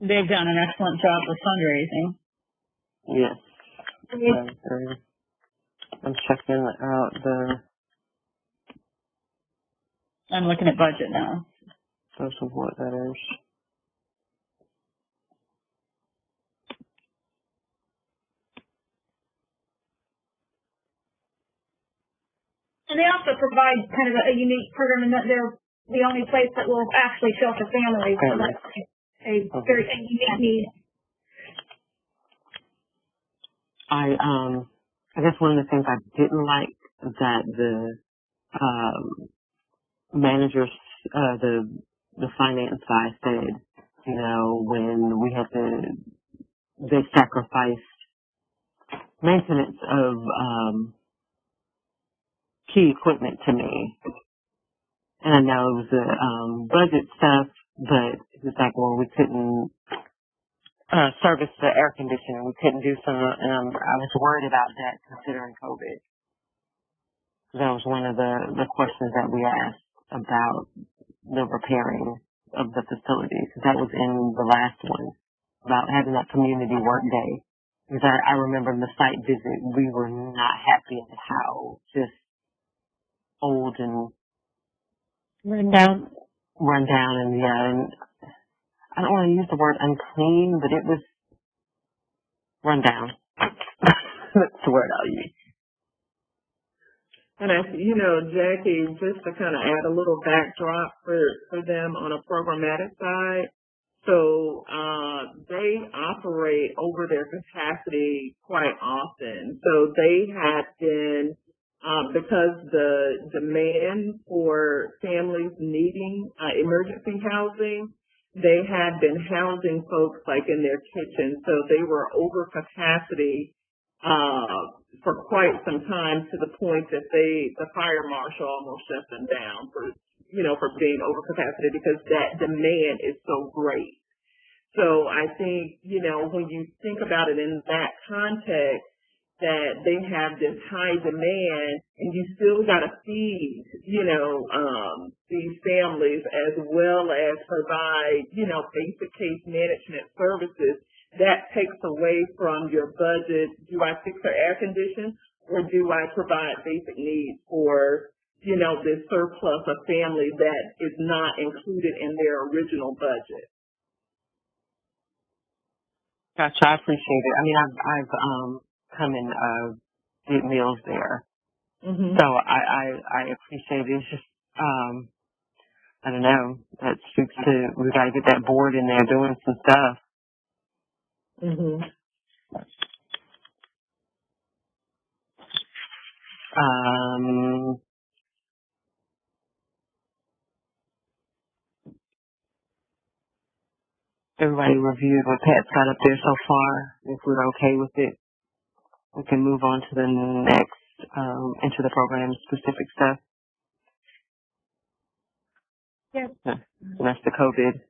They've done an excellent job with fundraising. Yes. I'm checking out I'm looking at budget now. social board letters. And they also provide kind of a unique program in that they're the only place that will actually shelter families. So that's a very unique need. I guess one of the things I didn't like that the managers, the finance guy said, you know, when we had they sacrificed maintenance of key equipment to me. And I know it was the budget stuff, but it was like, well, we couldn't service the air conditioning. We couldn't do some, I was worried about that considering COVID. That was one of the questions that we asked about the repairing of the facility, because that was in the last one, about having that community work day. Because I remember the site visit, we were not happy at how just old and Run down. And yeah, and I don't want to use the word unclean, but it was run down. That's the word I'll use. And Jackie, just to kind of add a little backdrop for them on a programmatic side. So, they operate over their capacity quite often. So they have been, because the demand for families needing emergency housing, they have been housing folks like in their kitchen. So they were over capacity for quite some time, to the point that the fire marshal almost shut them down for being over capacity, because that demand is so great. So I think, when you think about it in that context, that they have this high demand and you still got to feed, these families, as well as provide, basic case management services. That takes away from your budget. Do I fix their air condition, or do I provide basic needs for, this surplus of family that is not included in their original budget? Gotcha, I appreciate it. I mean, I've come and did meals there, so I appreciate it. It's just I don't know. That speaks to, we got to get that board in there doing some stuff. Everybody reviewed what Pat's got up there so far. If we're okay with it, we can move on to the next, into the program specific stuff. Yes. So that's the COVID.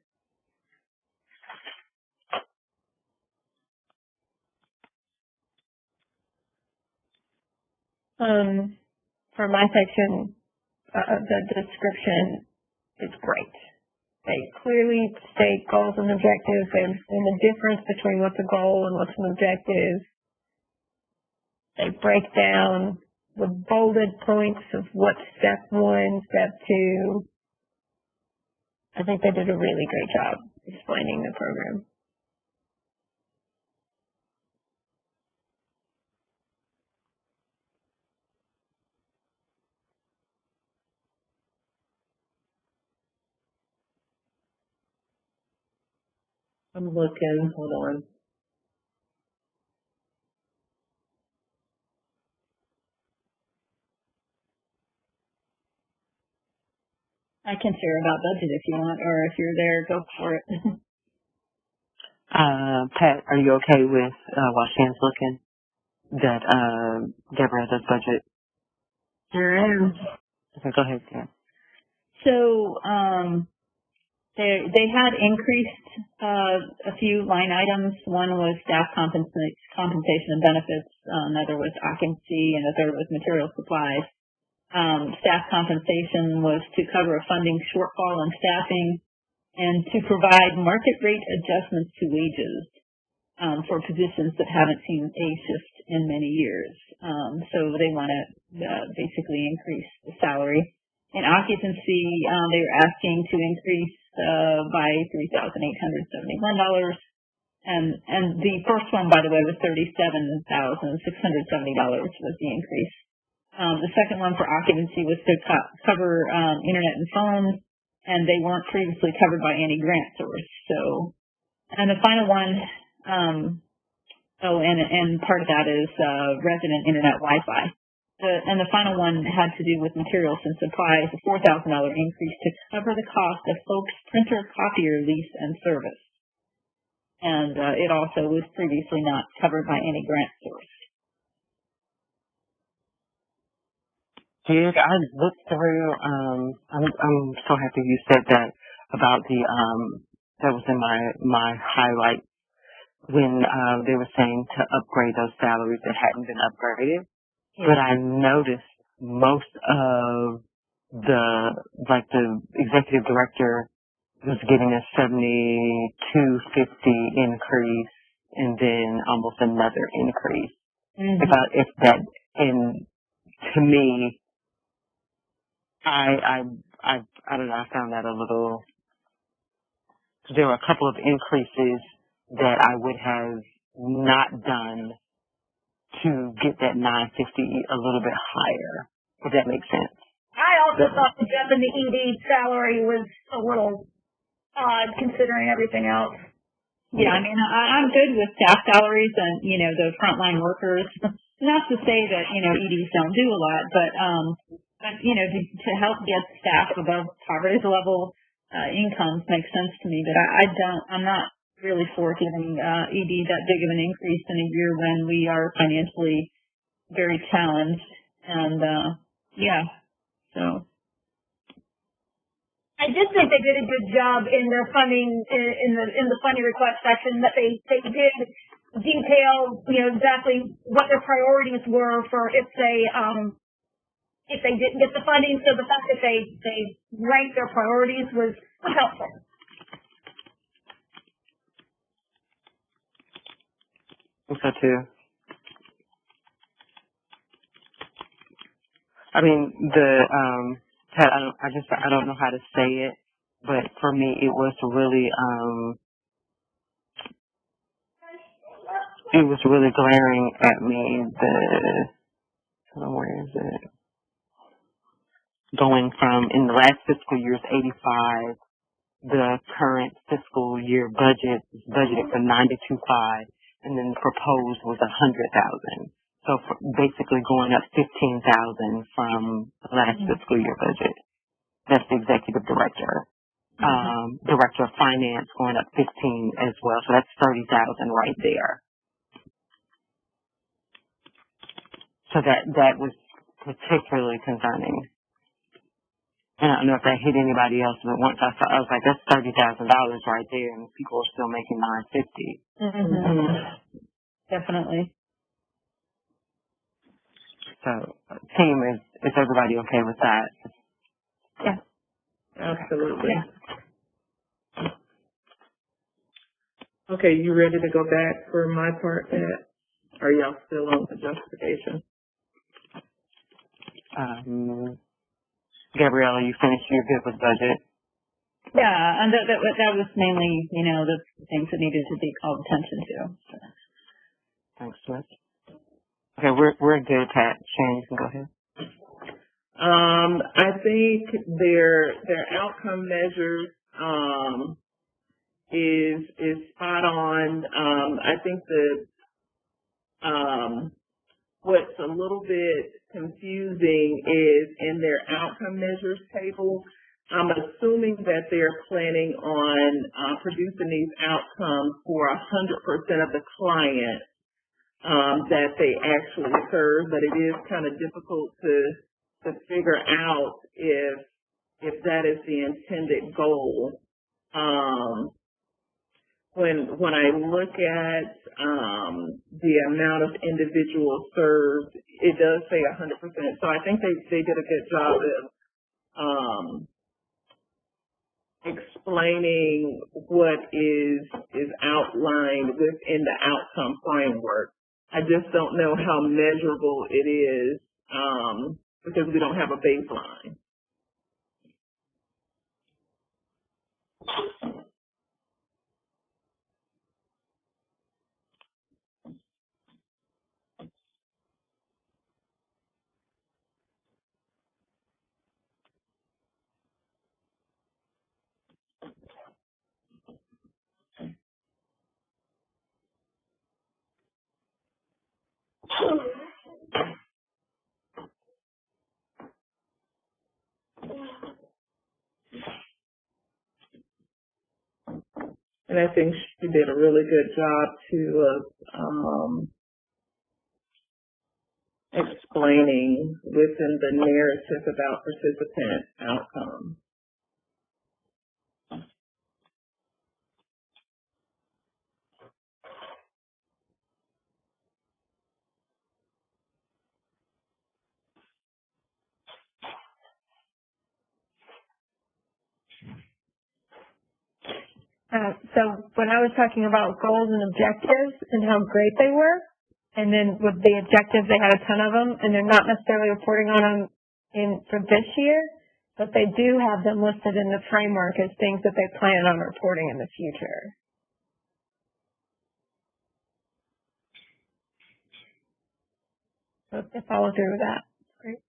For my section, the description is great. They clearly state goals and objectives and the difference between what's a goal and what's an objective. They break down the bolded points of what's step 1, step 2. I think they did a really great job explaining the program. I'm looking. Hold on. I can share about budget if you want, or if you're there, go for it. Pat, are you okay with, while Shan's looking, that, Deborah does budget? Sure am. Okay, go ahead, Shan. So, they had increased a few line items. One was staff compensation and benefits. Another was occupancy, and the third was material supplies. Staff compensation was to cover a funding shortfall in staffing and to provide market rate adjustments to wages for positions that haven't seen a shift in many years. So they want to basically increase the salary. In occupancy, they were asking to increase by $3,871. And the first one, by the way, was $37,670 was the increase. The second one for occupancy was to cover internet and phone, and they weren't previously covered by any grant source. So, and the final one, and part of that is resident internet Wi-Fi. And the final one had to do with materials and supplies, a $4,000 increase to cover the cost of folks' printer, copier, lease, and service. And it also was previously not covered by any grant source. Did I look through, I'm so happy you said that about the, that was in my highlight when, they were saying to upgrade those salaries that hadn't been upgraded. Yeah. But I noticed most of the executive director was getting a $72.50 increase and then almost another increase. Mm-hmm. And to me, I don't know, I found that a little, there were a couple of increases that I would have not done to get that $950 a little bit higher, if that makes sense. I also thought the jump in the ED salary was a little odd considering everything else. Yeah, I mean, I'm good with staff salaries and, the frontline workers. Not to say that, EDs don't do a lot, but to help get staff above poverty level incomes makes sense to me. But I'm not really for giving ED that big of an increase in a year when we are financially very challenged. And so. I just think they did a good job in their funding in the funding request section that they did detail exactly what their priorities were for if they didn't get the funding. So the fact that they ranked their priorities was helpful. I think so too. I mean, I don't know how to say it, but for me, it was really glaring at me, where is it? Going from, in the last fiscal year's 85, the current fiscal year budget is budgeted for 92.5, and then the proposed was 100,000. So basically going up 15,000 from the last fiscal year budget. That's the executive director. Director of finance going up 15 as well. So that's 30,000 right there. So that was particularly concerning. And I don't know if that hit anybody else, but once I saw, I was like, that's $30,000 right there, and people are still making $950. Mm-hmm. Definitely. So, team, is everybody okay with that? Absolutely. Okay, you ready to go back for my part, Pat? Are y'all still on the justification? Gabriella, you finished your good with budget? Yeah, and that was mainly, the things that needed to be called attention to. So. Thanks, Liz. Okay, we're good, Pat. Shane, you can go ahead. I think their outcome measures is spot on. I think that what's a little bit confusing is in their outcome measures table. I'm assuming that they're planning on producing these outcomes for 100% of the clients that they actually serve, but it is kind of difficult to figure out if that is the intended goal. When I look at the amount of individuals served, it does say 100%. So I think they did a good job of explaining what is outlined within the outcome framework. I just don't know how measurable it is because we don't have a baseline. And I think she did a really good job to explaining within the narrative about participant outcomes. So when I was talking about goals and objectives and how great they were, and then with the objectives, they had a ton of them, and they're not necessarily reporting on them for this year, but they do have them listed in the framework as things that they plan on reporting in the future. So if they follow through with that, great.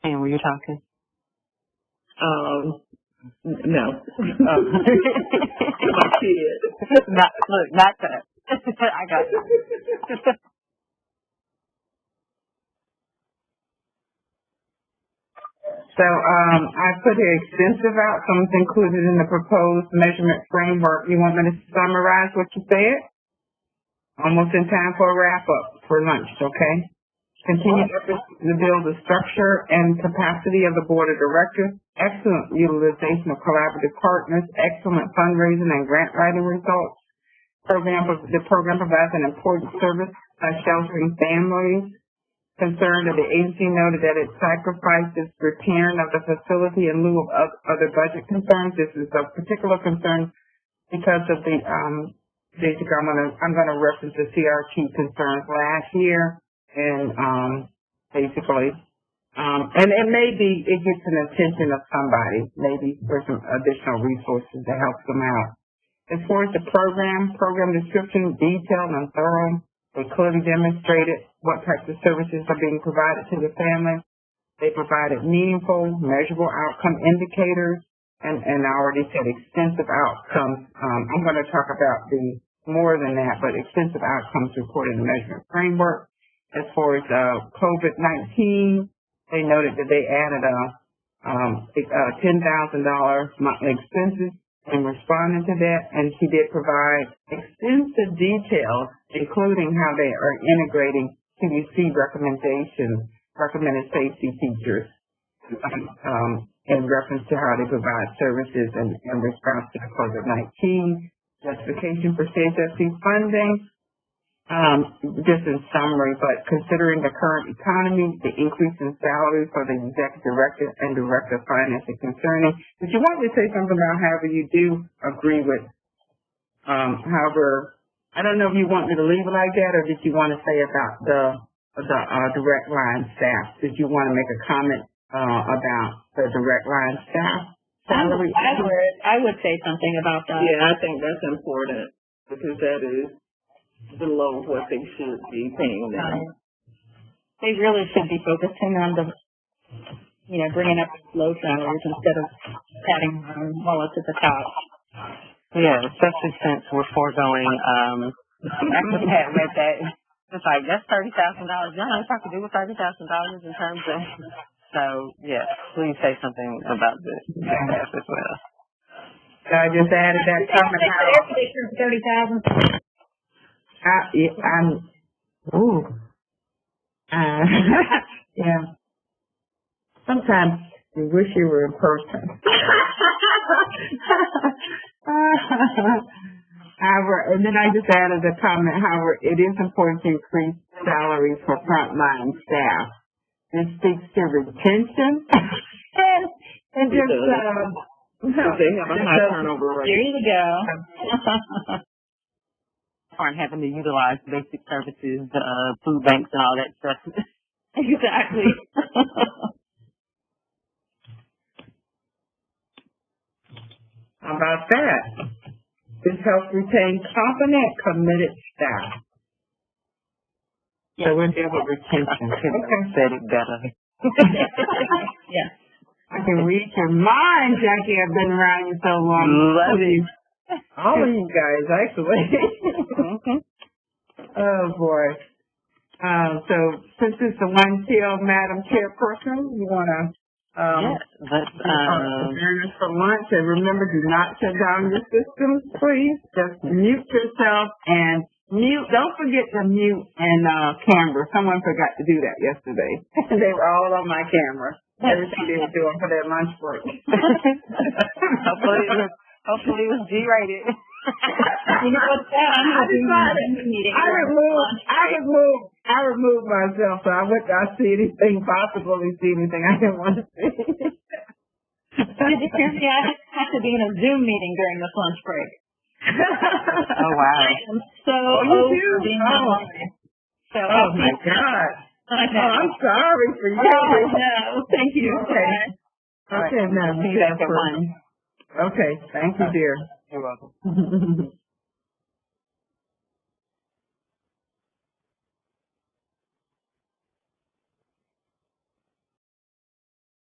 And were you talking? No. Oh. My kid. Not that. I got it. So I put here extensive outcomes included in the proposed measurement framework. You want me to summarize what you said? Almost in time for a wrap up for lunch, okay? Continue efforts to build the structure and capacity of the board of directors, excellent utilization of collaborative partners, excellent fundraising and grant writing results. The program provides an important service by sheltering families. Concerned that the agency noted that it sacrifices repairing of the facility in lieu of other budget concerns. This is a particular concern because of the basically I'm gonna reference the CRT concerns last year and basically and it may be it gets an attention of somebody, maybe for some additional resources to help them out. As far as the program description, detailed and thorough. They clearly demonstrated what types of services are being provided to the family. They provided meaningful, measurable outcome indicators, and I already said extensive outcomes. I'm going to talk about the more than that, but extensive outcomes reported in the measurement framework. As far as COVID-19, they noted that they added $10,000 monthly expenses in responding to that, and she did provide extensive details, including how they are integrating CDC recommended safety features in reference to how they provide services in response to the COVID-19, justification for CHFC funding, just in summary, but considering the current economy, the increase in salary for the executive director and director of finance is concerning. Did you want me to say something about however you do agree with, however, I don't know if you want me to leave it like that, or did you want to say about the direct line staff? Did you want to make a comment about the direct line staff salary? I would say something about that. Yeah, I think that's important because that is below what they should be paying them. They really should be focusing on the, bringing up low salaries instead of patting while it's at the top. Yeah, especially since we're foregoing, after Pat read that, it's like, that's $30,000. Y'all know what I could do with $30,000 in terms of, so, yeah, please say something about this as well. So I just added that comment. Air conditioner for $30,000. Yeah. Sometimes you wish you were in person. However, and then I just added a comment, however, it is important to increase salaries for frontline staff. This speaks to retention and just, they have a high turnover rate. Here you go. Aren't having to utilize basic services, food banks and all that stuff. Exactly. How about that? This helps retain competent, committed staff. So we're there with retention. Okay. Said it better. Yeah. I can read your mind, Jackie. I've been around you so long. Love it. All of you guys, actually. Oh, boy. So since it's the one till Madam Chairperson, you want to yes, let's adjourn us for lunch. And remember, do not shut down your systems, please. Just mute yourself and don't forget to mute and camera. Someone forgot to do that yesterday. They were all on my camera. Everything they were doing for their lunch break. Hopefully it was G-rated. You know what's that? I removed myself, so I would not see anything, possibly see anything I didn't want to see. Did you hear me? I have to be in a Zoom meeting during this lunch break. Oh, wow. I am so over being online. So, oh, my God. I know. Oh, I'm sorry for you. Oh, no. Thank you. Okay. Okay, now, See you back at 1. Okay, thank you, dear. You're welcome.